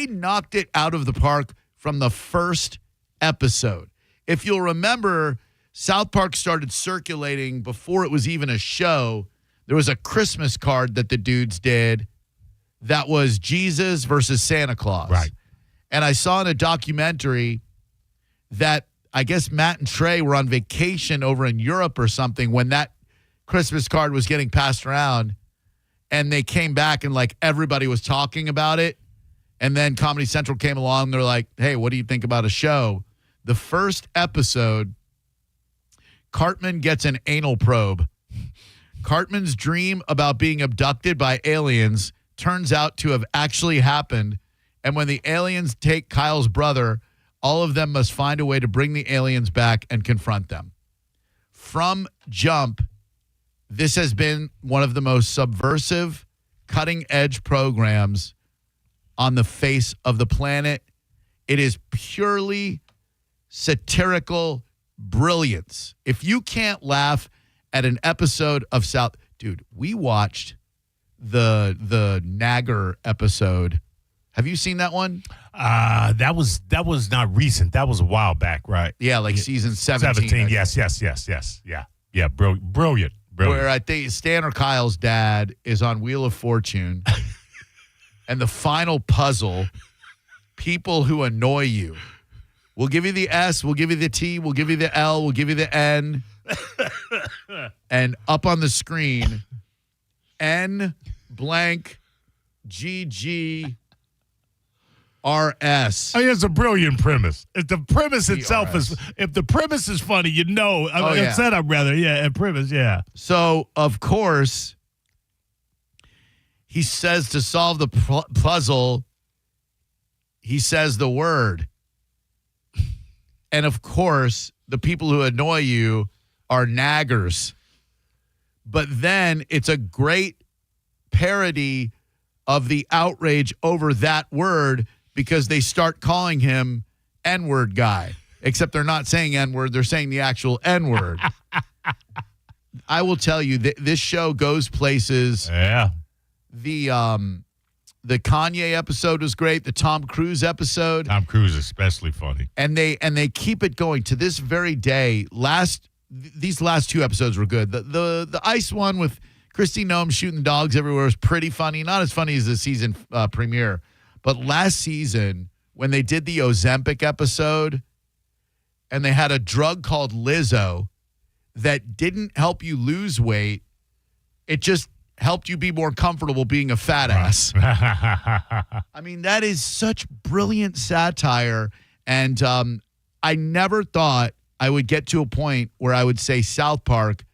knocked it out of the park from the first episode. If you'll remember, South Park started circulating before it was even a show. There was a Christmas card that the dudes did that was Jesus versus Santa Claus. Right. And I saw in a documentary that I guess Matt and Trey were on vacation over in Europe or something when that Christmas card was getting passed around, and they came back and like everybody was talking about it. And then Comedy Central came along and they're like, hey, what do you think about a show? The first episode, Cartman gets an anal probe. Cartman's dream about being abducted by aliens turns out to have actually happened. And when the aliens take Kyle's brother, all of them must find a way to bring the aliens back and confront them. From jump, this has been one of the most subversive, cutting-edge programs on the face of the planet. It is purely satirical brilliance. If you can't laugh at an episode of South... Dude, we watched the Nagger episode. Have you seen that one? That was not recent. That was a while back, right? Yeah, like season 17. Yes. Yeah, brilliant. Where I think Stan or Kyle's dad is on Wheel of Fortune. And the final puzzle, people who annoy you. We'll give you the S, we'll give you the T, we'll give you the L, we'll give you the N. And up on the screen, N blank GG RS. I mean, it's a brilliant premise. If the premise itself if the premise is funny, setup rather, and premise, yeah. So, of course, he says to solve the puzzle, he says the word. And, of course, the people who annoy you are naggers. But then it's a great parody of the outrage over that word because they start calling him N-word guy. Except they're not saying N-word, they're saying the actual N-word. I will tell you, this show goes places. Yeah. The Kanye episode was great. The Tom Cruise episode. Tom Cruise is especially funny. And they keep it going to this very day. These last two episodes were good. The ice one with Christy Noem shooting dogs everywhere was pretty funny. Not as funny as the season premiere. But last season, when they did the Ozempic episode and they had a drug called Lizzo that didn't help you lose weight, it just helped you be more comfortable being a fat ass. I mean, that is such brilliant satire. And I never thought I would get to a point where I would say South Park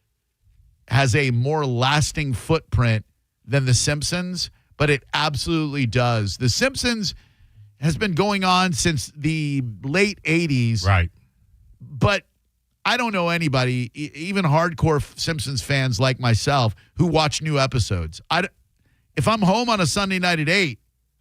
has a more lasting footprint than The Simpsons, but it absolutely does. The Simpsons has been going on since the late 80s. Right. But I don't know anybody, even hardcore Simpsons fans like myself, who watch new episodes. If I'm home on a Sunday night at 8,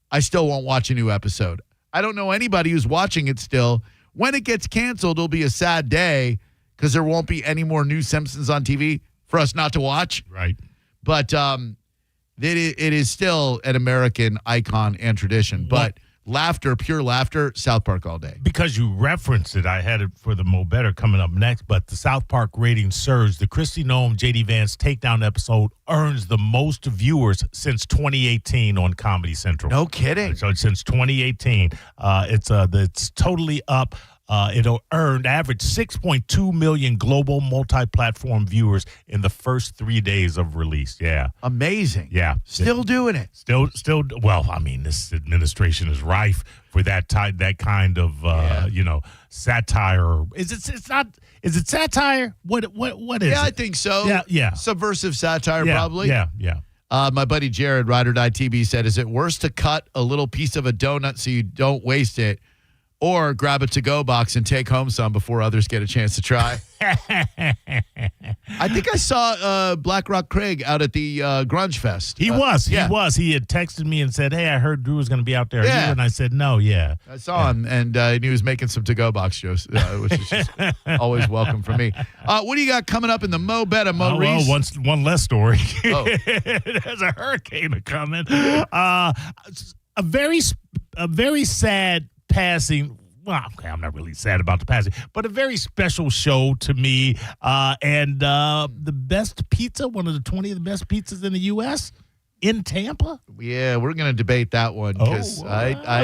I still won't watch a new episode. I don't know anybody who's watching it still. When it gets canceled, it'll be a sad day because there won't be any more new Simpsons on TV for us not to watch. Right. But it is still an American icon and tradition. But laughter, pure laughter, South Park all day. Because you referenced it, I had it for the Mo Better coming up next, but the South Park rating surged. The Christy Noem, J.D. Vance takedown episode earns the most viewers since 2018 on Comedy Central. No kidding. So since 2018, it's totally up. It earned average 6.2 million global multi-platform viewers in the first 3 days of release. Yeah. Amazing. Yeah. Still doing it. Still. Well, I mean, this administration is rife for that kind of satire. Is it satire? What is it? Yeah, I think so. Yeah. Subversive satire, probably. Yeah. My buddy Jared, Ride or Die TV, said, is it worse to cut a little piece of a donut so you don't waste it, or grab a to-go box and take home some before others get a chance to try? I think I saw Black Rock Craig out at the Grunge Fest. He was. He had texted me and said, hey, I heard Drew was going to be out there. Yeah. And I said, no, yeah. I saw him, and he was making some to-go box shows, which is just always welcome for me. What do you got coming up in the Mo Betta, Mo Reese? Well, one less story. Oh. There's a hurricane coming. A very sad passing. Well, okay, I'm not really sad about the passing, but a very special show to me. And the best pizza, one of the 20 of the best pizzas in the U.S. in Tampa. Yeah, we're going to debate that one because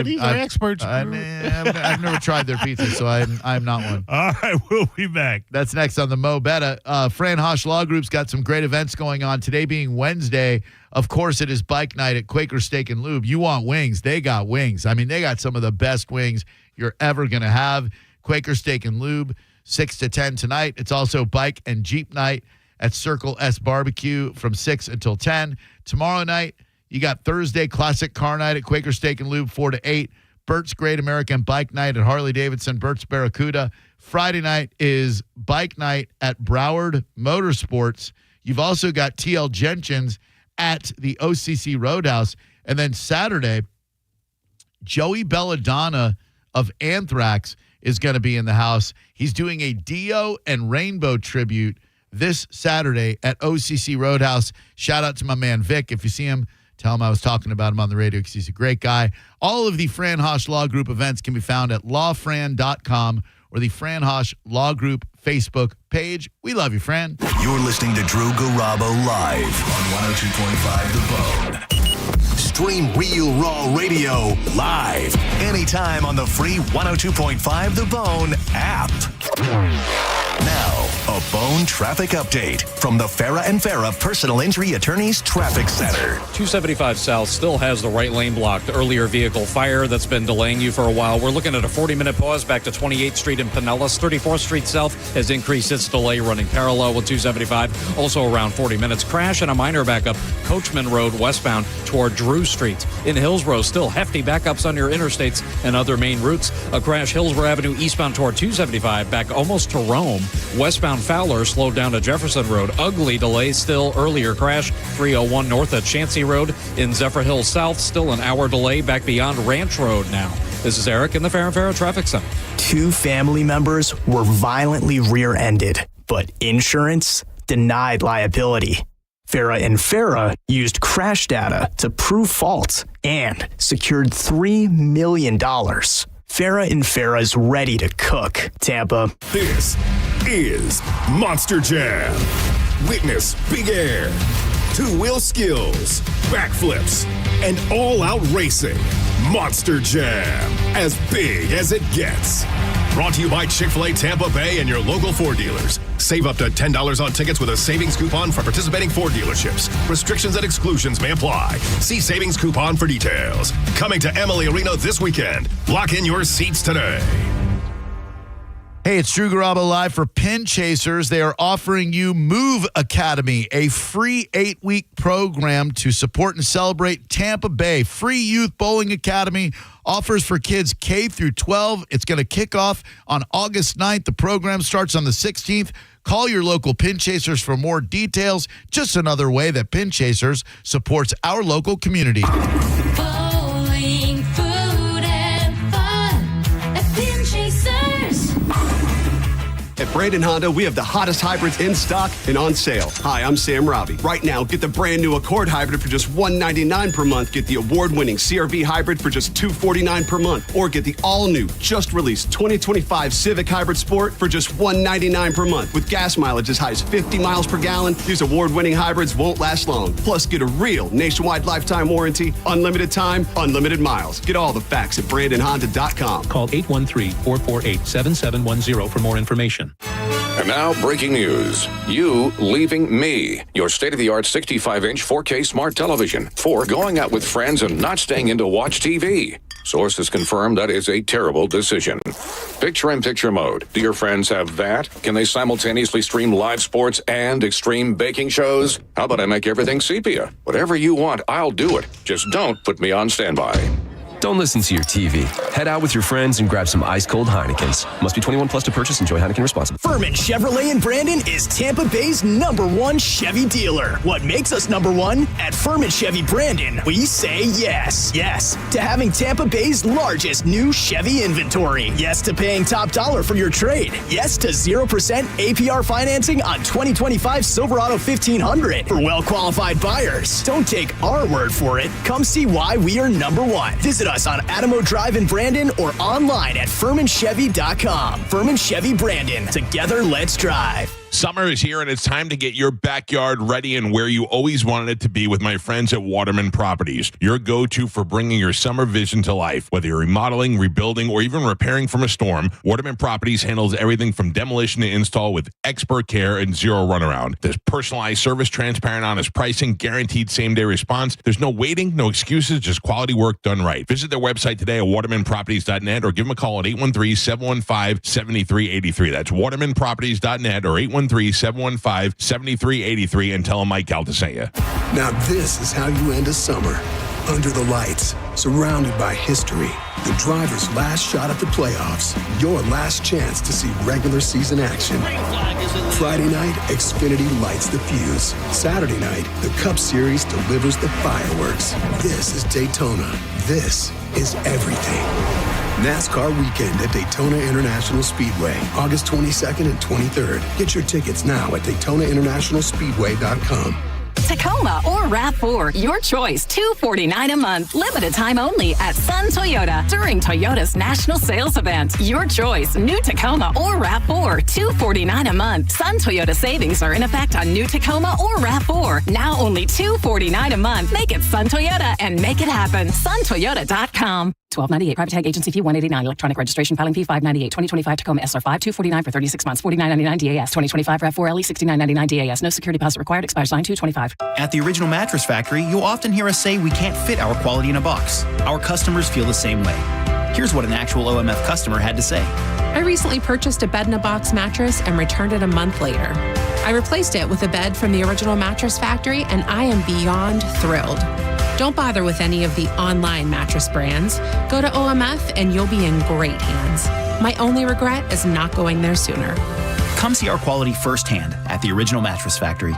these are experts. I've never tried their pizza, so I'm not one. All right, we'll be back. That's next on the Mo Betta. Fran Hosh Law Group's got some great events going on. Today being Wednesday, of course, it is bike night at Quaker Steak and Lube. You want wings? They got wings. I mean, they got some of the best wings you're ever going to have. Quaker Steak and Lube, 6 to 10 tonight. It's also bike and Jeep night at Circle S Barbecue from 6 until 10. Tomorrow night, you got Thursday Classic Car Night at Quaker Steak and Lube, 4 to 8. Bert's Great American Bike Night at Harley-Davidson, Bert's Barracuda. Friday night is Bike Night at Broward Motorsports. You've also got TL Jenkins at the OCC Roadhouse. And then Saturday, Joey Belladonna of Anthrax is going to be in the house. He's doing a Dio and Rainbow tribute this Saturday at OCC Roadhouse. Shout out to my man Vic. If you see him, tell him I was talking about him on the radio because he's a great guy. All of the Fran Hosh Law Group events can be found at lawfran.com or the Fran Hosh Law Group Facebook page. We love you, Fran. You're listening to Drew Garabo live on 102.5 The Bone. Stream Real Raw Radio live anytime on the free 102.5 The Bone app. Now, a Bone traffic update from the Farah and Farah Personal Injury Attorneys Traffic Center. 275 South still has the right lane blocked. Earlier vehicle fire that's been delaying you for a while. We're looking at a 40-minute pause back to 28th Street in Pinellas. 34th Street South has increased its delay running parallel with 275. Also around 40 minutes. Crash and a minor backup. Coachman Road westbound toward Drew Street. In Hillsborough, still hefty backups on your interstates and other main routes. A crash Hillsborough Avenue eastbound toward 275 back almost to Rome. Westbound Fowler slowed down to Jefferson Road. Ugly delay still. Earlier crash 301 north at Chancey Road. In Zephyr Hills South, still an hour delay back beyond Ranch Road now. This is Eric in the Farah and Farah Traffic Center. 2 family members were violently rear-ended, but insurance denied liability. Farah and Farah used crash data to prove fault and secured $3 million. Farah and Farah's ready to cook. Tampa. This is Monster Jam. Witness big air, 2-wheel skills, backflips, and all-out racing. Monster Jam, as big as it gets. Brought to you by Chick-fil-A Tampa Bay and your local Ford dealers. Save up to $10 on tickets with a savings coupon for participating Ford dealerships. Restrictions and exclusions may apply. See savings coupon for details. Coming to Amalie Arena this weekend. Lock in your seats today. Hey, it's Drew Garabo live for Pin Chasers. They are offering you Move Academy, a free 8-week program to support and celebrate Tampa Bay. Free Youth Bowling Academy offers for kids K through 12. It's going to kick off on August 9th. The program starts on the 16th. Call your local Pin Chasers for more details. Just another way that Pin Chasers supports our local community. Bowling, food, and fun at Pin Chasers. Hey, At Brandon Honda, we have the hottest hybrids in stock and on sale. Hi, I'm Sam Robbie. Right now, get the brand new Accord hybrid for just $199 per month. Get the award-winning CR-V hybrid for just $249 per month. Or get the all-new, just released 2025 Civic Hybrid Sport for just $199 per month. With gas mileage as high as 50 miles per gallon, these award-winning hybrids won't last long. Plus, get a real nationwide lifetime warranty, unlimited time, unlimited miles. Get all the facts at BrandonHonda.com. Call 813-448-7710 for more information. And now, breaking news. You leaving me. Your state-of-the-art 65-inch 4K smart television. For going out with friends and not staying in to watch TV. Sources confirm that is a terrible decision. Picture-in-picture mode. Do your friends have that? Can they simultaneously stream live sports and extreme baking shows? How about I make everything sepia? Whatever you want, I'll do it. Just don't put me on standby. Don't listen to your TV. Head out with your friends and grab some ice-cold Heinekens. Must be 21 plus to purchase. Enjoy Heineken responsibly. Furman Chevrolet in Brandon is Tampa Bay's #1 Chevy dealer. What makes us #1? At Furman Chevy Brandon, we say yes. Yes to having Tampa Bay's largest new Chevy inventory. Yes to paying top dollar for your trade. Yes to 0% APR financing on 2025 Silverado 1500 for well-qualified buyers. Don't take our word for it. Come see why we are #1. Visit us on Adamo Drive in Brandon or online at FurmanChevy.com. Furman Chevy Brandon. Together, let's drive. Summer is here, and it's time to get your backyard ready and where you always wanted it to be with my friends at Waterman Properties, your go-to for bringing your summer vision to life. Whether you're remodeling, rebuilding, or even repairing from a storm, Waterman Properties handles everything from demolition to install with expert care and zero runaround. There's personalized service, transparent, honest pricing, guaranteed same-day response. There's no waiting, no excuses, just quality work done right. Visit their website today at watermanproperties.net or give them a call at 813-715-7383. That's watermanproperties.net or 813-715-7383 and tell them Mike Calta sent you. Now this is how you end a summer. Under the lights, surrounded by history, the driver's last shot at the playoffs, your last chance to see regular season action. Friday night, Xfinity lights the fuse. Saturday night, the Cup Series delivers the fireworks. This is Daytona. This is everything. NASCAR weekend at Daytona International Speedway, August 22nd and 23rd. Get your tickets now at DaytonaInternationalSpeedway.com. Tacoma or RAV4, your choice, $249 a month. Limited time only at Sun Toyota during Toyota's national sales event. Your choice, new Tacoma or RAV4, $249 a month. Sun Toyota savings are in effect on new Tacoma or RAV4. Now only $249 a month. Make it Sun Toyota and make it happen. SunToyota.com. $12.98 private tag agency fee $189 electronic registration filing fee $598 2025 Tacoma SR5 $249 for 36 months $49.99 DAS 2025 RAV4 LE $69.99 DAS no security deposit required expires 9/2/25. At the Original Mattress Factory, you'll often hear us say we can't fit our quality in a box. Our customers feel the same way. Here's what an actual OMF customer had to say. I recently purchased a bed-in-a-box mattress and returned it a month later. I replaced it with a bed from the Original Mattress Factory, and I am beyond thrilled. Don't bother with any of the online mattress brands. Go to OMF and you'll be in great hands. My only regret is not going there sooner. Come see our quality firsthand at the Original Mattress Factory.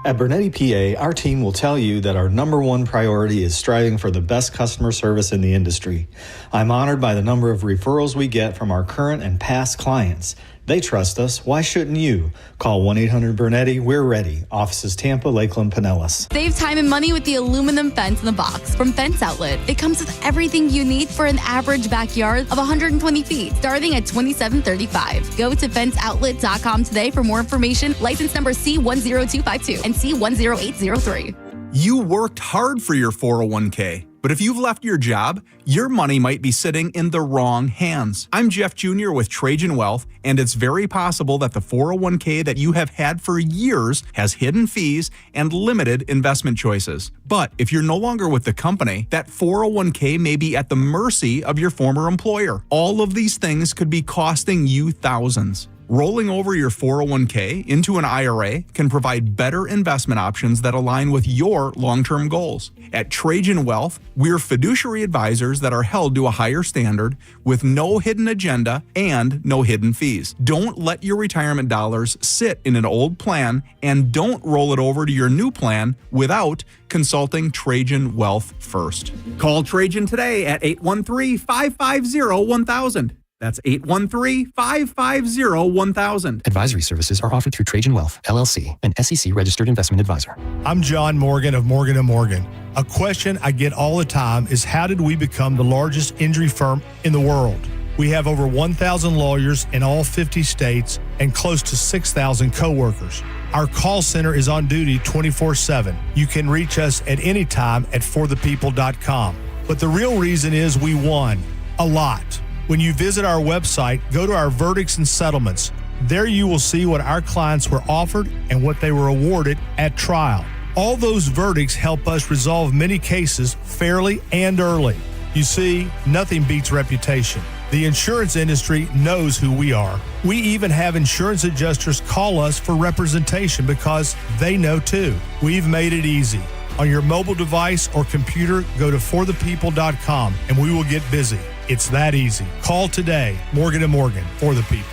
At Bernetti PA, our team will tell you that our #1 priority is striving for the best customer service in the industry. I'm honored by the number of referrals we get from our current and past clients. They trust us. Why shouldn't you? Call 1-800-BERNETTI. We're ready. Offices Tampa, Lakeland, Pinellas. Save time and money with the aluminum fence in the box from Fence Outlet. It comes with everything you need for an average backyard of 120 feet, starting at $27.35. Go to fenceoutlet.com today for more information. License number C10252 and C10803. You worked hard for your 401k. But if you've left your job, your money might be sitting in the wrong hands. I'm Jeff Jr. with Trajan Wealth, and it's very possible that the 401k that you have had for years has hidden fees and limited investment choices. But if you're no longer with the company, that 401k may be at the mercy of your former employer. All of these things could be costing you thousands. Rolling over your 401k into an IRA can provide better investment options that align with your long-term goals. At Trajan Wealth, we're fiduciary advisors that are held to a higher standard with no hidden agenda and no hidden fees. Don't let your retirement dollars sit in an old plan, and don't roll it over to your new plan without consulting Trajan Wealth first. Call Trajan today at 813-550-1000. That's 813-550-1000. Advisory services are offered through Trajan Wealth, LLC, an SEC-registered investment advisor. I'm John Morgan of Morgan & Morgan. A question I get all the time is, how did we become the largest injury firm in the world? We have over 1,000 lawyers in all 50 states and close to 6,000 coworkers. Our call center is on duty 24/7. You can reach us at any time at forthepeople.com. But the real reason is we won a lot. When you visit our website, go to our verdicts and settlements. There you will see what our clients were offered and what they were awarded at trial. All those verdicts help us resolve many cases fairly and early. You see, nothing beats reputation. The insurance industry knows who we are. We even have insurance adjusters call us for representation because they know too. We've made it easy. On your mobile device or computer, go to forthepeople.com and we will get busy. It's that easy. Call today. Morgan & Morgan, for the people.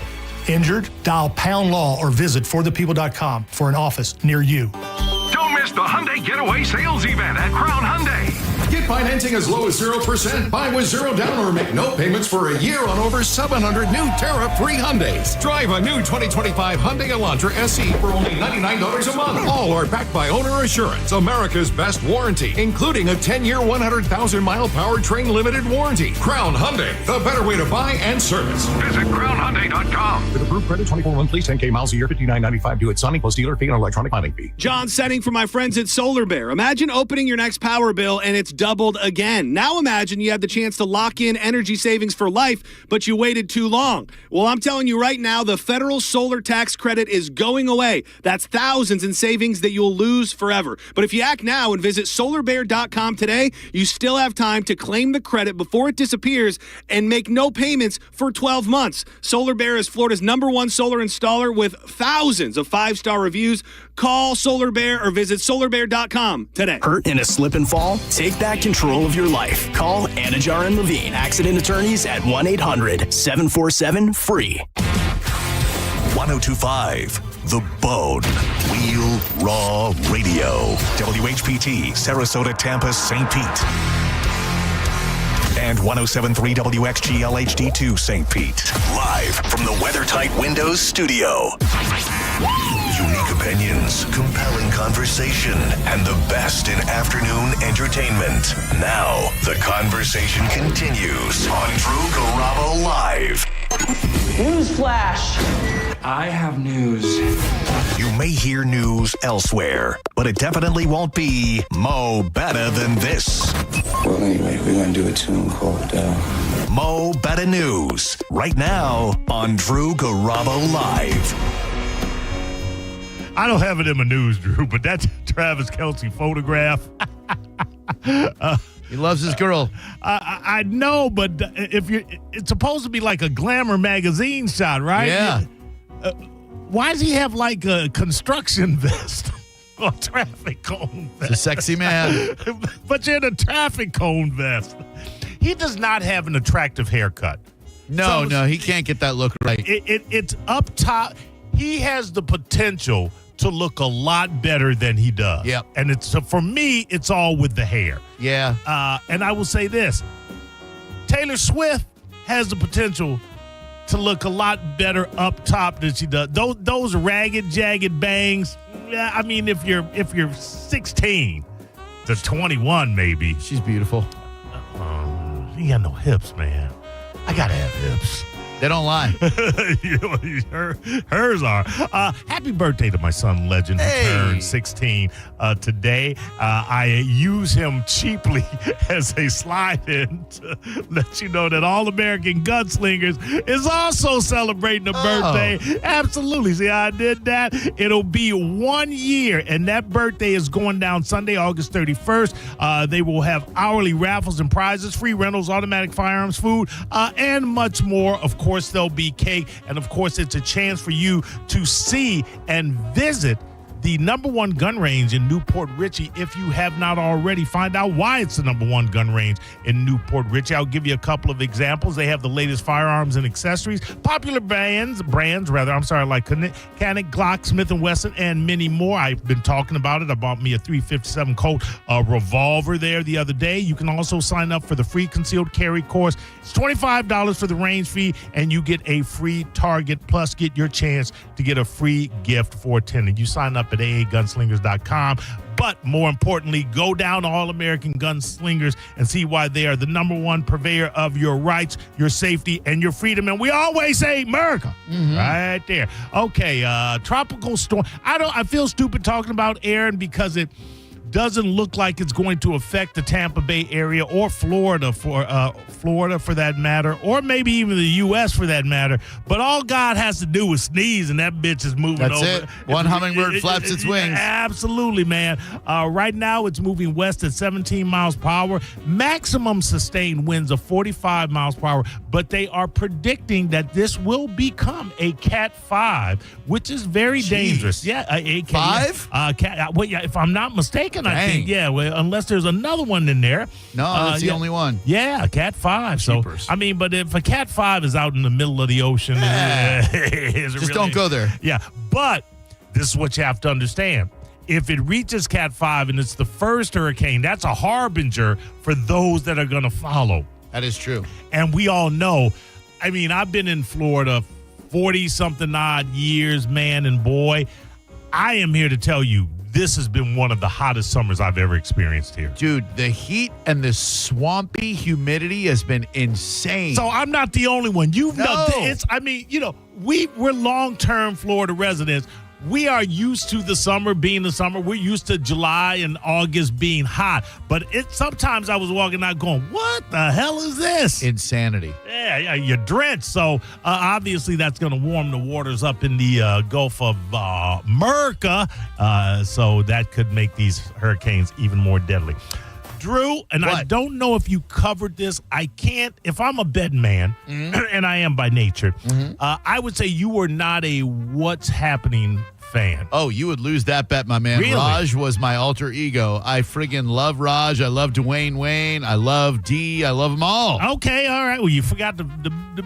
Injured? Dial pound law or visit forthepeople.com for an office near you. Don't miss the Hyundai Getaway Sales Event at Crown Hyundai. Get financing as low as 0%. Buy with zero down or make no payments for a year on over 700 new tariff-free Hyundais. Drive a new 2025 Hyundai Elantra SE for only $99 a month. All are backed by Owner Assurance, America's best warranty, including a 10-year, 100,000-mile powertrain limited warranty. Crown Hyundai, the better way to buy and service. Visit crownhyundai.com. With approved credit, 24 monthly, 10K miles a year, $59.95 due at signing plus dealer fee and electronic filing fee. John setting for my friends at Solar Bear. Imagine opening your next power bill and it's doubled again. Now imagine you had the chance to lock in energy savings for life, but you waited too long. Well, I'm telling you right now, the federal solar tax credit is going away. That's thousands in savings that you'll lose forever. But if you act now and visit solarbear.com today, you still have time to claim the credit before it disappears and make no payments for 12 months. Solar Bear is Florida's #1 solar installer with thousands of 5-star reviews. Call Solar Bear or visit solarbear.com today. Hurt in a slip and fall? Take back control of your life. Call Anajar and Levine, accident attorneys at 1-800-747-FREE. 1025 The Bone. Real Raw Radio. WHPT, Sarasota, Tampa, St. Pete. And 1073 WXGL HD2 St. Pete. Live from the WeatherTight Windows studio. Unique opinions, compelling conversation, and the best in afternoon entertainment. Now, the conversation continues on Drew Garabo Live. Newsflash! I have news. You may hear news elsewhere, but it definitely won't be Mo Better Than This. Well, anyway, we're going to do a tune called Mo Better News, right now on Drew Garabo Live. I don't have it in my news, Drew, but that's Travis Kelce photograph. He loves his girl. I know, but it's supposed to be like a Glamour magazine shot, right? Yeah. Why does he have like a construction vest or traffic cone vest? It's a sexy man. But you're in a traffic cone vest. He does not have an attractive haircut. No, he can't get that look right. It's up top. He has the potential to look a lot better than he does. Yep. And for me, it's all with the hair. Yeah. And I will say this. Taylor Swift has the potential to look a lot better up top than she does. Those ragged, jagged bangs. Yeah, I mean, if you're 16 to 21, maybe. She's beautiful. You got no hips, man. I gotta have hips. They don't lie. Hers are. Happy birthday to my son, Legend, who turned 16 today. I use him cheaply as a slide-in to let you know that All American Gunslingers is also celebrating a birthday. Absolutely. See how I did that? It'll be 1 year, and that birthday is going down Sunday, August 31st. They will have hourly raffles and prizes, free rentals, automatic firearms, food, and much more. Of course, there'll be cake, and of course, it's a chance for you to see and visit the number one gun range in Newport Richey. If you have not already, find out why it's the number one gun range in Newport Richey. I'll give you a couple of examples. They have the latest firearms and accessories, popular brands, like Canik, Glock, Smith & Wesson, and many more. I've been talking about it. I bought me a .357 Colt revolver there the other day. You can also sign up for the free concealed carry course. It's $25 for the range fee, and you get a free target, plus get your chance to get a free gift for attending. You sign up at aagunslingers.com. But more importantly, go down to All American Gunslingers and see why they are the number one purveyor of your rights, your safety, and your freedom. And we always say America right there. Okay, tropical storm. I feel stupid talking about Aaron because it doesn't look like it's going to affect the Tampa Bay area or Florida for that matter, or maybe even the U.S. for that matter. But all God has to do is sneeze, and that bitch is moving over. That's it. One hummingbird flaps its wings. Absolutely, man. Right now, it's moving west at 17 miles per hour. Maximum sustained winds of 45 miles per hour. But they are predicting that this will become a Cat 5, which is very dangerous. Yeah, a Cat 5? If I'm not mistaken, I think. Yeah, unless there's another one in there. No, that's the only one. Yeah, a Cat 5. Cheapers. So, but if a Cat 5 is out in the middle of the ocean, just don't go there. Yeah, but this is what you have to understand. If it reaches Cat 5 and it's the first hurricane, that's a harbinger for those that are going to follow. That is true. And we all know, I've been in Florida 40-something odd years, man, and boy, I am here to tell you, this has been one of the hottest summers I've ever experienced here. Dude, the heat and the swampy humidity has been insane. So I'm not the only one. We're long-term Florida residents. We are used to the summer being the summer. We're used to July and August being hot. But sometimes I was walking out going, what the hell is this? Insanity. Yeah, you're drenched. So obviously that's going to warm the waters up in the Gulf of America. So that could make these hurricanes even more deadly. Drew, and what? I don't know if you covered this. I can't, if I'm a betting man, and I am by nature, I would say you were not a what's happening fan. Oh, you would lose that bet, my man. Really? Raj was my alter ego. I friggin' love Raj. I love Dwayne Wayne. I love D. I love them all. Okay, all right. Well, you forgot the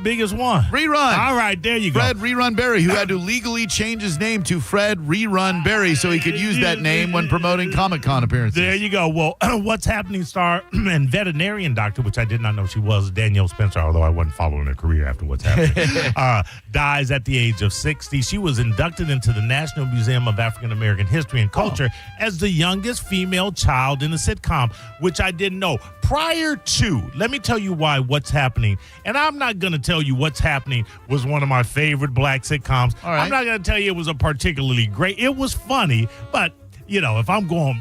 biggest one. Rerun. All right, there you go. Fred Rerun Berry, who had to legally change his name to Fred Rerun Berry so he could use that name when promoting Comic-Con appearances. There you go. Well, What's Happening star and veterinarian doctor, which I did not know she was, Danielle Spencer, although I wasn't following her career after What's Happening, dies at the age of 60. She was inducted into the National Museum of African American History and Culture as the youngest female child in a sitcom, which I didn't know. Prior to, let me tell you why What's Happening, and I'm not going to tell you What's Happening was one of my favorite black sitcoms. All right. I'm not going to tell you it was a particularly great, it was funny, but, if I'm going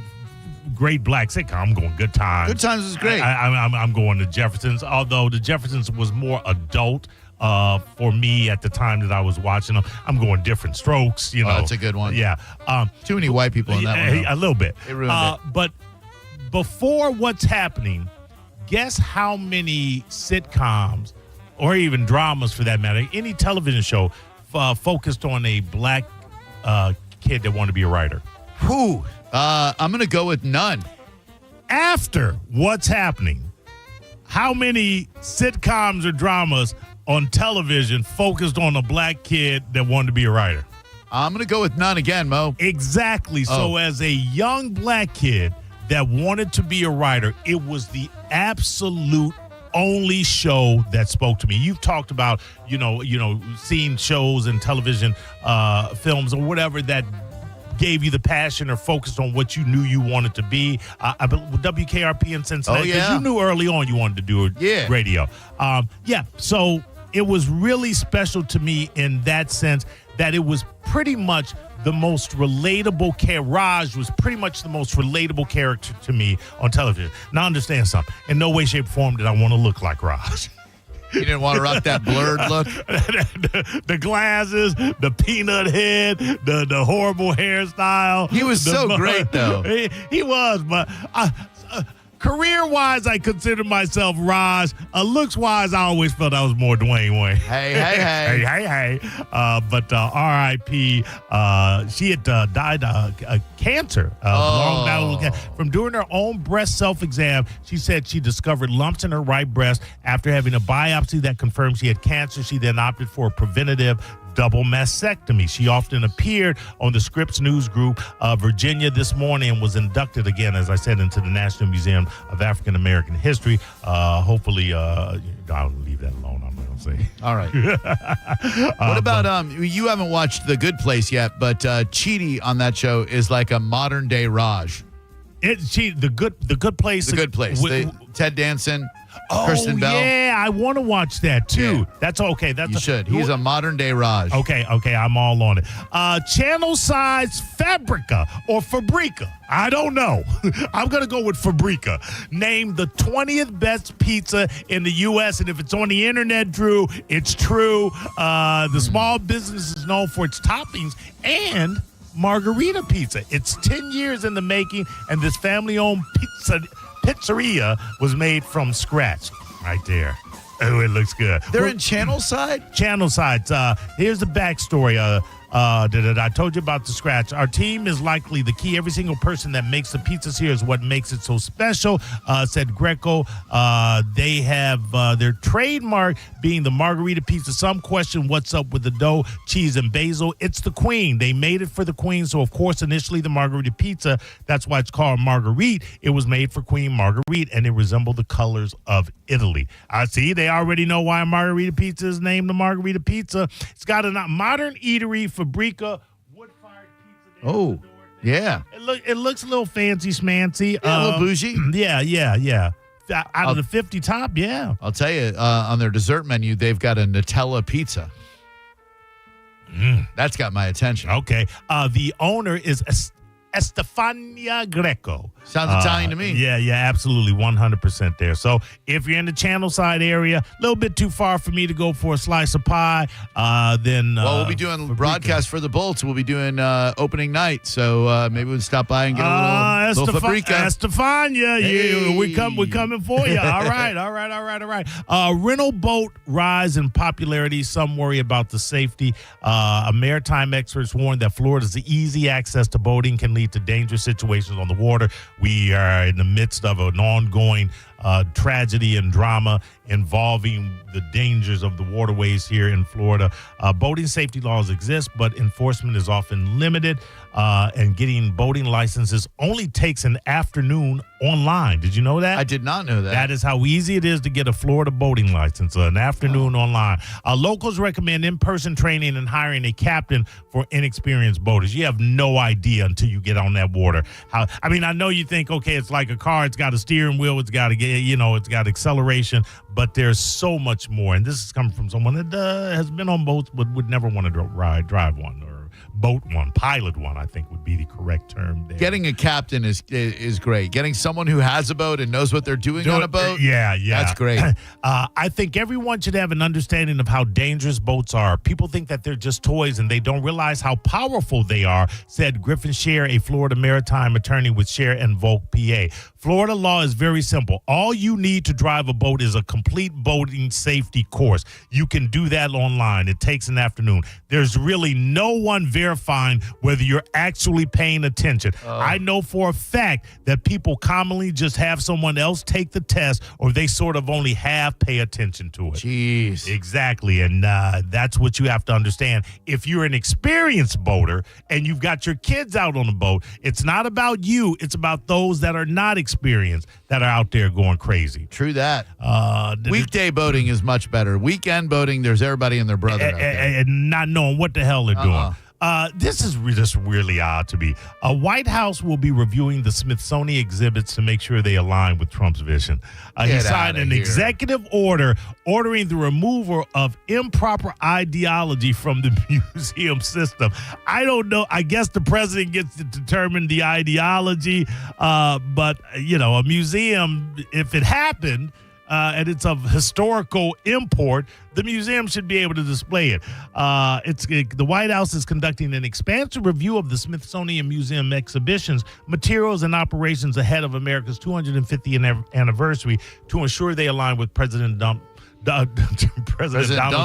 great black sitcom, I'm going Good Times. Good Times is great. I'm going to Jeffersons, although the Jeffersons was more adult for me at the time that I was watching them. I'm going Different Strokes, that's a good one. Yeah. Too many white people in that one. A little bit. It ruined it. But before What's Happening, guess how many sitcoms, or even dramas for that matter, any television show focused on a black kid that wanted to be a writer? Whew. I'm going to go with none. After What's Happening, how many sitcoms or dramas on television focused on a black kid that wanted to be a writer? I'm going to go with none again, Mo. Exactly. So as a young black kid that wanted to be a writer, it was the absolute only show that spoke to me. You've talked about, seeing shows and television films or whatever that gave you the passion or focused on what you knew you wanted to be. WKRP in Cincinnati, because you knew early on you wanted to do radio. So it was really special to me in that sense that it was pretty much the most relatable Raj was pretty much the most relatable character to me on television. Now understand something. In no way, shape, or form did I want to look like Raj. You didn't want to rock that blurred look? the glasses, the peanut head, the horrible hairstyle. He was so great, though. He was, but Career-wise, I consider myself Raj. Looks-wise, I always felt I was more Dwayne Wayne. Hey. hey. But R.I.P. She had died of cancer, long battle from doing her own breast self-exam. She said she discovered lumps in her right breast after having a biopsy that confirmed she had cancer. She then opted for a preventative double mastectomy. She often appeared on the Scripps News Group Virginia this morning and was inducted again, as I said, into the National Museum of African American History. Hopefully, I'll leave that alone. I'm going to say. All right. What about you haven't watched The Good Place yet, but Chidi on that show is like a modern day Raj. The Good Place. The Good Place. Ted Danson. Kristen Bell. Yeah, I want to watch that too. Yeah. That's okay. You should. He's a modern day Raj. Okay, I'm all on it. Channel size Fabrica or Fabrica. I don't know. I'm going to go with Fabrica. Named the 20th best pizza in the U.S. And if it's on the internet, Drew, it's true. The small business is known for its toppings and margarita pizza. It's 10 years in the making, and this family-owned pizzeria was made from scratch. Right there. Oh, it looks good. They're in Channel Side? Channel Side. Here's the backstory. I told you about the scratch. Our team is likely the key. Every single person that makes the pizzas here is what makes it so special, said Greco. They have their trademark being the margarita pizza. Some question what's up with the dough, cheese, and basil. It's the queen. They made it for the queen. So, of course, initially the margarita pizza, that's why it's called Marguerite. It was made for Queen Marguerite, and it resembled the colors of Italy. I see. They already know why margarita pizza is named the margarita pizza. It's got a modern eatery, Fabrica, wood-fired pizza. Oh, yeah. It looks a little fancy schmancy. Yeah, a little bougie. Yeah. Out of the 50 top, yeah. I'll tell you, on their dessert menu, they've got a Nutella pizza. That's got my attention. Okay. The owner is Estefania Greco. Sounds Italian to me. Yeah, absolutely. 100% there. So if you're in the Channel Side area, a little bit too far for me to go for a slice of pie, then... we'll be doing broadcast for the Bolts. We'll be doing opening night. So maybe we'll stop by and get a little Fabrica. Estefania, hey. we're coming for you. All right. Rental boat rise in popularity. Some worry about the safety. Maritime experts warn that Florida's easy access to boating can lead to dangerous situations on the water. We are in the midst of an ongoing tragedy and drama involving the dangers of the waterways here in Florida. Boating safety laws exist, but enforcement is often limited, and getting boating licenses only takes an afternoon online. Did you know that? I did not know that. That is how easy it is to get a Florida boating license, an afternoon online. Locals recommend in-person training and hiring a captain for inexperienced boaters. You have no idea until you get on that water. I know you think, okay, it's like a car. It's got a steering wheel. It's got it's got acceleration, but there's so much more. And this is coming from someone that has been on boats but would never want to drive one or boat one, pilot one, I think would be the correct term there. Getting a captain is great. Getting someone who has a boat and knows what they're doing on a boat, yeah, that's great. I think everyone should have an understanding of how dangerous boats are. People think that they're just toys and they don't realize how powerful they are, said Griffin Scher, a Florida maritime attorney with Scher and Volk, PA. Florida law is very simple. All you need to drive a boat is a complete boating safety course. You can do that online. It takes an afternoon. There's really no one verifying whether you're actually paying attention. I know for a fact that people commonly just have someone else take the test, or they sort of only half pay attention to it. Jeez. Exactly. And that's what you have to understand. If you're an experienced boater and you've got your kids out on the boat, it's not about you. It's about those that are not experienced that are out there going crazy. True that. Weekday boating is much better. Weekend boating, there's everybody and their brother out there. And not knowing what the hell they're doing. This is just really odd to me. White House will be reviewing the Smithsonian exhibits to make sure they align with Trump's vision. He signed an executive order ordering the removal of improper ideology from the museum system. I don't know. I guess the president gets to determine the ideology. But, a museum, if it happened, and it's of historical import, the museum should be able to display it. The White House is conducting an expansive review of the Smithsonian Museum exhibitions, materials, and operations ahead of America's 250th anniversary to ensure they align with President Donald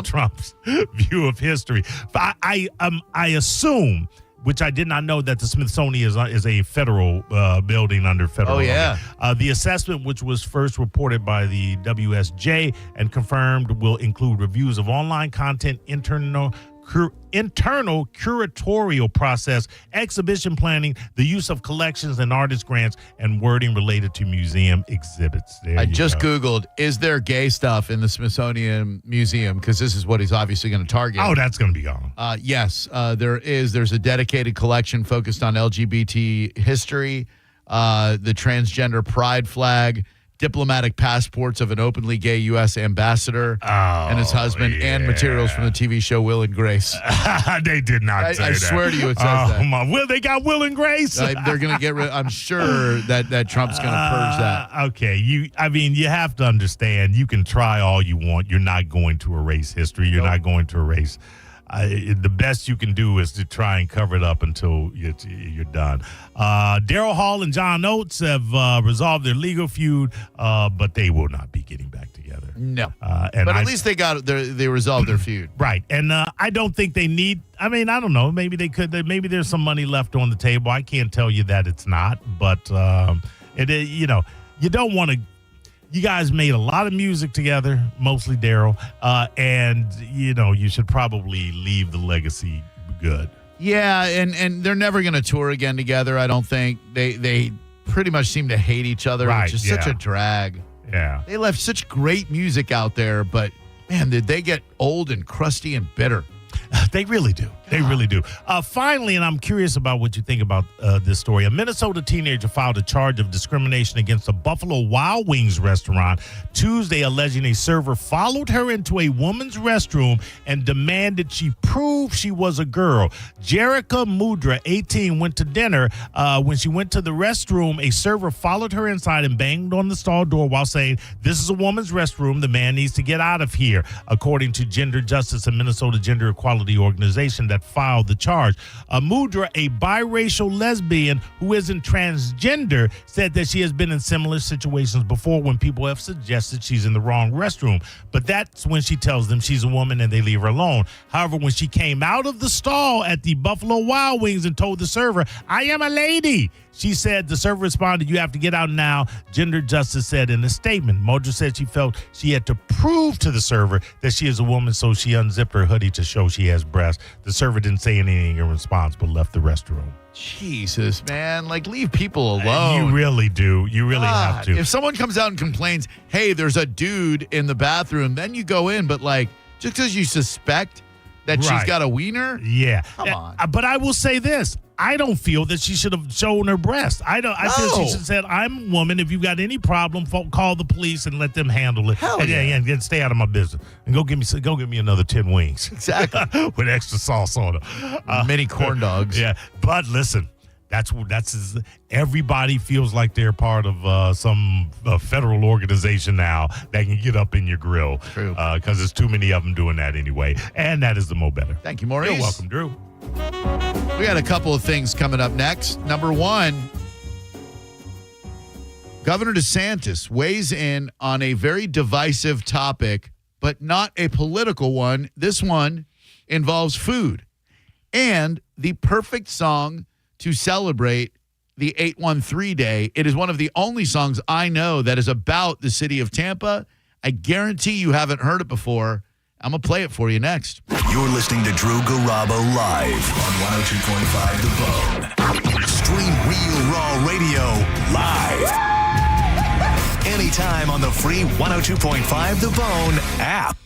Trump's view of history. I assume, which I did not know, that the Smithsonian is a federal building under federal. Oh, yeah. The assessment, which was first reported by the WSJ and confirmed, will include reviews of online content, internal curatorial process, exhibition planning, the use of collections and artist grants, and wording related to museum exhibits. I just Googled, is there gay stuff in the Smithsonian Museum? Because this is what he's obviously going to target. Oh, that's going to be gone. Yes, there is. There's a dedicated collection focused on LGBT history, the transgender pride flag, diplomatic passports of an openly gay U.S. ambassador and his husband, and materials from the TV show Will and Grace. They did not say that. I swear to you it says that. Well, they got Will and Grace. They're going to get rid. I'm sure that Trump's going to purge that. Okay, you have to understand, you can try all you want. You're not going to erase history. You're not going to erase. The best you can do is to try and cover it up until you're done. Daryl Hall and John Oates have resolved their legal feud, but they will not be getting back together. No. But at least they resolved their feud. Right. And I don't think they need, I don't know, maybe they could, maybe there's some money left on the table. I can't tell you that it's not, but you don't want to. You guys made a lot of music together, mostly Daryl, and you should probably leave the legacy good. Yeah, and they're never going to tour again together. I don't think they pretty much seem to hate each other, which is such a drag. Yeah, they left such great music out there, but man, did they get old and crusty and bitter? They really do. They really do. Finally, and I'm curious about what you think about this story. A Minnesota teenager filed a charge of discrimination against a Buffalo Wild Wings restaurant Tuesday, alleging a server followed her into a woman's restroom and demanded she prove she was a girl. Jerica Mudra, 18, went to dinner. When she went to the restroom, a server followed her inside and banged on the stall door while saying, "This is a woman's restroom. The man needs to get out of here," according to Gender Justice and Minnesota Gender Equality Organization that filed the charge. Mudra, a biracial lesbian who isn't transgender, said that she has been in similar situations before when people have suggested she's in the wrong restroom. But that's when she tells them she's a woman and they leave her alone. However, when she came out of the stall at the Buffalo Wild Wings and told the server, "I am a lady," she said the server responded, "You have to get out now," Gender Justice said in a statement. Mudra said she felt she had to prove to the server that she is a woman, so she unzipped her hoodie to show she has breasts. The server didn't say anything in response, but left the restroom. Jesus, man. Leave people alone. You really do. You really have to. If someone comes out and complains, hey, there's a dude in the bathroom, then you go in. But, just because you suspect that she's got a wiener? Yeah. Come on. But I will say this. I don't feel that she should have shown her breast. I feel she should have said, "I'm a woman. If you've got any problem, call the police and let them handle it. And stay out of my business. And go get me another 10 wings." Exactly. With extra sauce on them. Mini corn dogs. Yeah. But listen, that's everybody feels like they're part of some federal organization now that can get up in your grill. True. Because there's too many of them doing that anyway. And that is the Mo Better. Thank you, Maurice. You're welcome, Drew. We got a couple of things coming up next. Number one, Governor DeSantis weighs in on a very divisive topic, but not a political one. This one involves food and the perfect song to celebrate the 813 Day. It is one of the only songs I know that is about the city of Tampa. I guarantee you haven't heard it before. I'm going to play it for you next. You're listening to Drew Garabo live on 102.5 The Bone. Stream Real Raw Radio live. Anytime on the free 102.5 The Bone app.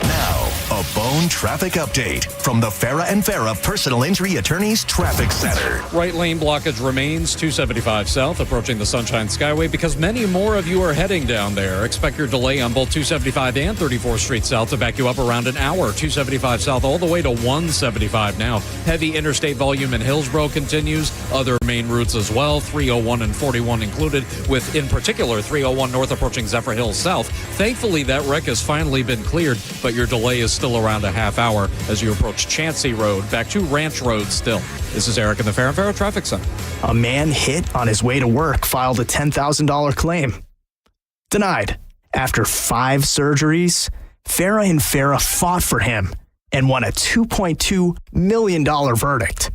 Now, a Bone traffic update from the Farah and Farah Personal Injury Attorneys Traffic Center. Right lane blockage remains 275 south approaching the Sunshine Skyway because many more of you are heading down there. Expect your delay on both 275 and 34th Street South to back you up around an hour. 275 south all the way to 175 now. Heavy interstate volume in Hillsborough continues. Other main routes as well, 301 and 41 included, with in particular 301 north approaching Zephyr Hills South. Thankfully, that wreck has finally been cleared, but your delay is still around a half hour as you approach Chancey Road, back to Ranch Road still. This is Eric in the Farah and Farah Traffic Center. A man hit on his way to work filed a $10,000 claim. Denied. After 5 surgeries, Farah and Farah fought for him and won a $2.2 million verdict.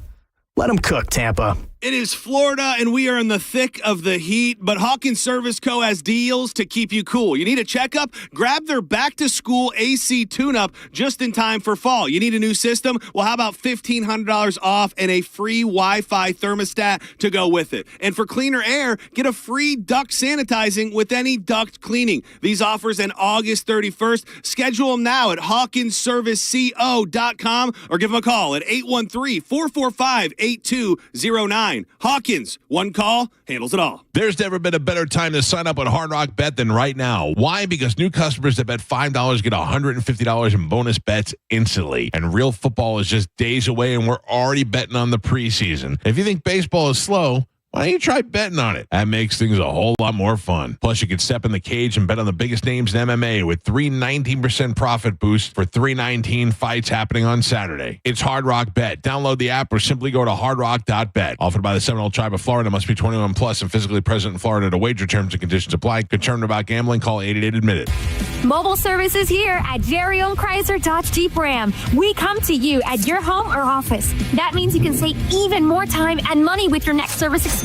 Let him cook, Tampa. It is Florida, and we are in the thick of the heat, but Hawkins Service Co. has deals to keep you cool. You need a checkup? Grab their back-to-school AC tune-up just in time for fall. You need a new system? Well, how about $1,500 off and a free Wi-Fi thermostat to go with it? And for cleaner air, get a free duct sanitizing with any duct cleaning. These offers end August 31st. Schedule them now at HawkinsServiceCO.com or give them a call at 813-445-8209. Hawkins, one call, handles it all. There's never been a better time to sign up on Hard Rock Bet than right now. Why? Because new customers that bet $5 get $150 in bonus bets instantly. And real football is just days away, and we're already betting on the preseason. If you think baseball is slow, why don't you try betting on it? That makes things a whole lot more fun. Plus, you can step in the cage and bet on the biggest names in MMA with 19% profit boost for 319 fights happening on Saturday. It's Hard Rock Bet. Download the app or simply go to hardrock.bet. Offered by the Seminole Tribe of Florida. Must be 21 plus and physically present in Florida to wager. Terms and conditions apply. Concerned about gambling? Call 888-ADMIT-IT. Mobile service is here at Jerry Owned Chrysler Dodge Jeep Ram. We come to you at your home or office. That means you can save even more time and money with your next service experience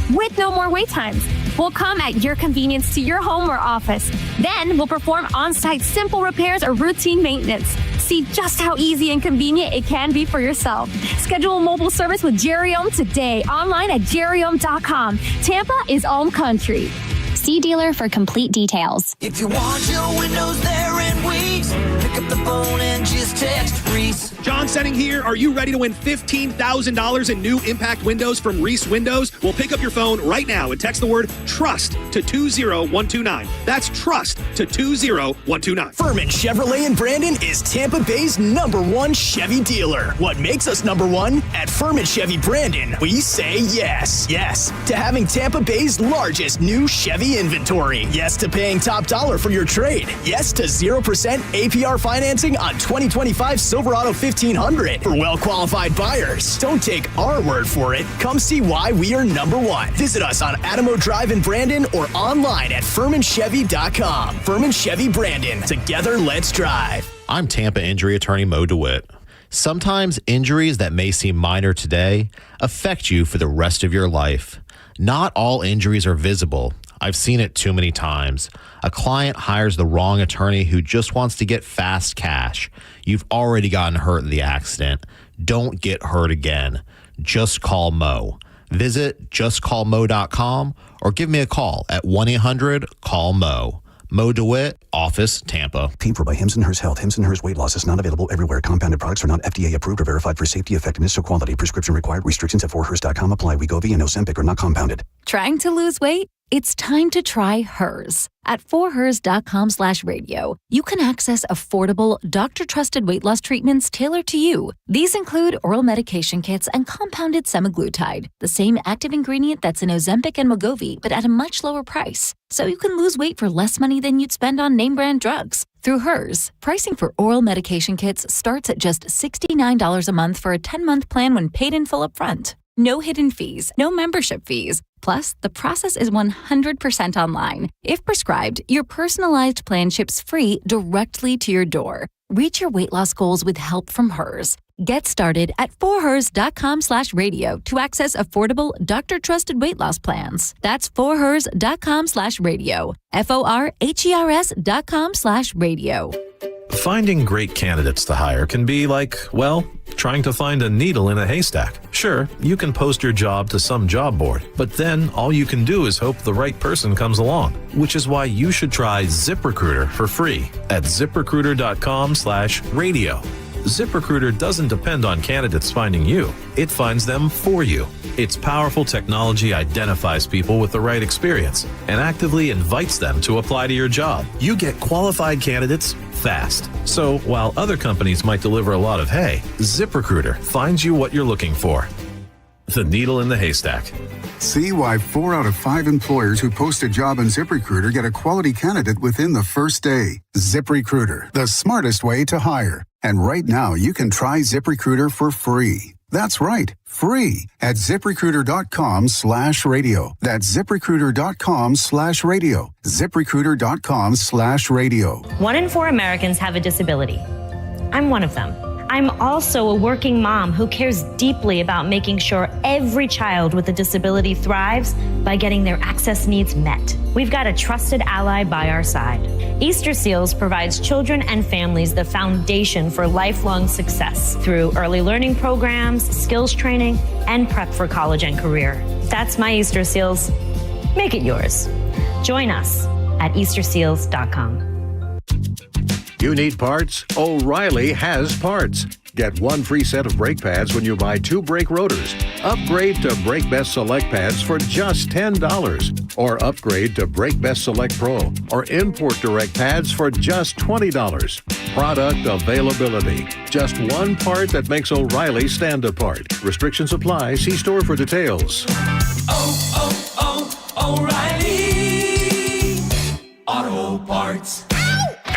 with no more wait times. We'll come at your convenience to your home or office. Then we'll perform on-site simple repairs or routine maintenance. See just how easy and convenient it can be for yourself. Schedule a mobile service with Jerry Ohm today online at jerryohm.com. Tampa is Ohm Country. See dealer for complete details. If you want your windows there in weeks, pick up the phone and just text Reese. John Setting here. Are you ready to win $15,000 in new impact windows from Reese Windows? Well, pick up your phone right now and text the word TRUST to 20129. That's TRUST to 20129. Furman Chevrolet in Brandon is Tampa Bay's #1 Chevy dealer. What makes us #1? At Furman Chevy Brandon, we say yes. Yes to having Tampa Bay's largest new Chevy inventory. Yes to paying top dollar for your trade. Yes to 0% APR financing on 2025 Silverado 1500 for well-qualified buyers. Don't take our word for it. Come see why we are #1. Visit us on Adamo Drive in Brandon or online at FurmanChevy.com. Furman Chevy Brandon. Together, let's drive. I'm Tampa injury attorney Mo DeWitt. Sometimes injuries that may seem minor today affect you for the rest of your life. Not all injuries are visible. I've seen it too many times. A client hires the wrong attorney who just wants to get fast cash. You've already gotten hurt in the accident. Don't get hurt again. Just call Mo. Visit justcallmo.com or give me a call at 1-800-CALL-MO. Mo DeWitt, Office, Tampa. Paid for by Hims & Hers Health. Hims & Hers Weight Loss is not available everywhere. Compounded products are not FDA approved or verified for safety, effectiveness, or quality. Prescription required. Restrictions at 4hers.com apply. Wegovy and Ozempic are not compounded. Trying to lose weight? It's time to try Hers. At 4hers.com/radio, you can access affordable, doctor-trusted weight loss treatments tailored to you. These include oral medication kits and compounded semaglutide, the same active ingredient that's in Ozempic and Wegovy, but at a much lower price. So you can lose weight for less money than you'd spend on name-brand drugs. Through Hers, pricing for oral medication kits starts at just $69 a month for a 10-month plan when paid in full upfront. No hidden fees, no membership fees. Plus, the process is 100% online. If prescribed, your personalized plan ships free directly to your door. Reach your weight loss goals with help from Hers. Get started at 4hers.com/radio to access affordable, doctor-trusted weight loss plans. That's 4hers.com/radio. FORHERS.com/radio. Finding great candidates to hire can be like, well, trying to find a needle in a haystack. Sure, you can post your job to some job board, but then all you can do is hope the right person comes along, which is why you should try ZipRecruiter for free at ZipRecruiter.com/radio. ZipRecruiter doesn't depend on candidates finding you. It finds them for you. Its powerful technology identifies people with the right experience and actively invites them to apply to your job. You get qualified candidates fast. So while other companies might deliver a lot of hay, ZipRecruiter finds you what you're looking for. The needle in the haystack. See why 4 out of 5 employers who post a job on ZipRecruiter get a quality candidate within the first day. ZipRecruiter, the smartest way to hire. And right now, you can try ZipRecruiter for free. That's right, free at ZipRecruiter.com/radio. That's ZipRecruiter.com/radio. ZipRecruiter.com/radio. 1 in 4 Americans have a disability. I'm one of them. I'm also a working mom who cares deeply about making sure every child with a disability thrives by getting their access needs met. We've got a trusted ally by our side. Easter Seals provides children and families the foundation for lifelong success through early learning programs, skills training, and prep for college and career. That's my Easter Seals. Make it yours. Join us at EasterSeals.com. You need parts? O'Reilly has parts. Get 1 free set of brake pads when you buy 2 brake rotors. Upgrade to Brake Best Select pads for just $10. Or upgrade to Brake Best Select Pro or Import Direct pads for just $20. Product availability. Just one part that makes O'Reilly stand apart. Restrictions apply. See store for details. O'Reilly Auto Parts.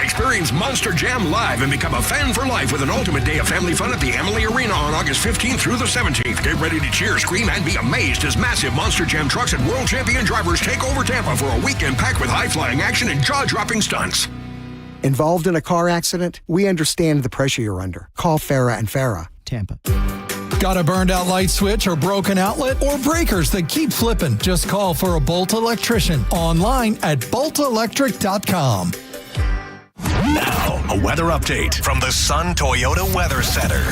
Experience Monster Jam live and become a fan for life with an ultimate day of family fun at the Amalie Arena on August 15th through the 17th. Get ready to cheer, scream, and be amazed as massive Monster Jam trucks and world champion drivers take over Tampa for a weekend packed with high-flying action and jaw-dropping stunts. Involved in a car accident? We understand the pressure you're under. Call Farah and Farah. Tampa. Got a burned out light switch or broken outlet or breakers that keep flipping? Just call for a Bolt electrician online at boltelectric.com. Now, a weather update from the Sun Toyota Weather Center.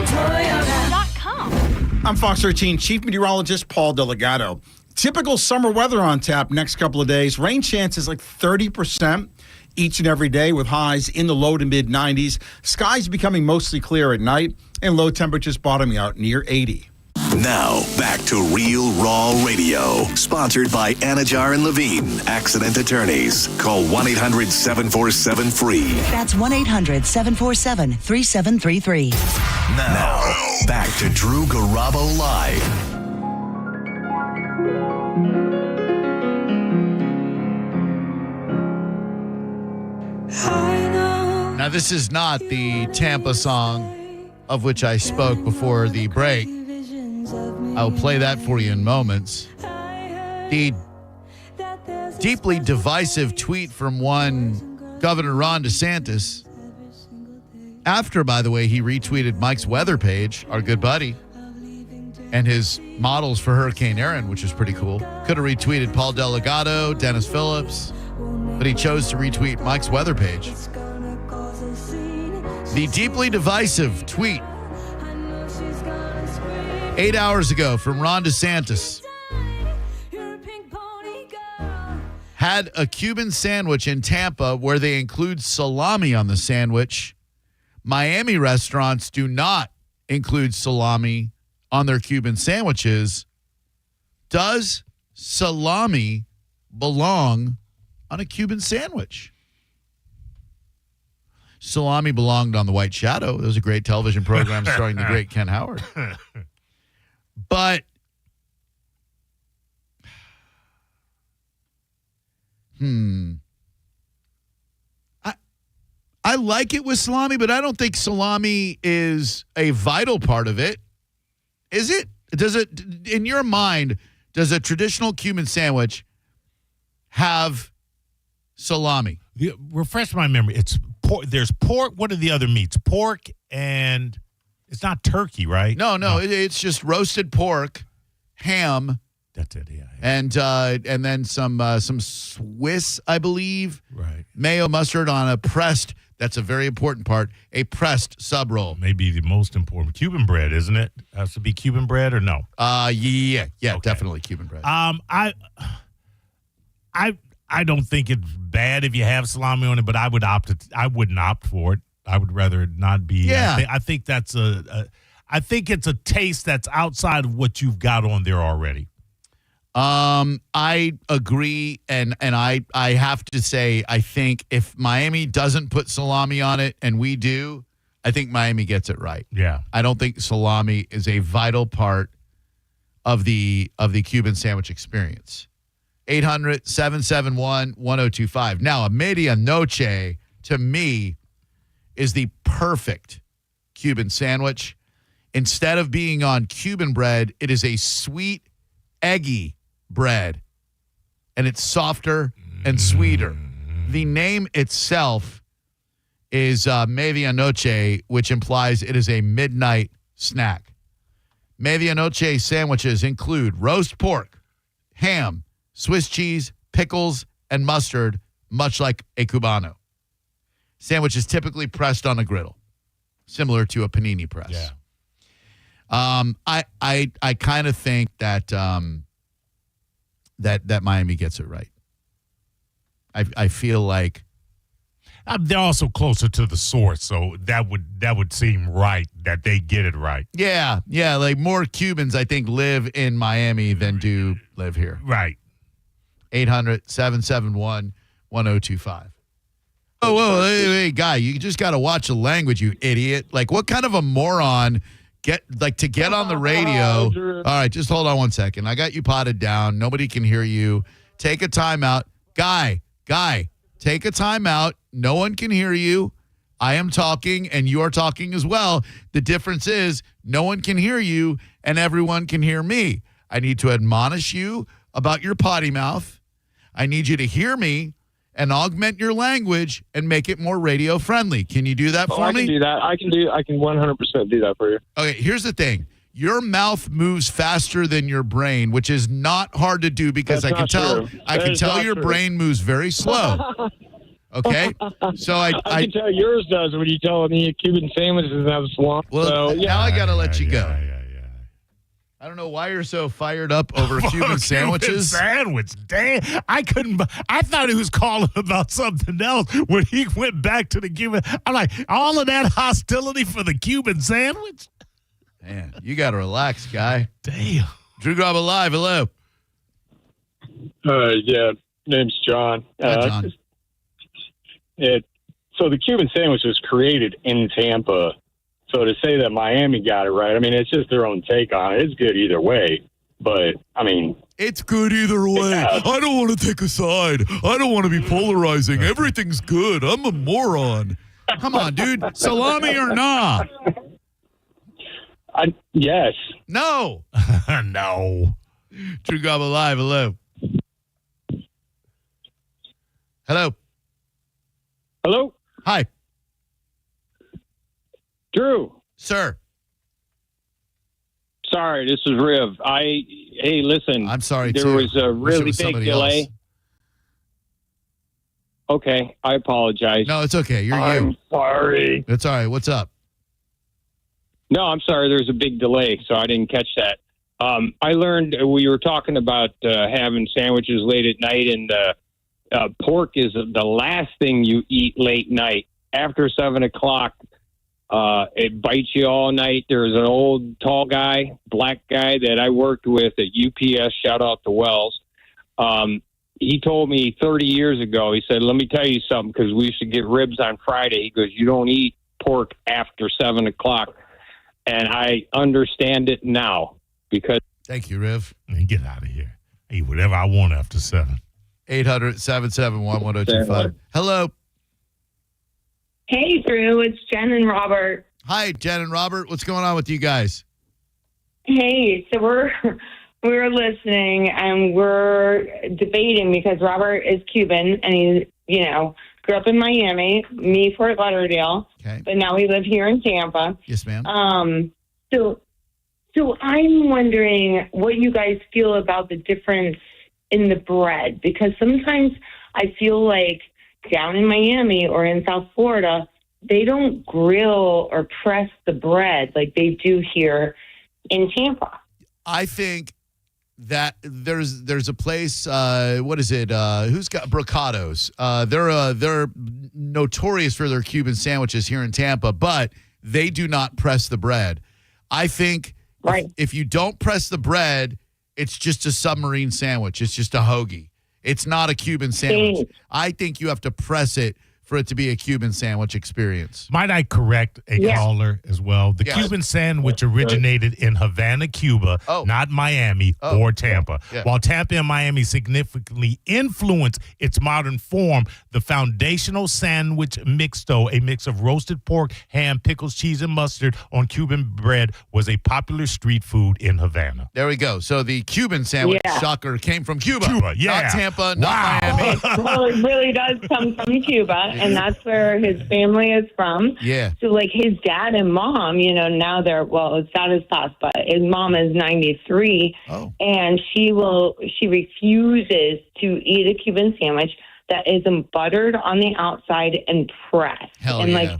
Toyota.com. I'm Fox 13 Chief Meteorologist Paul Delgado. Typical summer weather on tap next couple of days. Rain chances like 30% each and every day with highs in the low to mid 90s. Skies becoming mostly clear at night and low temperatures bottoming out near 80. Now, back to Real Raw Radio. Sponsored by Anajar and Levine, Accident Attorneys. Call 1-800-747-FREE. That's 1-800-747-3733. Now, back to Drew Garabo Live. Now, this is not the Tampa song of which I spoke before the break. I'll play that for you in moments. The deeply divisive tweet from one Governor Ron DeSantis, after, by the way, he retweeted Mike's weather page, our good buddy, and his models for Hurricane Erin, which is pretty cool. Could have retweeted Paul Delgado, Dennis Phillips, but he chose to retweet Mike's weather page. The deeply divisive tweet 8 hours ago from Ron DeSantis had a Cuban sandwich in Tampa where they include salami on the sandwich. Miami restaurants do not include salami on their Cuban sandwiches. Does salami belong on a Cuban sandwich? Salami belonged on The White Shadow. It was a great television program starring the great Ken Howard. But I like it with salami, but I don't think salami is a vital part of it. Is it? Does it, in your mind, does a traditional Cuban sandwich have salami? Refresh my memory. It's pork. There's pork. What are the other meats? Pork and it's not turkey, right? No. It's just roasted pork, ham, That's it. Yeah. And then some Swiss, I believe. Right. Mayo mustard on a pressed. That's a very important part. A pressed sub roll. Maybe the most important. Cuban bread, isn't it? Has to be Cuban bread or no? Yeah, definitely Cuban bread. I don't think it's bad if you have salami on it, but I wouldn't opt for it. I would rather it not be. Yeah. I think that's I think it's a taste that's outside of what you've got on there already. I agree, and I have to say, I think if Miami doesn't put salami on it and we do, I think Miami gets it right. Yeah. I don't think salami is a vital part of the Cuban sandwich experience. 800-771-1025. Now, a medianoche, to me, is the perfect Cuban sandwich. Instead of being on Cuban bread, it is a sweet, eggy bread, and it's softer and sweeter. The name itself is medianoche, which implies it is a midnight snack. Medianoche sandwiches include roast pork, ham, Swiss cheese, pickles, and mustard, much like a Cubano. Sandwich is typically pressed on a griddle, similar to a panini press. Yeah. I kind of think that that Miami gets it right. I feel like they're also closer to the source, so that would seem right that they get it right. Yeah, like more Cubans I think live in Miami than do live here. Right. 800-771-1025. Oh, hey, guy, you just got to watch the language, you idiot. Like, what kind of a moron to get on the radio? All right, just hold on one second. I got you potted down. Nobody can hear you. Take a timeout. Guy, take a timeout. No one can hear you. I am talking, and you are talking as well. The difference is no one can hear you, and everyone can hear me. I need to admonish you about your potty mouth. I need you to hear me and augment your language and make it more radio friendly. Can you do that for me? I can do that. I can 100% do that for you. Okay, here's the thing. Your mouth moves faster than your brain, which is not hard to do because I can tell your brain moves very slow. Okay? So I can tell yours does when you tell me a Cuban sandwich doesn't have salami. Well, now I got to let you go. I don't know why you're so fired up over Cuban sandwiches. Sandwich, damn! I thought he was calling about something else when he went back to the Cuban. I'm like, all of that hostility for the Cuban sandwich. Man, you got to relax, guy. Damn. Drew Garabo live. Hello. Yeah, name's John. Hi, John. So the Cuban sandwich was created in Tampa. So to say that Miami got it right, I mean, it's just their own take on it. It's good either way. But, I mean... It's good either way. I don't want to take a side. I don't want to be polarizing. Everything's good. I'm a moron. Come on, dude. Salami or not? Yes. No. No. Drew Garabo live. Hello. Hello. Hello. Hi. Drew. Sir. Sorry, this is Riv. Hey, listen. I'm sorry, there too. Was a really was big delay. Else. Okay, I apologize. No, it's okay. You're I'm you. Sorry. It's all right. What's up? No, I'm sorry. There was a big delay, so I didn't catch that. I learned we were talking about having sandwiches late at night, and pork is the last thing you eat late night. After 7 o'clock, it bites you all night. There's an old, tall guy, black guy that I worked with at UPS. Shout out to Wells. He told me 30 years ago, he said, let me tell you something, because we used to get ribs on Friday. He goes, you don't eat pork after 7 o'clock. And I understand it now because. Thank you, Riv. Get out of here. I eat whatever I want after 7. 800-771-1025. Hello. Hey, Drew. It's Jen and Robert. Hi, Jen and Robert. What's going on with you guys? Hey, so we're listening and we're debating because Robert is Cuban and he, grew up in Miami, me Fort Lauderdale, okay. But now we live here in Tampa. Yes, ma'am. So So I'm wondering what you guys feel about the difference in the bread, because sometimes I feel like down in Miami or in South Florida, they don't grill or press the bread like they do here in Tampa. I think that there's a place, what is it? Who's got Brocados? They're notorious for their Cuban sandwiches here in Tampa, but they do not press the bread. I think if you don't press the bread, it's just a submarine sandwich. It's just a hoagie. It's not a Cuban sandwich. I think you have to press it for it to be a Cuban sandwich experience. Might I correct a caller as well? The Cuban sandwich originated in Havana, Cuba, not Miami or Tampa. Yeah. While Tampa and Miami significantly influenced its modern form, the foundational sandwich mixto, a mix of roasted pork, ham, pickles, cheese, and mustard on Cuban bread, was a popular street food in Havana. There we go. So the Cuban sandwich, shocker, came from Cuba. Not Tampa, not Miami. Well, it really does come from Cuba, and that's where his family is from. Yeah. So, like, his dad and mom, you know, now his dad is passed, but his mom is 93, and she refuses to eat a Cuban sandwich that isn't buttered on the outside and pressed. Hell and,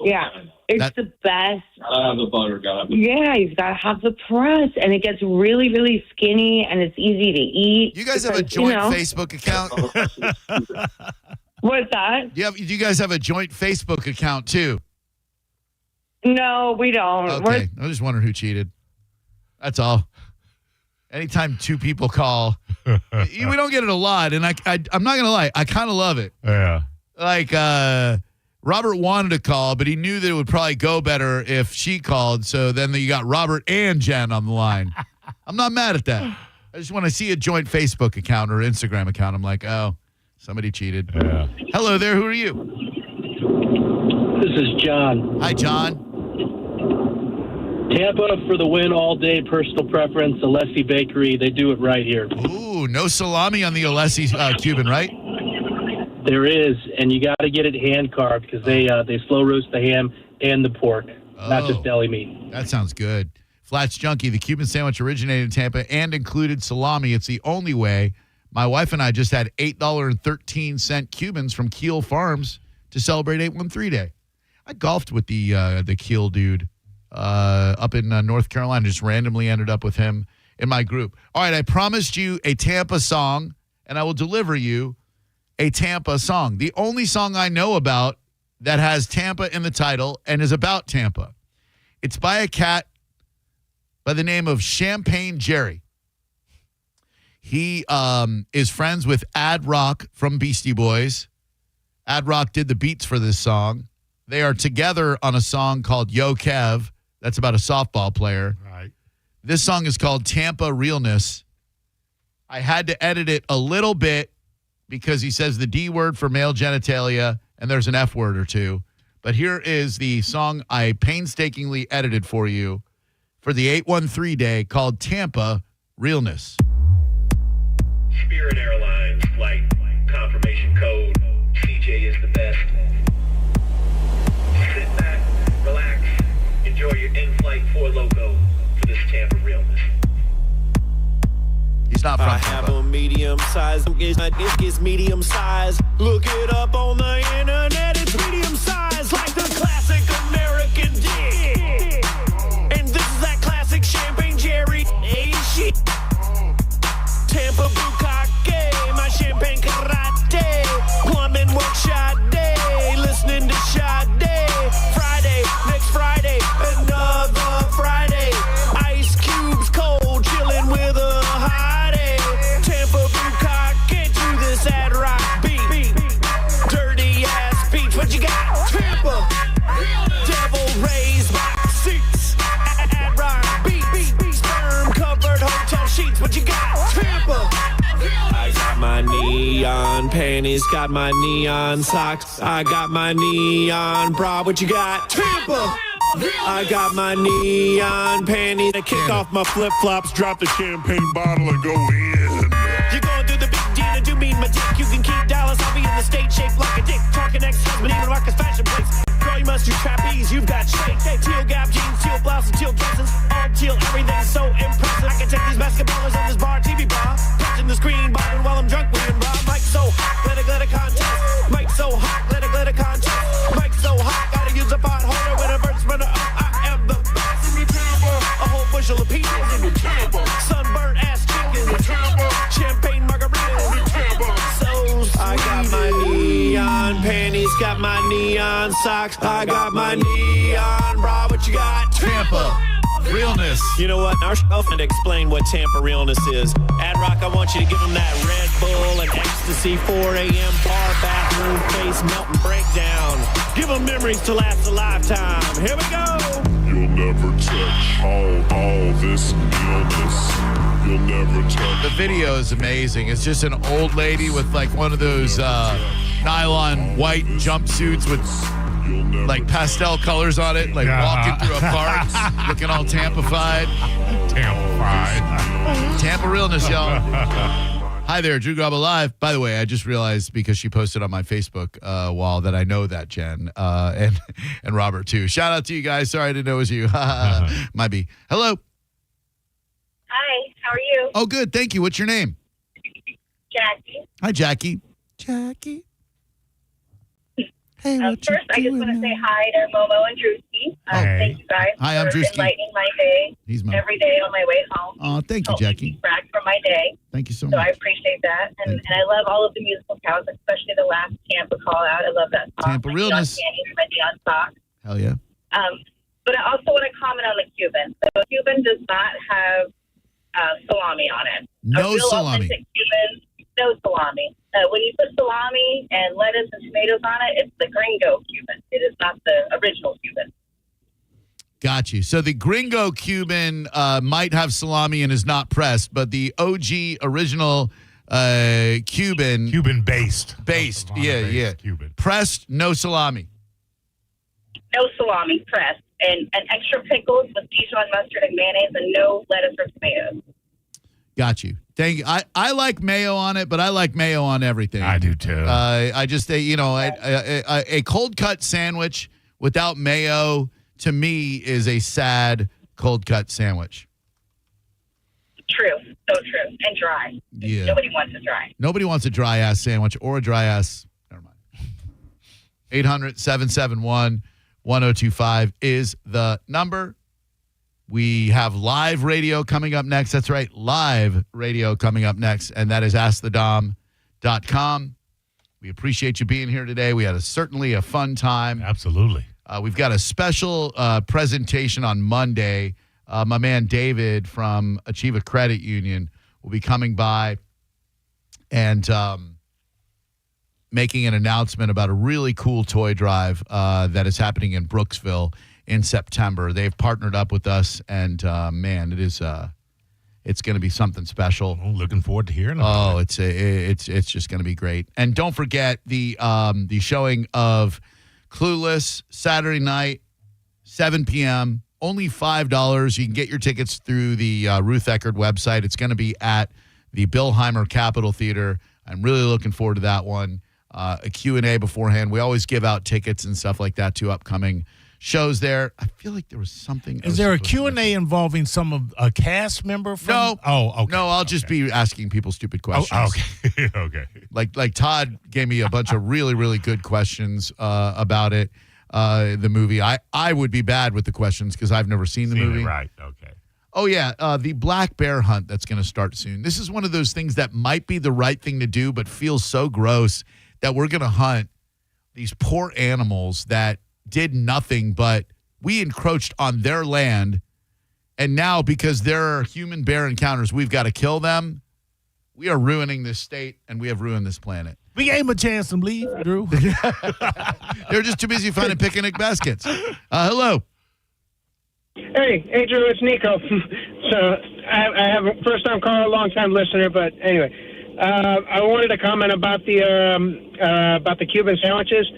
yeah. It's the best. I have the butter, guy. Yeah, you've got to have the press, and it gets really, really skinny, and it's easy to eat. You guys have a joint Facebook account? What's that? Do you guys have a joint Facebook account, too? No, we don't. Okay. I was just wondering who cheated. That's all. Anytime two people call, we don't get it a lot, and I'm not going to lie, I kind of love it. Yeah. Like, Robert wanted to call, but he knew that it would probably go better if she called, so then you got Robert and Jen on the line. I'm not mad at that. I just want to see a joint Facebook account or Instagram account. I'm like, oh, somebody cheated. Yeah. Hello there, who are you? This is John. Hi, John. Tampa for the win all day, personal preference, Alessi Bakery. They do it right here. Ooh, no salami on the Alessi Cuban, right? There is, and you got to get it hand carved because they slow roast the ham and the pork, not just deli meat. That sounds good. Flats Junkie, the Cuban sandwich originated in Tampa and included salami. It's the only way. My wife and I just had $8.13 Cubans from Keel Farms to celebrate 813 Day. I golfed with the Keel dude up in North Carolina. Just randomly ended up with him in my group. All right, I promised you a Tampa song, and I will deliver you a Tampa song. The only song I know about that has Tampa in the title and is about Tampa. It's by a cat by the name of Champagne Jerry. He is friends with Ad Rock from Beastie Boys. Ad Rock did the beats for this song. They are together on a song called Yo Kev. That's about a softball player. Right. This song is called Tampa Realness. I had to edit it a little bit because he says the D word for male genitalia, and there's an F word or two. But here is the song I painstakingly edited for you for the 813 Day called Tampa Realness. Spirit Airlines flight confirmation code. CJ is the best. Sit back, relax, enjoy your in-flight 4 logo for this Tampa Realness. He's not from I Tampa. have a medium size. It's medium size. Look it up on the internet. It's medium size, like the classic American dick. And this is that classic Champagne Jerry. Hey, shit. Tampa Bukkake, my champagne karate. Plumbing workshop day. Listening to Sade. Friday, next Friday, another Friday. Ice cubes cold, chilling with a hottie. Tampa Bukkake, do this ad rock beat. Dirty ass beach, what you got? Tampa. Devil raised by seats. Ad rock beat. Sperm covered hotel sheets, what you got? Tampa. I got my neon panties, got my neon socks. I got my neon bra, what you got? Tampa. I got my neon panties. I kick off my flip-flops, drop the champagne bottle and go in. You're going through the big deal and do mean my dick. You can keep Dallas, I'll be in the state shaped like a dick. Talking ex-husband, even Marcus fashion place. Girl, you must do trapeze, you've got shape. Teal gap jeans, teal blouses, teal dresses. All neon socks. I got my neon bra. What you got? Tampa realness. You know what? Our girlfriend explain what Tampa realness is. Ad Rock, I want you to give them that Red Bull and ecstasy 4 a.m. bar bathroom face melting breakdown. Give them memories to last a lifetime. Here we go. You'll never touch all this illness. You'll never touch. The video is amazing. It's just an old lady with like one of those nylon white jumpsuits with like pastel colors on it, like walking through a park, looking all Tampa-fied. Tampa realness, y'all. Hi there, Drew Garabo Live. By the way, I just realized because she posted on my Facebook wall that I know that Jen and Robert too. Shout out to you guys. Sorry I didn't know it was you. Might be. Hello. Hi, how are you? Oh, good. Thank you. What's your name? Jackie. Hi, Jackie. Jackie. Hey, first, I just want to say hi to Momo and Drewski. Thank you guys Hi, I'm for Drewski. enlightening my day every day on my way home. Oh, thank you, Jackie. Back from my day. Thank you so So much. I appreciate that. And I love all of the musical counts, especially the last Tampa call out. I love that song. Tampa realness. My neon socks. Hell yeah. But I also want to comment on the Cuban. So Cuban does not have salami on it. No A real salami. authentic Cuban, no salami. When you put salami and lettuce and tomatoes on it, it's the gringo Cuban. It is not the original Cuban. Got you. So the Gringo Cuban might have salami and is not pressed, but the OG original Cuban based. Yeah. Cuban. Pressed, no salami. No salami, pressed. And extra pickles with Dijon mustard and mayonnaise and no lettuce or tomatoes. Got you. Thank you. I like mayo on it, but I like mayo on everything. I do too. I just, a cold cut sandwich without mayo to me is a sad cold cut sandwich. True. So true. And dry. Yeah. Nobody wants a dry. Nobody wants a dry ass sandwich or a dry ass. Never mind. 800-771-1025 is the number. We have live radio coming up next. That's right, live radio coming up next, and that is AskTheDom.com. We appreciate you being here today. We had certainly a fun time. Absolutely. We've got a special presentation on Monday. My man David from Achieve a Credit Union will be coming by and making an announcement about a really cool toy drive that is happening in Brooksville in September. They've partnered up with us, and man, it's going to be something special. I'm looking forward to hearing about it. It's just going to be great. And don't forget the showing of Clueless Saturday night, 7 p.m. Only $5. You can get your tickets through the Ruth Eckerd website. It's going to be at the Billheimer Capitol Theater. I'm really looking forward to that one. A Q&A beforehand. We always give out tickets and stuff like that to upcoming shows there. I feel like there was something. Is there a Q&A involving a cast member? No. Oh, okay. No, I'll just be asking people stupid questions. Oh, okay. Okay. Like Todd gave me a bunch of really, really good questions about it, the movie. I would be bad with the questions because I've never seen the movie. Right, okay. Oh, yeah, the black bear hunt that's going to start soon. This is one of those things that might be the right thing to do but feels so gross that we're going to hunt these poor animals that did nothing, but we encroached on their land, and now because there are human bear encounters, we've got to kill them. We are ruining this state, and we have ruined this planet. We gave them a chance to leave, Drew. They're just too busy finding picnic baskets. Hello. Hey, Drew, it's Nico. So I have a first-time caller, long-time listener, but anyway, I wanted to comment about the Cuban sandwiches.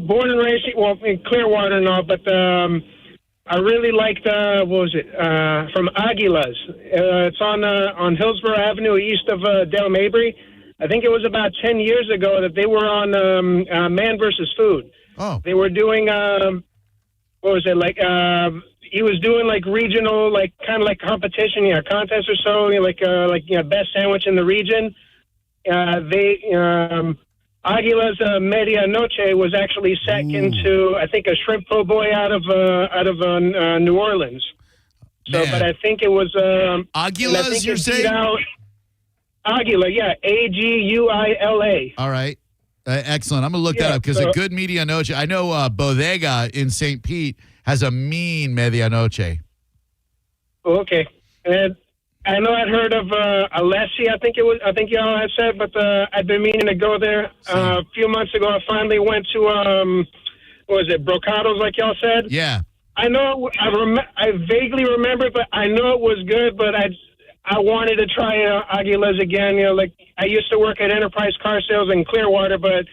Born and raised, well, in Clearwater and all, but I really liked what was it from Aguila's? It's on Hillsborough Avenue, east of Del Mabry. I think it was about 10 years ago that they were on Man vs. Food. Oh, they were doing what was it like? He was doing like regional, like kind of like competition, contest or so, best sandwich in the region. Aguila's Medianoche was actually second to, I think, a shrimp po' boy out of New Orleans. So, but I think it was Aguila's. You're saying Aguila, yeah, Aguila. All right. Excellent. I'm going to look that up because a good medianoche. I know Bodega in St. Pete has a mean medianoche. Okay. And I know I'd heard of Alessi, I think y'all had said, but I've been meaning to go there. A few months ago, I finally went to, what was it, Brocados, like y'all said? Yeah. I know, I vaguely remember, but I know it was good, but I wanted to try Aguila's again. You know, like, I used to work at Enterprise Car Sales in Clearwater, but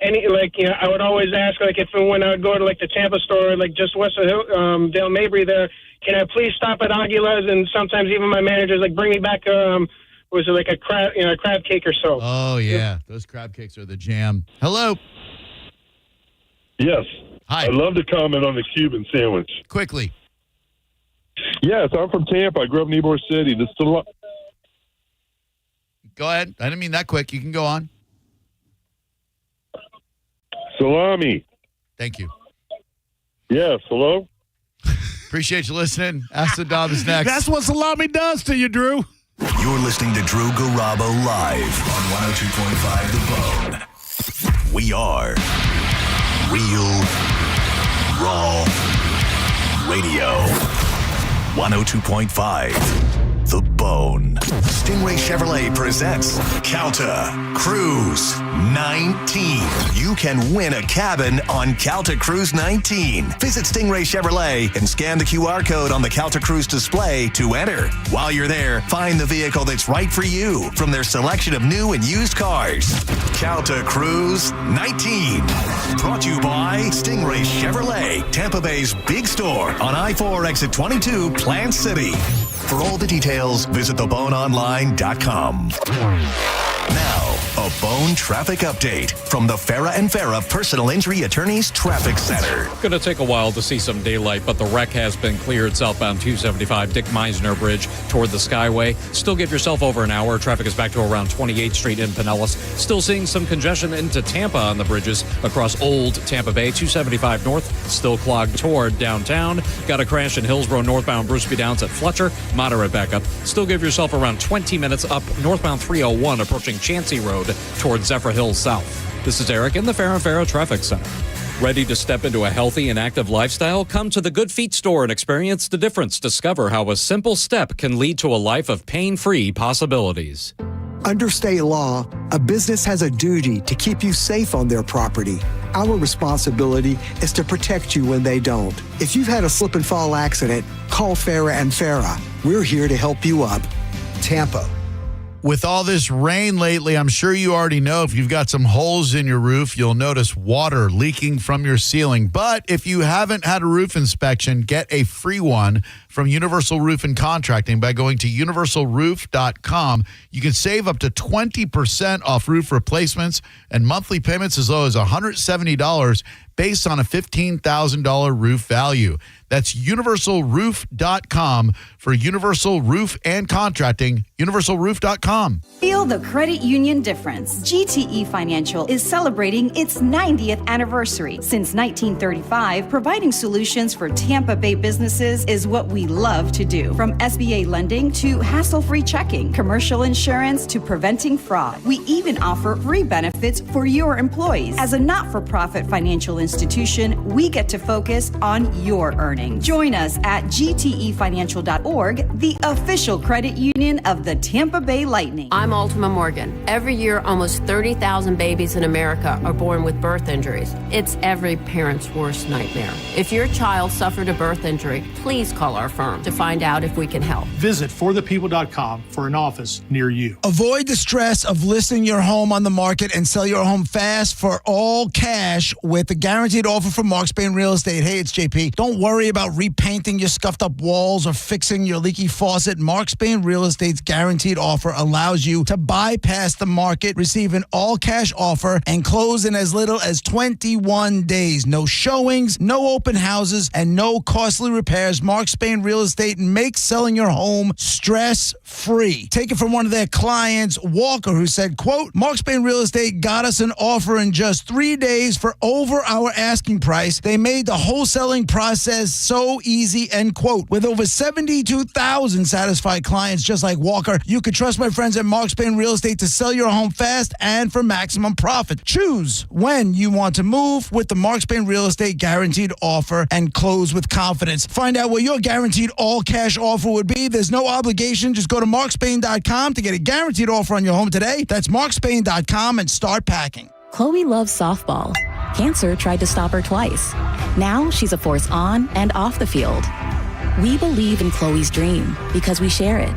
I would always ask, like, when I would go to, like, the Tampa store, like, just west of Dale Mabry there, can I please stop at Aguila's? And sometimes even my managers, like, bring me back, was it like a crab cake or so? Oh, yeah. Those crab cakes are the jam. Hello. Yes. Hi. I'd love to comment on the Cuban sandwich. Quickly. Yes, I'm from Tampa. I grew up in Ybor City. Go ahead. I didn't mean that quick. You can go on. Salami. Thank you. Yes, hello? Appreciate you listening. Ask the Dom is next. That's what salami does to you, Drew. You're listening to Drew Garabo live on 102.5 The Bone. We are Real Raw Radio. 102.5 The Bone. Stingray Chevrolet presents Calta Cruise 19. You can win a cabin on Calta Cruise 19. Visit Stingray Chevrolet and scan the QR code on the Calta Cruise display to enter. While you're there, find the vehicle that's right for you from their selection of new and used cars. Calta Cruise 19. Brought to you by Stingray Chevrolet, Tampa Bay's big store on I-4 exit 22, Plant City. For all the details, visit theboneonline.com. Now, a Bone traffic update from the Farah and Farah Personal Injury Attorneys Traffic Center. Going to take a while to see some daylight, but the wreck has been cleared southbound 275 Dick Meisner Bridge toward the Skyway. Still give yourself over an hour. Traffic is back to around 28th Street in Pinellas. Still seeing some congestion into Tampa on the bridges across Old Tampa Bay. 275 North, still clogged toward downtown. Got a crash in Hillsborough northbound Bruceby Downs at Fletcher. Moderate backup. Still give yourself around 20 minutes up northbound 301 approaching Chancey Road towards Zephyr Hills South. This is Eric in the Farah and Farah Traffic Center. Ready to step into a healthy and active lifestyle? Come to the Good Feet store and experience the difference. Discover how a simple step can lead to a life of pain-free possibilities. Under state law, a business has a duty to keep you safe on their property. Our responsibility is to protect you when they don't. If you've had a slip and fall accident, call Farah and Farah. We're here to help you up. Tampa. With all this rain lately, I'm sure you already know if you've got some holes in your roof, you'll notice water leaking from your ceiling. But if you haven't had a roof inspection, get a free one from Universal Roof and Contracting by going to universalroof.com. You can save up to 20% off roof replacements and monthly payments as low as $170 based on a $15,000 roof value. That's universalroof.com for Universal Roof and Contracting, universalroof.com. Feel the credit union difference. GTE Financial is celebrating its 90th anniversary. Since 1935, providing solutions for Tampa Bay businesses is what we love to do. From SBA lending to hassle-free checking, commercial insurance to preventing fraud. We even offer free benefits for your employees. As a not-for-profit financial institution, we get to focus on your earnings. Join us at gtefinancial.org, the official credit union of the Tampa Bay Lightning. I'm Ultima Morgan. Every year, almost 30,000 babies in America are born with birth injuries. It's every parent's worst nightmare. If your child suffered a birth injury, please call our firm to find out if we can help. Visit forthepeople.com for an office near you. Avoid the stress of listing your home on the market and sell your home fast for all cash with the guaranteed offer from Mark Spain Real Estate. Hey, it's JP. Don't worry about repainting your scuffed up walls or fixing your leaky faucet. Mark Spain Real Estate's guaranteed offer allows you to bypass the market, receive an all cash offer, and close in as little as 21 days. No showings, no open houses, and no costly repairs. Mark Spain Real Estate makes selling your home stress free. Take it from one of their clients, Walker, who said, quote, Mark Spain Real Estate got us an offer in just 3 days for over our lower asking price, they made the wholesaling process so easy, end quote. With over 72,000 satisfied clients just like Walker, you could trust my friends at Mark Spain Real Estate to sell your home fast and for maximum profit. Choose when you want to move with the Mark Spain Real Estate Guaranteed Offer and close with confidence. Find out what your guaranteed all-cash offer would be. There's no obligation. Just go to markspain.com to get a guaranteed offer on your home today. That's markspain.com and start packing. Chloe loves softball. Cancer tried to stop her twice. Now she's a force on and off the field. We believe in Chloe's dream because we share it.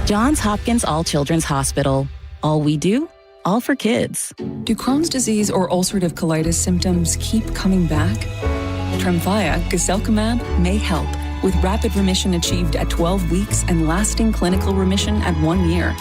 Johns Hopkins All Children's Hospital. All we do, all for kids. Do Crohn's disease or ulcerative colitis symptoms keep coming back? Tremfya, guselkumab, may help, with rapid remission achieved at 12 weeks and lasting clinical remission at 1 year.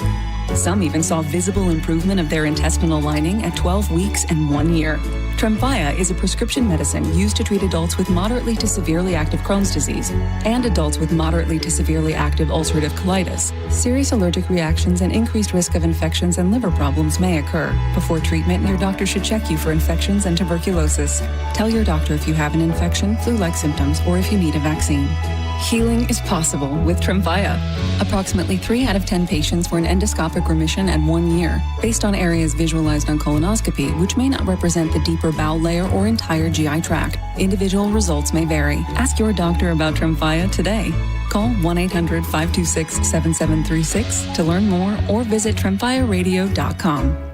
Some even saw visible improvement of their intestinal lining at 12 weeks and 1 year. Tremfya is a prescription medicine used to treat adults with moderately to severely active Crohn's disease and adults with moderately to severely active ulcerative colitis. Serious allergic reactions and increased risk of infections and liver problems may occur. Before treatment, your doctor should check you for infections and tuberculosis. Tell your doctor if you have an infection, flu-like symptoms, or if you need a vaccine. Healing is possible with Tremfya. Approximately 3 out of 10 patients were in endoscopic remission at 1 year, based on areas visualized on colonoscopy, which may not represent the deeper bowel layer or entire GI tract. Individual results may vary. Ask your doctor about Tremfya today. Call 1-800-526-7736 to learn more or visit tremfyaradio.com.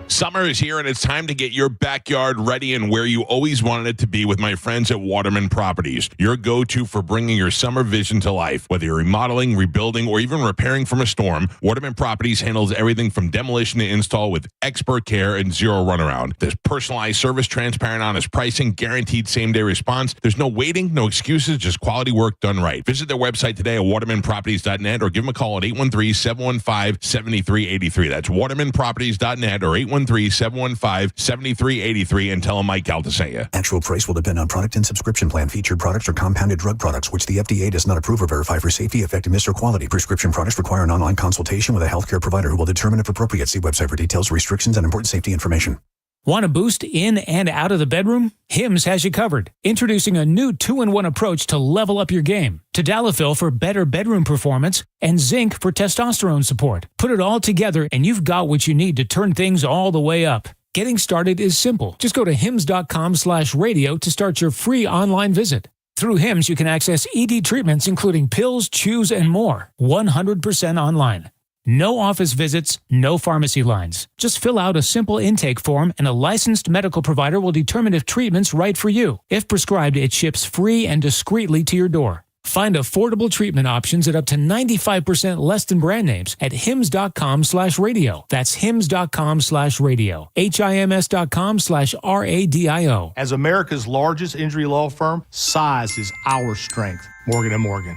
Summer is here, and it's time to get your backyard ready and where you always wanted it to be with my friends at Waterman Properties, your go-to for bringing your summer vision to life. Whether you're remodeling, rebuilding, or even repairing from a storm, Waterman Properties handles everything from demolition to install with expert care and zero runaround. There's personalized service, transparent, honest pricing, guaranteed same-day response. There's no waiting, no excuses, just quality work done right. Visit their website today at watermanproperties.net or give them a call at 813-715-7383. That's watermanproperties.net or 813-715-7383 and tell them Mike Galta sent you. Actual price will depend on product and subscription plan. Featured products are compounded drug products, which the FDA does not approve or verify for safety, effectiveness, or quality. Prescription products require an online consultation with a healthcare provider who will determine if appropriate. See website for details, restrictions, and important safety information. Want a boost in and out of the bedroom? Hims has you covered. Introducing a new 2-in-1 approach to level up your game. Tadalafil for better bedroom performance and zinc for testosterone support. Put it all together and you've got what you need to turn things all the way up. Getting started is simple. Just go to hims.com/radio to start your free online visit. Through Hims, you can access ED treatments including pills, chews, and more. 100% online. No office visits, no pharmacy lines. Just fill out a simple intake form and a licensed medical provider will determine if treatment's right for you. If prescribed, it ships free and discreetly to your door. Find affordable treatment options at up to 95% less than brand names at hims.com/radio. That's hims.com/radio. HIMS.com/RADIO. As America's largest injury law firm, size is our strength. Morgan & Morgan.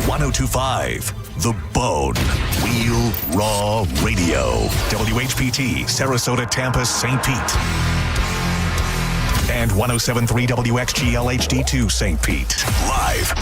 1025 The Bone. Real Raw Radio. WHPT, Sarasota, Tampa, St. Pete. And 107.3 WXGL HD2 St. Pete. Live